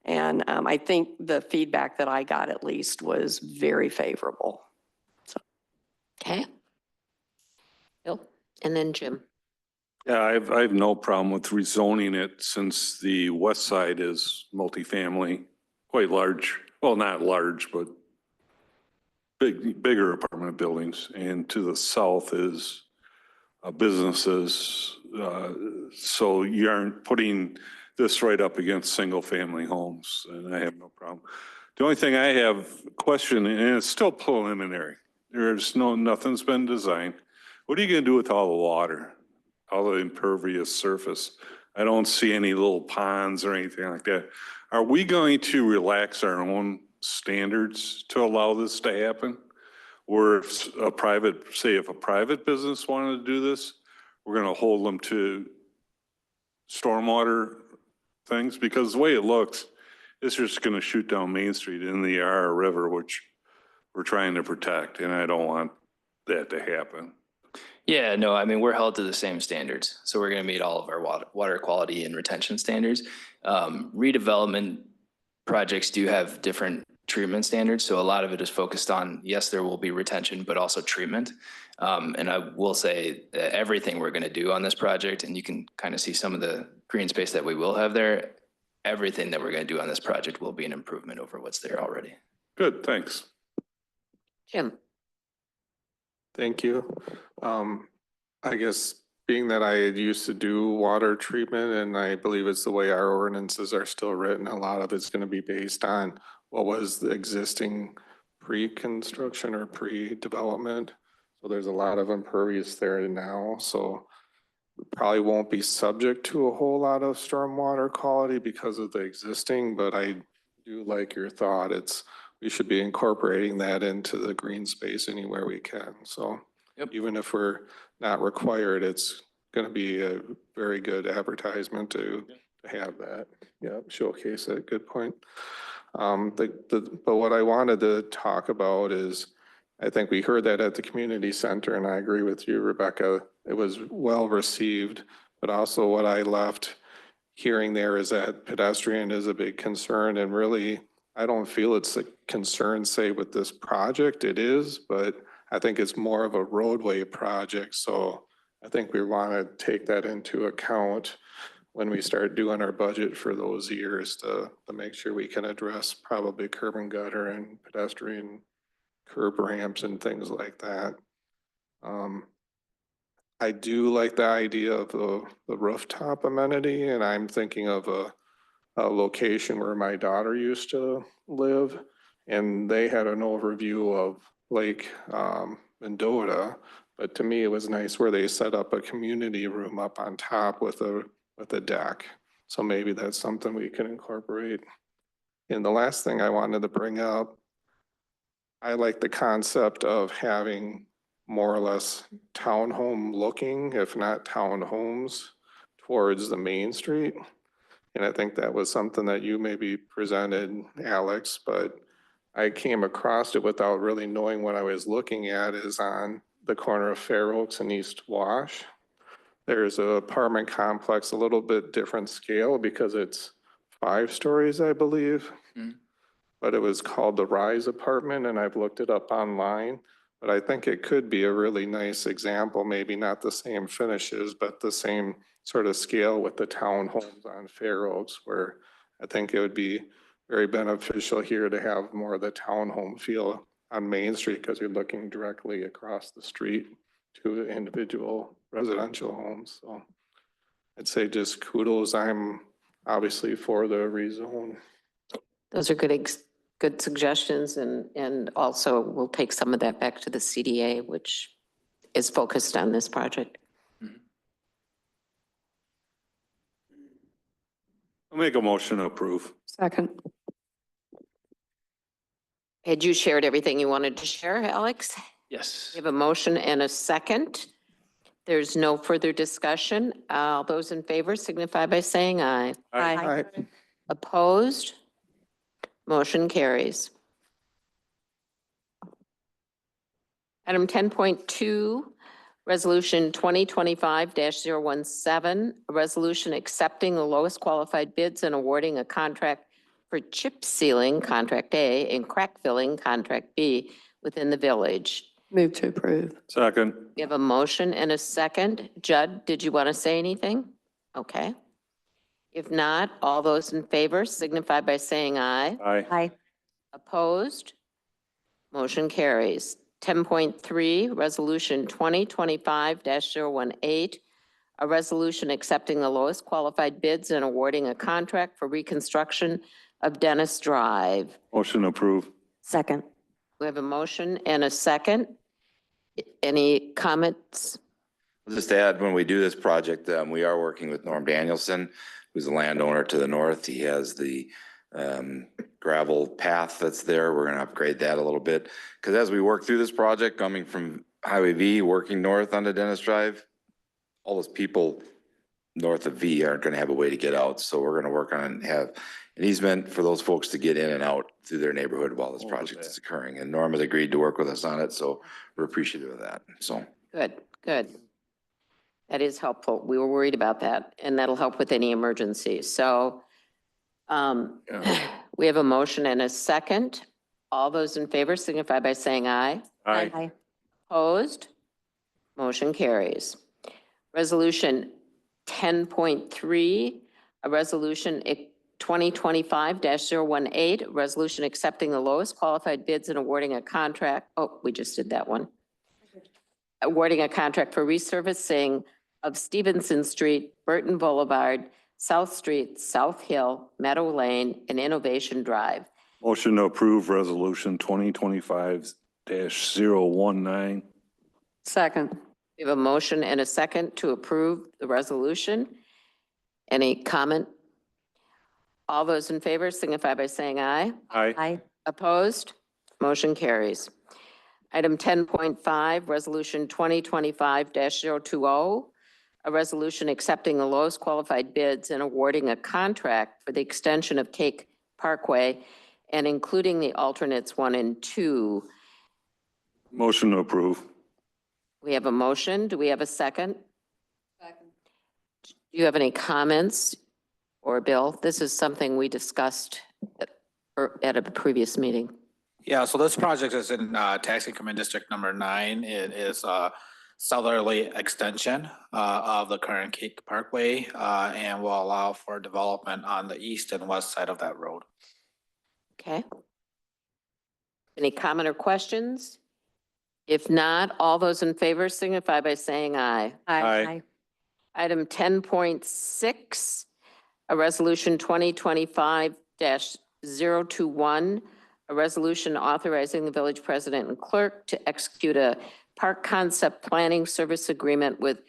And I think the feedback that I got at least was very favorable. Okay. Bill, and then Jim. Yeah, I have no problem with rezoning it since the west side is multifamily, quite large. Well, not large, but bigger apartment buildings. And to the south is businesses. So you aren't putting this right up against single family homes, and I have no problem. The only thing I have question, and it's still preliminary, nothing's been designed. What are you gonna do with all the water, all the impervious surface? I don't see any little ponds or anything like that. Are we going to relax our own standards to allow this to happen? Or if a private business wanted to do this, we're gonna hold them to stormwater things? Because the way it looks, it's just gonna shoot down Main Street in the Yarra River, which we're trying to protect, and I don't want that to happen. Yeah, no, I mean, we're held to the same standards. So we're going to meet all of our water quality and retention standards. Redevelopment projects do have different treatment standards. So a lot of it is focused on, yes, there will be retention, but also treatment. And I will say that everything we're going to do on this project, and you can kind of see some of the green space that we will have there, everything that we're going to do on this project will be an improvement over what's there already. Good, thanks. Jim. Thank you. I guess being that I used to do water treatment, and I believe it's the way our ordinances are still written, a lot of it's going to be based on what was the existing pre-construction or pre-development. So there's a lot of impervious there now. So probably won't be subject to a whole lot of stormwater quality because of the existing, but I do like your thought. We should be incorporating that into the green space anywhere we can. So even if we're not required, it's going to be a very good advertisement to have that. Yeah, showcase it. Good point. But what I wanted to talk about is, I think we heard that at the community center, and I agree with you, Rebecca. It was well received, but also what I left hearing there is that pedestrian is a big concern, and really, I don't feel it's a concern, say, with this project. It is, but I think it's more of a roadway project. So I think we want to take that into account when we start doing our budget for those years to make sure we can address probably curb and gutter and pedestrian curb ramps and things like that. I do like the idea of the rooftop amenity, and I'm thinking of a location where my daughter used to live, and they had an overview of Lake Mendota. But to me, it was nice where they set up a community room up on top with a deck. So maybe that's something we can incorporate. And the last thing I wanted to bring up, I like the concept of having more or less townhome looking, if not townhomes, towards the main street. And I think that was something that you maybe presented, Alex, but I came across it without really knowing what I was looking at, is on the corner of Fair Oaks and East Wash. There's an apartment complex, a little bit different scale because it's 5 stories, I believe. But it was called the Rise Apartment, and I've looked it up online. But I think it could be a really nice example, maybe not the same finishes, but the same sort of scale with the townhomes on Fair Oaks, where I think it would be very beneficial here to have more of the townhome feel on Main Street, because you're looking directly across the street to individual residential homes. So I'd say just kudos. I'm obviously for the rezone. Those are good suggestions, and also we'll take some of that back to the CDA, which is focused on this project. I'll make a motion to approve. Second. Had you shared everything you wanted to share, Alex? Yes. We have a motion and a second. There's no further discussion. All those in favor signify by saying aye. Aye. Opposed? Motion carries. Item 10.2, Resolution 2025-017, a resolution accepting the lowest qualified bids and awarding a contract for chip sealing, Contract A, and crack filling, Contract B, within the village. Move to approve. Second. We have a motion and a second. Judd, did you want to say anything? Okay. If not, all those in favor signify by saying aye. Aye. Aye. Opposed? Motion carries. 10.3, Resolution 2025-018, a resolution accepting the lowest qualified bids and awarding a contract for reconstruction of Dennis Drive. Motion approved. Second. We have a motion and a second. Any comments? Just to add, when we do this project, we are working with Norm Danielson, who's a landowner to the north. He has the gravel path that's there. We're gonna upgrade that a little bit. Because as we work through this project, coming from Highway V, working north onto Dennis Drive, all those people north of V aren't gonna have a way to get out. So we're gonna work on have an easement for those folks to get in and out through their neighborhood while this project is occurring. And Norm has agreed to work with us on it, so we're appreciative of that, so. Good, good. That is helpful. We were worried about that, and that'll help with any emergency. So we have a motion and a second. All those in favor signify by saying aye. Aye. Opposed? Motion carries. Resolution 10.3, a resolution 2025-018, a resolution accepting the lowest qualified bids and awarding a contract. Oh, we just did that one. Awarding a contract for resurfacing of Stevenson Street, Burton Boulevard, South Street, South Hill, Meadow Lane, and Innovation Drive. Motion to approve resolution 2025-019. Second. We have a motion and a second to approve the resolution. Any comment? All those in favor signify by saying aye. Aye. Aye. Opposed? Motion carries. Item 10.5, Resolution 2025-020, a resolution accepting the lowest qualified bids and awarding a contract for the extension of Cake Parkway and including the alternates 1 and 2. Motion to approve. We have a motion. Do we have a second? Second. Do you have any comments? Or Bill, this is something we discussed at a previous meeting. Yeah, so this project is in Tax Increment District number 9. It is a southerly extension of the current Cake Parkway and will allow for development on the east and west side of that road. Okay. Any comment or questions? If not, all those in favor signify by saying aye. Aye. Item 10.6, a resolution 2025-021, a resolution authorizing the village president and clerk to execute a park concept planning service agreement with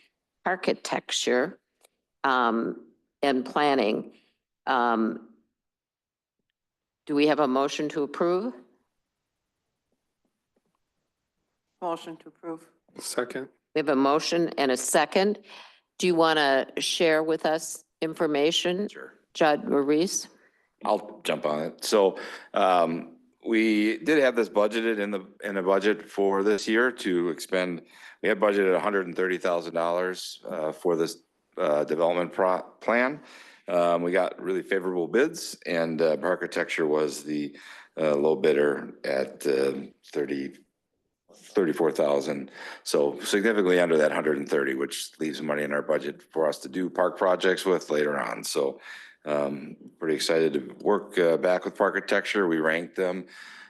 Architecture and Planning. Do we have a motion to approve? Motion to approve. Second. We have a motion and a second. Do you want to share with us information? Sure. Judd Maurice? I'll jump on it. So we did have this budgeted in the budget for this year to expend. We had budgeted $130,000 for this development plan. We got really favorable bids, and Architecture was the low bidder at $34,000. So significantly under that 130, which leaves money in our budget for us to do park projects with later on. So pretty excited to work back with Architecture. We ranked them.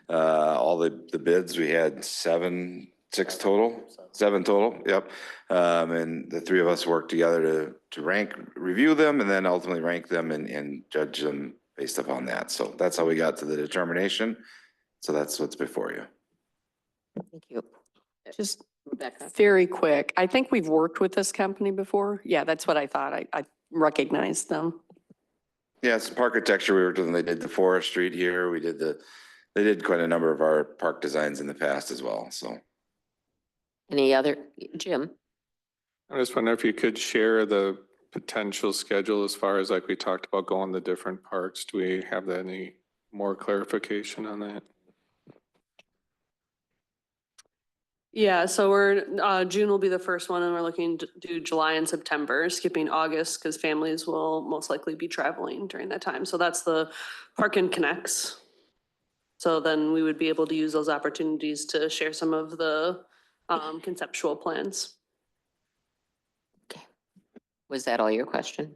All the bids, we had seven total. Yep. And the three of us worked together to review them, and then ultimately rank them and judge them based upon that. So that's how we got to the determination. So that's what's before you. Thank you. Just Rebecca? very quick. I think we've worked with this company before. Yeah, that's what I thought. I recognized them. Yeah, it's Architecture. We worked with them. They did the Forest Street here. They did quite a number of our park designs in the past as well, so. Any other, Jim? I just wonder if you could share the potential schedule as far as like we talked about going to different parks. Do we have any more clarification on that? Yeah, so June will be the first one and we're looking to do July and September, skipping August because families will most likely be traveling during that time. So that's the Park and Connects. So then we would be able to use those opportunities to share some of the conceptual plans. Was that all your question?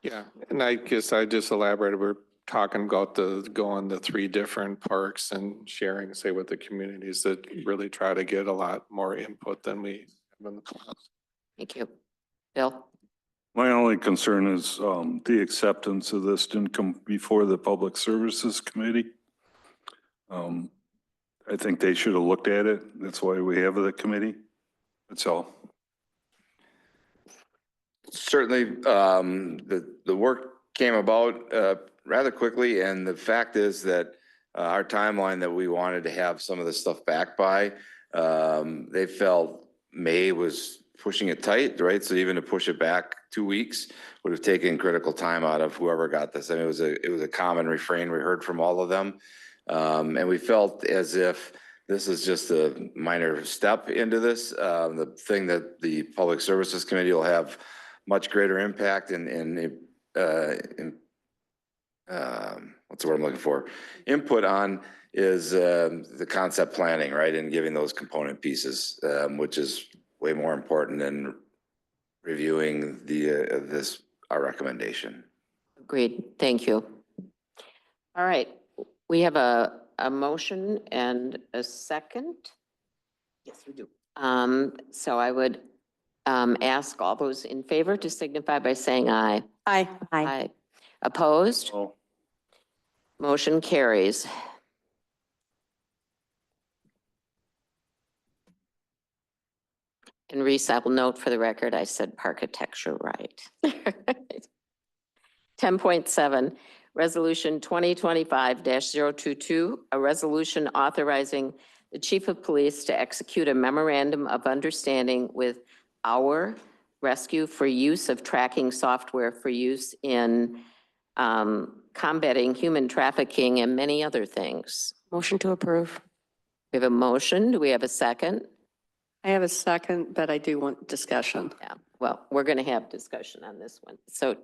Yeah, and I guess I just elaborated, we're talking about going to 3 different parks and sharing, say, with the communities that really try to get a lot more input than we have in the past. Thank you. Bill? My only concern is the acceptance of this didn't come before the Public Services Committee. I think they should have looked at it. That's why we have the committee. That's all. Certainly, the work came about rather quickly, and the fact is that our timeline that we wanted to have some of this stuff back by, they felt May was pushing it tight, right? So even to push it back 2 weeks would have taken critical time out of whoever got this. I mean, it was a common refrain we heard from all of them. And we felt as if this is just a minor step into this. The thing that the Public Services Committee will have much greater impact and what's the word I'm looking for? Input on is the concept planning, right? And giving those component pieces, which is way more important than reviewing our recommendation. Agreed. Thank you. All right. We have a motion and a second. Yes, we do. So I would ask all those in favor to signify by saying aye. Aye. Aye. Opposed? Oh, Motion carries. And Reese, I will note for the record, I said parkitecture right. 10.7, Resolution 2025-022, a resolution authorizing the Chief of Police to execute a memorandum of understanding with Our Rescue for use of tracking software for use in combating human trafficking and many other things. Motion to approve. We have a motion. Do we have a second? I have a second, but I do want discussion. Yeah, well, we're going to have discussion on this one. So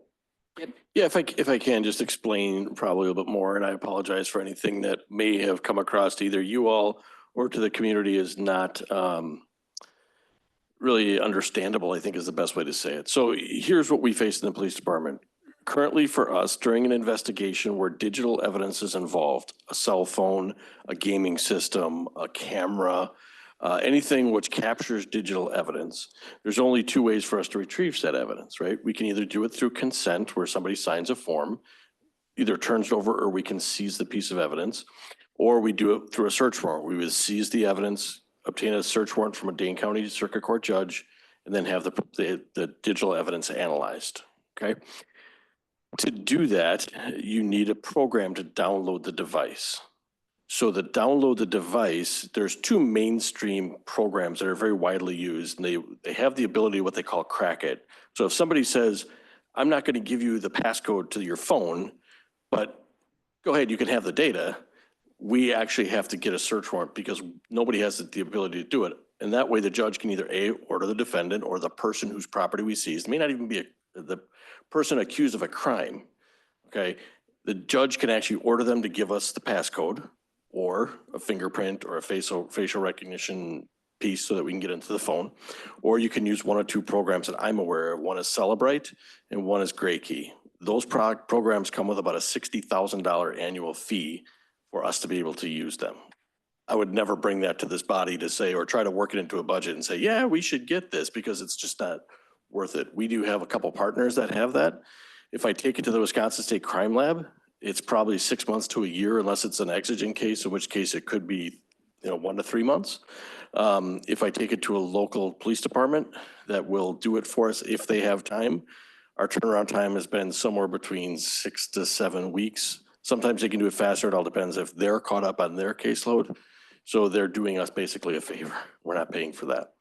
Yeah, if I can just explain probably a little bit more, and I apologize for anything that may have come across to either you all or to the community is not really understandable, I think is the best way to say it. So here's what we face in the police department. Currently for us, during an investigation where digital evidence is involved, a cell phone, a gaming system, a camera, anything which captures digital evidence, there's only 2 ways for us to retrieve said evidence, right? We can either do it through consent where somebody signs a form, either turns it over or we can seize the piece of evidence, or we do it through a search warrant. We would seize the evidence, obtain a search warrant from a Dane County Circuit Court judge, and then have the digital evidence analyzed, okay? To do that, you need a program to download the device. So to download the device, there's 2 mainstream programs that are very widely used, and they have the ability, what they call crack it. So if somebody says, I'm not going to give you the passcode to your phone, but go ahead, you can have the data, we actually have to get a search warrant because nobody has the ability to do it. And that way the judge can either A, order the defendant or the person whose property we seized, may not even be the person accused of a crime, okay? The judge can actually order them to give us the passcode or a fingerprint or a facial recognition piece so that we can get into the phone. Or you can use 1 or 2 programs that I'm aware of. One is Celebrite and one is GrayKey. Those programs come with about a $60,000 annual fee for us to be able to use them. I would never bring that to this body to say, or try to work it into a budget and say, yeah, we should get this, because it's just not worth it. We do have a couple partners that have that. If I take it to the Wisconsin State Crime Lab, it's probably 6 months to a year, unless it's an exigent case, in which case it could be 1 to 3 months. If I take it to a local police department that will do it for us if they have time, our turnaround time has been somewhere between 6 to 7 weeks. Sometimes they can do it faster. It all depends if they're caught up on their caseload. So they're doing us basically a favor. We're not paying for that.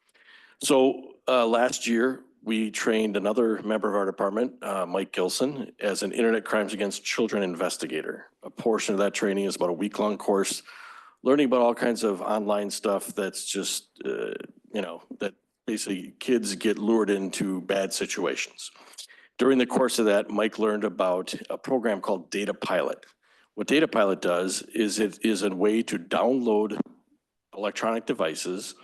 So last year, we trained another member of our department, Mike Gilson, as an Internet Crimes Against Children investigator. A portion of that training is about a week-long course learning about all kinds of online stuff that's just, that basically kids get lured into bad situations. During the course of that, Mike learned about a program called Data Pilot. What Data Pilot does is it is a way to download electronic devices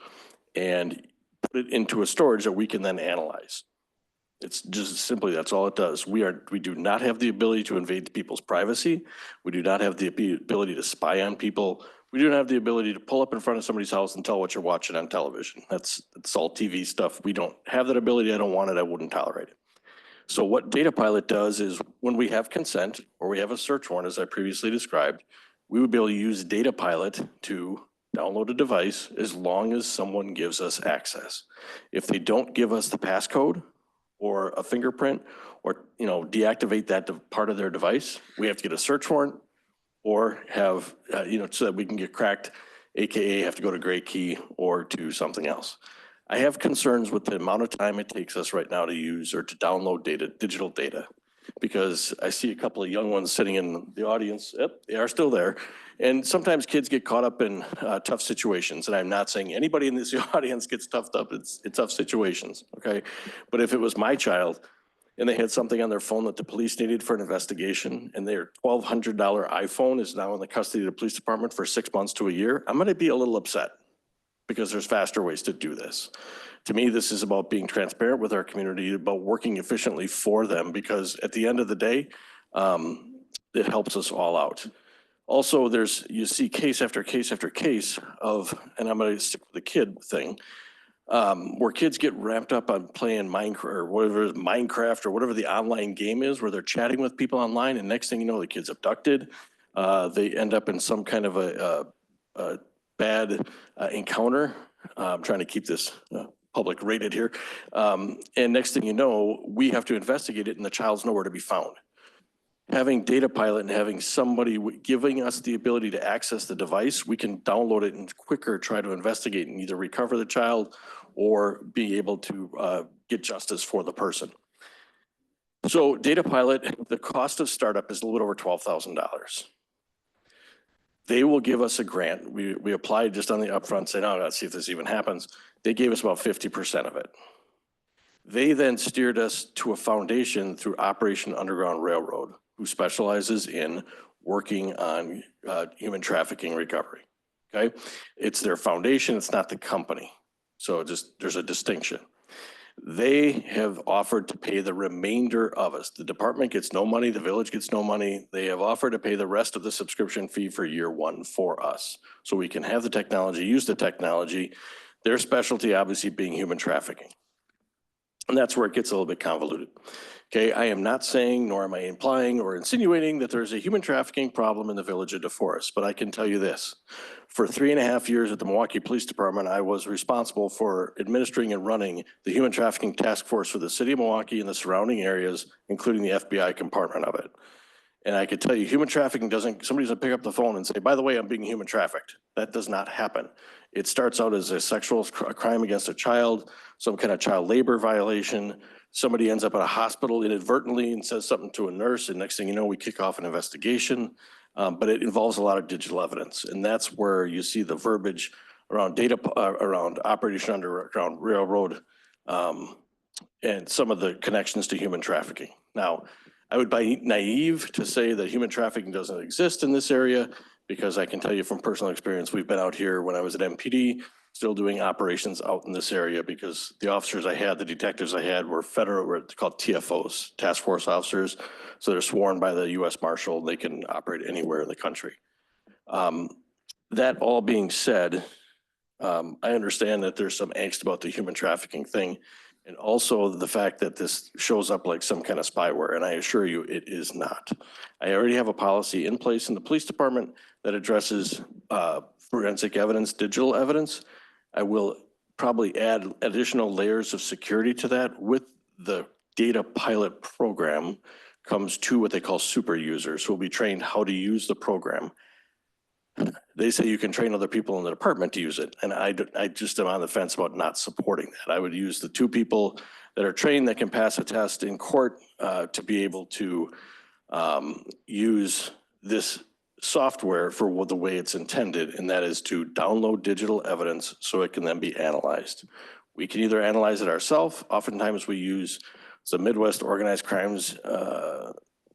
and put it into a storage that we can then analyze. It's just simply, that's all it does. We do not have the ability to invade people's privacy. We do not have the ability to spy on people. We do not have the ability to pull up in front of somebody's house and tell what you're watching on television. That's all TV stuff. We don't have that ability. I don't want it. I wouldn't tolerate it. So what Data Pilot does is when we have consent or we have a search warrant, as I previously described, we would be able to use Data Pilot to download a device as long as someone gives us access. If they don't give us the passcode or a fingerprint or, deactivate that part of their device, we have to get a search warrant or have, so that we can get cracked, AKA have to go to Gray Key or to something else. I have concerns with the amount of time it takes us right now to use or to download digital data, because I see a couple of young ones sitting in the audience. Yep, they are still there. And sometimes kids get caught up in tough situations. And I'm not saying anybody in this audience gets toughed up. It's tough situations, okay? But if it was my child and they had something on their phone that the police needed for an investigation and their $1,200 iPhone is now in the custody of the police department for 6 months to a year, I'm gonna be a little upset because there's faster ways to do this. To me, this is about being transparent with our community, about working efficiently for them, because at the end of the day, it helps us all out. Also, you see case after case after case of, and I'm gonna stick with the kid thing, where kids get ramped up on playing Minecraft or whatever the online game is, where they're chatting with people online, and next thing you know, the kid's abducted. They end up in some kind of a bad encounter. I'm trying to keep this public rated here. And next thing you know, we have to investigate it and the child's nowhere to be found. Having Data Pilot and having somebody giving us the ability to access the device, we can download it and quicker try to investigate and either recover the child or be able to get justice for the person. So Data Pilot, the cost of startup is a little over $12,000. They will give us a grant. We applied just on the upfront, saying, oh, let's see if this even happens. They gave us about 50% of it. They then steered us to a foundation through Operation Underground Railroad, who specializes in working on human trafficking recovery, okay? It's their foundation, it's not the company. So there's a distinction. They have offered to pay the remainder of us. The department gets no money, the village gets no money. They have offered to pay the rest of the subscription fee for year one for us. So we can have the technology, use the technology, their specialty obviously being human trafficking. And that's where it gets a little bit convoluted. Okay, I am not saying, nor am I implying or insinuating that there's a human trafficking problem in the village of DeForest, but I can tell you this. For 3.5 years at the Milwaukee Police Department, I was responsible for administering and running the human trafficking task force for the city of Milwaukee and the surrounding areas, including the FBI compartment of it. And I could tell you, human trafficking somebody doesn't pick up the phone and say, by the way, I'm being human trafficked. That does not happen. It starts out as a sexual crime against a child, some kind of child labor violation. Somebody ends up at a hospital inadvertently and says something to a nurse, and next thing you know, we kick off an investigation. But it involves a lot of digital evidence, and that's where you see the verbiage around around Operation Underground Railroad, and some of the connections to human trafficking. Now, I would be naive to say that human trafficking doesn't exist in this area, because I can tell you from personal experience, we've been out here when I was at MPD, still doing operations out in this area, because the officers I had, the detectives I had were called TFOs, task force officers. So they're sworn by the US Marshal. They can operate anywhere in the country. That all being said, I understand that there's some angst about the human trafficking thing, and also the fact that this shows up like some kind of spyware, and I assure you it is not. I already have a policy in place in the police department that addresses forensic evidence, digital evidence. I will probably add additional layers of security to that. With the Data Pilot program comes to what they call super users who will be trained how to use the program. They say you can train other people in the department to use it. And I just am on the fence about not supporting that. I would use the 2 people that are trained that can pass a test in court to be able to use this software for the way it's intended, and that is to download digital evidence so it can then be analyzed. We can either analyze it ourselves. Oftentimes we use the Midwest Organized Crimes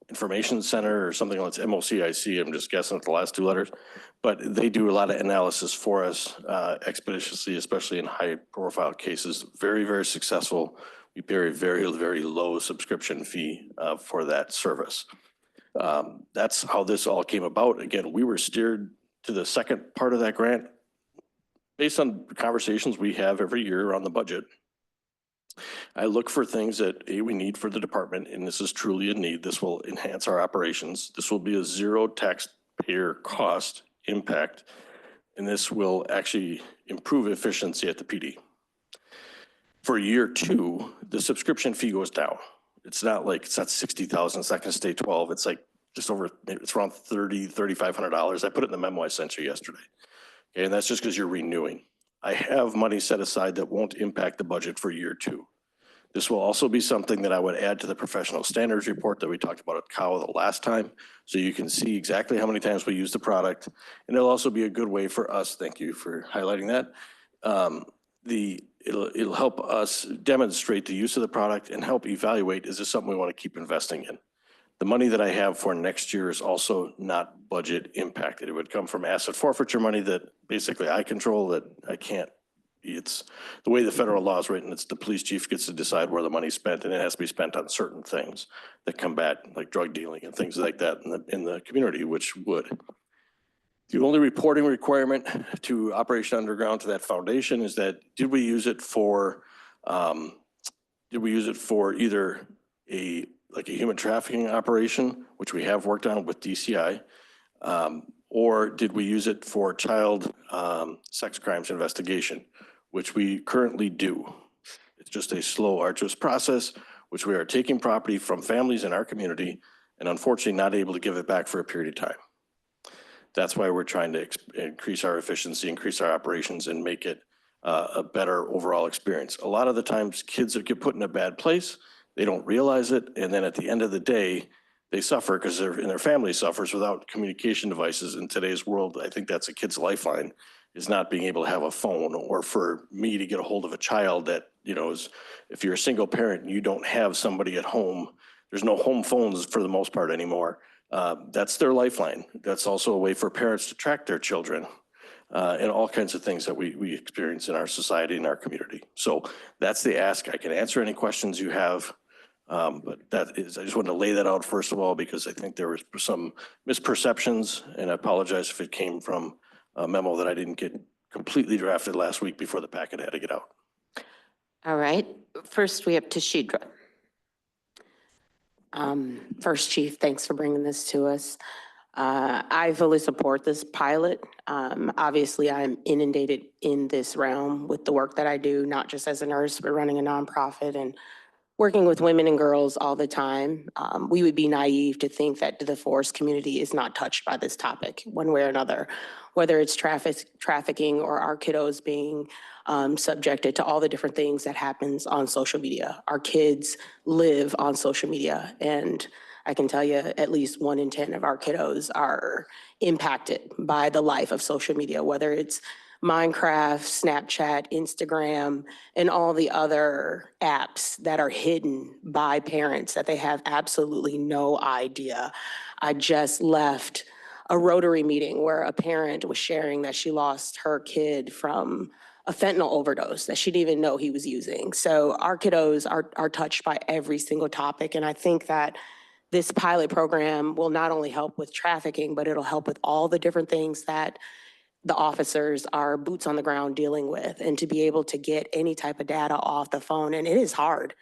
Information Center or something like MOCIC. I'm just guessing at the last two letters, but they do a lot of analysis for us expeditiously, especially in high profile cases. Very, very successful. We pay a very, very low subscription fee for that service. That's how this all came about. Again, we were steered to the second part of that grant based on conversations we have every year on the budget. I look for things that we need for the department, and this is truly a need. This will enhance our operations. This will be a zero taxpayer cost impact, and this will actually improve efficiency at the PD. For year two, the subscription fee goes down. It's not like, it's not 60,000, it's not gonna stay 12. It's like just over, it's around $3,500. I put it in the memo I sent you yesterday. Okay, and that's just because you're renewing. I have money set aside that won't impact the budget for year two. This will also be something that I would add to the professional standards report that we talked about at COW the last time. So you can see exactly how many times we use the product. And it'll also be a good way for us, thank you for highlighting that. It'll help us demonstrate the use of the product and help evaluate, is this something we want to keep investing in? The money that I have for next year is also not budget impacted. It would come from asset forfeiture money that basically I control, that I can't. It's the way the federal law is written. It's the police chief gets to decide where the money's spent, and it has to be spent on certain things that combat like drug dealing and things like that in the community, which would. The only reporting requirement to Operation Underground to that foundation is that did we use it for either a human trafficking operation, which we have worked on with DCI, or did we use it for child sex crimes investigation, which we currently do. It's just a slow, arduous process, which we are taking property from families in our community and unfortunately not able to give it back for a period of time. That's why we're trying to increase our efficiency, increase our operations, and make it a better overall experience. A lot of the times kids that get put in a bad place, they don't realize it, and then at the end of the day, they suffer because their family suffers without communication devices. In today's world, I think that's a kid's lifeline, is not being able to have a phone, or for me to get a hold of a child that, if you're a single parent and you don't have somebody at home, there's no home phones for the most part anymore. That's their lifeline. That's also a way for parents to track their children and all kinds of things that we experience in our society and our community. So that's the ask. I can answer any questions you have. But I just wanted to lay that out first of all, because I think there was some misperceptions, and I apologize if it came from a memo that I didn't get completely drafted last week before the packet had to get out. All right, first we have Tashidra. First, Chief, thanks for bringing this to us. I fully support this pilot. Obviously, I'm inundated in this realm with the work that I do, not just as a nurse, but running a nonprofit and working with women and girls all the time. We would be naive to think that the forest community is not touched by this topic one way or another, whether it's trafficking or our kiddos being subjected to all the different things that happens on social media. Our kids live on social media, and I can tell you at least 1 in 10 of our kiddos are impacted by the life of social media, whether it's Minecraft, Snapchat, Instagram, and all the other apps that are hidden by parents that they have absolutely no idea. I just left a Rotary meeting where a parent was sharing that she lost her kid from a fentanyl overdose that she didn't even know he was using. So our kiddos are touched by every single topic. And I think that this pilot program will not only help with trafficking, but it'll help with all the different things that the officers are boots on the ground dealing with, and to be able to get any type of data off the phone. And it is hard.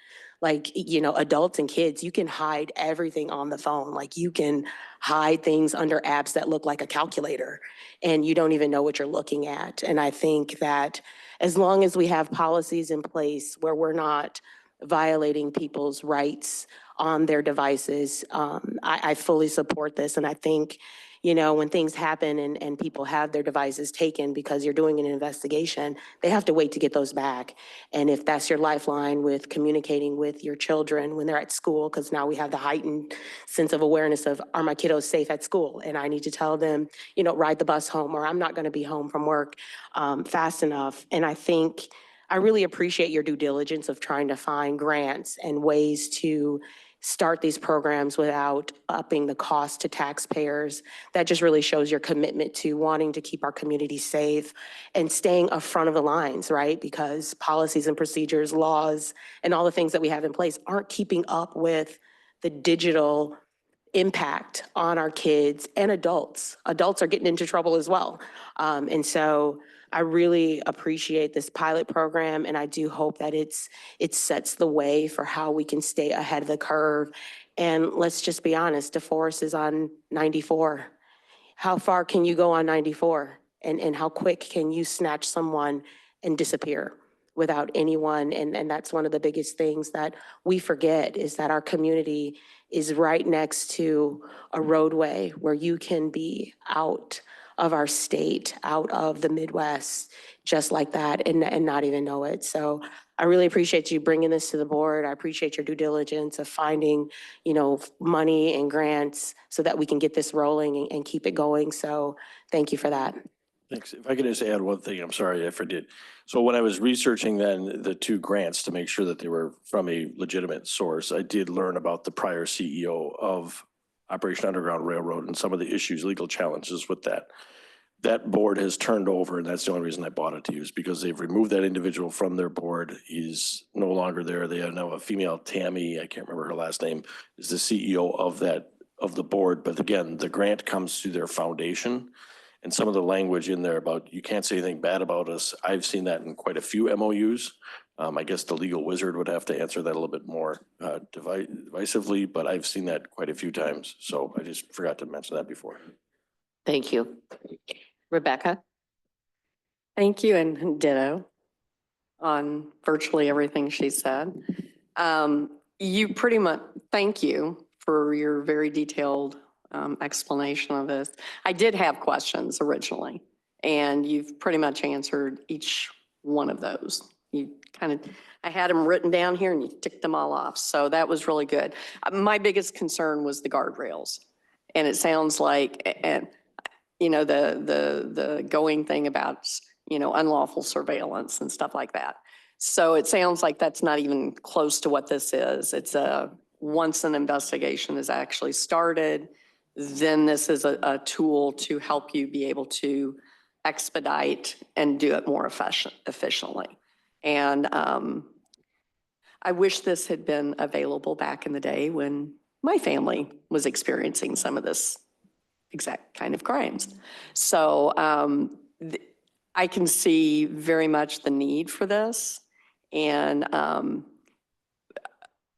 Like, adults and kids, you can hide everything on the phone. Like, you can hide things under apps that look like a calculator and you don't even know what you're looking at. And I think that as long as we have policies in place where we're not violating people's rights on their devices, I fully support this. And I think You know, when things happen and people have their devices taken because you're doing an investigation, they have to wait to get those back. And if that's your lifeline with communicating with your children when they're at school, because now we have the heightened sense of awareness of, are my kiddos safe at school? And I need to tell them, you know, ride the bus home, or I'm not going to be home from work fast enough. And I think I really appreciate your due diligence of trying to find grants and ways to start these programs without upping the cost to taxpayers. That just really shows your commitment to wanting to keep our community safe and staying up front of the lines, right? Because policies and procedures, laws, and all the things that we have in place aren't keeping up with the digital impact on our kids and adults. Adults are getting into trouble as well. And so I really appreciate this pilot program, and I do hope that it sets the way for how we can stay ahead of the curve. And let's just be honest, DeForest is on 94. How far can you go on 94? And how quick can you snatch someone and disappear without anyone? And that's one of the biggest things that we forget, is that our community is right next to a roadway where you can be out of our state, out of the Midwest, just like that, and not even know it. So I really appreciate you bringing this to the board. I appreciate your due diligence of finding, you know, money and grants so that we can get this rolling and keep it going. So thank you for that. Thanks. If I could just add one thing, I'm sorry if I did. So when I was researching then the two grants to make sure that they were from a legitimate source, I did learn about the prior CEO of Operation Underground Railroad and some of the issues, legal challenges with that. That board has turned over, and that's the only reason I bought it to you, is because they've removed that individual from their board. He's no longer there. They have now a female, Tammy, I can't remember her last name, is the CEO of the board. But again, the grant comes through their foundation, and some of the language in there about you can't say anything bad about us. I've seen that in quite a few MOUs. I guess the legal wizard would have to answer that a little bit more divisively, but I've seen that quite a few times. So I just forgot to mention that before. Thank you. Rebecca? Thank you, and ditto on virtually everything she said. You pretty much, thank you for your very detailed explanation of this. I did have questions originally, and you've pretty much answered each one of those. You kind of, I had them written down here and you ticked them all off. So that was really good. My biggest concern was the guardrails. And it sounds like, and you know, the going thing about, you know, unlawful surveillance and stuff like that. So it sounds like that's not even close to what this is. It's once an investigation is actually started, then this is a tool to help you be able to expedite and do it more efficiently. And I wish this had been available back in the day when my family was experiencing some of this exact kind of crimes. So I can see very much the need for this. And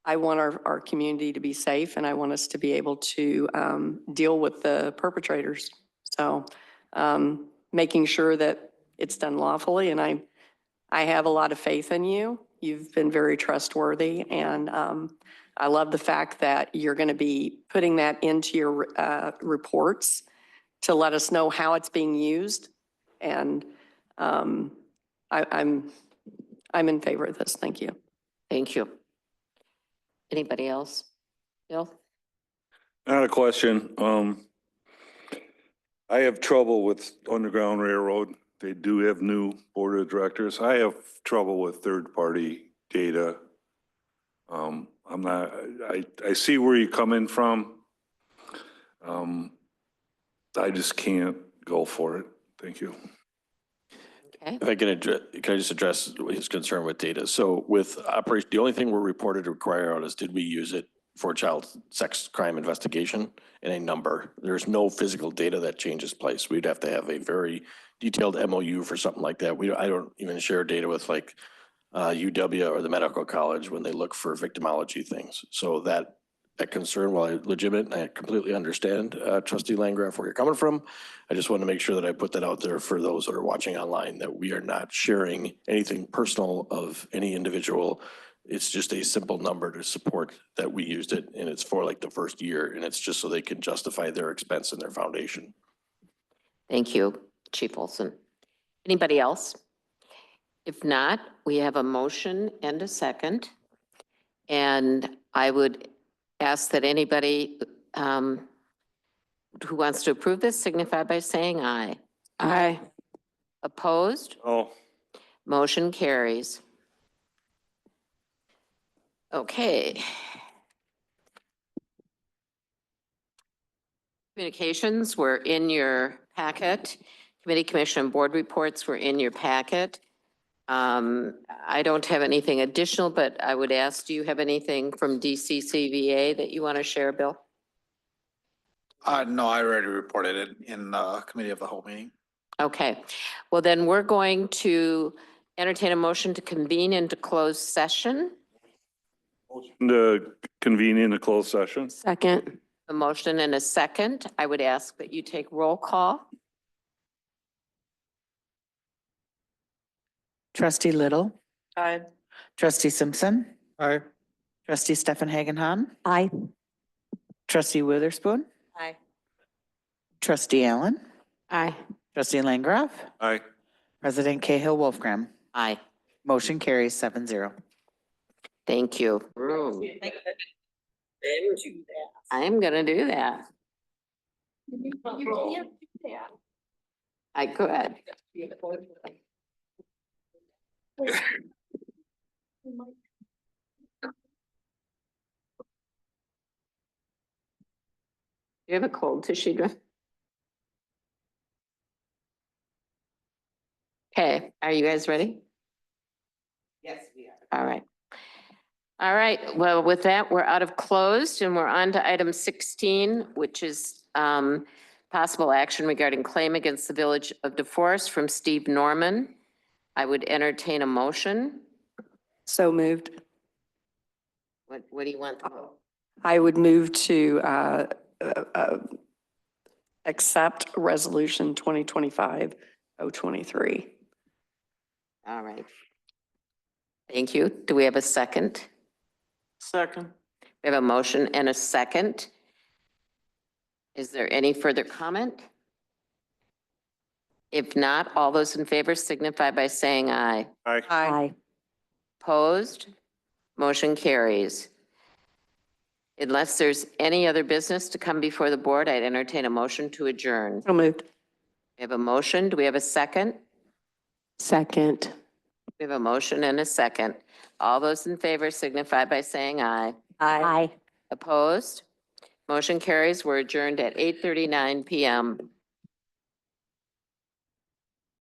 I want our community to be safe, and I want us to be able to deal with the perpetrators. So making sure that it's done lawfully, and I have a lot of faith in you. You've been very trustworthy, and I love the fact that you're going to be putting that into your reports to let us know how it's being used. And I'm in favor of this. Thank you. Thank you. Anybody else? Bill? Not a question. I have trouble with Underground Railroad. They do have new board of directors. I have trouble with third-party data. I see where you're coming from. I just can't go for it. Thank you. Okay. If I can I just address his concern with data? So with operation, the only thing we're reported to require out is, did we use it for child sex crime investigation, and a number? There's no physical data that changes place. We'd have to have a very detailed MOU for something like that. I don't even share data with like UW or the medical college when they look for victimology things. So that concern, while legitimate, I completely understand, Trustee Landgraf, where you're coming from. I just want to make sure that I put that out there for those that are watching online, that we are not sharing anything personal of any individual It's just a simple number to support that we used it, and it's for like the first year, and it's just so they can justify their expense in their foundation. Thank you, Chief Olson. Anybody else? If not, we have a motion and a second. And I would ask that anybody who wants to approve this signify by saying aye. Aye. Opposed? Oh, Motion carries. Okay. Communications were in your packet. Committee, commission, and board reports were in your packet. I don't have anything additional, but I would ask, do you have anything from DCCVA that you want to share, Bill? No, I already reported it in committee of the whole meeting. Okay, well then we're going to entertain a motion to convene into closed session. the convene in a closed session. Second. A motion and a second. I would ask that you take roll call. Trustee Little, Aye. trustee Simpson, Aye. trustee Stefan Hagenhan, Aye. trustee Witherspoon, Aye. trustee Allen, Aye. trustee Langroff, Aye. President Cahill Wolfgram. Aye. Motion carries 7-0. Thank you. I'm gonna do that. I could. You have a cold, Tashidra? Okay, are you guys ready? Yes, we are. All right. All right, well, with that, we're out of closed and we're on to item 16, which is possible action regarding claim against the Village of DeForest from Steve Norman. I would entertain a motion. So moved. What do you want? I would move to accept Resolution 2025-023. All right. Thank you. Do we have a second? Second. We have a motion and a second. Is there any further comment? If not, all those in favor signify by saying aye. Aye. Aye. Opposed? Motion carries. Unless there's any other business to come before the board, I'd entertain a motion to adjourn. So moved. We have a motion. Do we have a second? Second. We have a motion and a second. All those in favor signify by saying aye. Aye. Opposed? Motion carries. We're adjourned at 8:39 PM.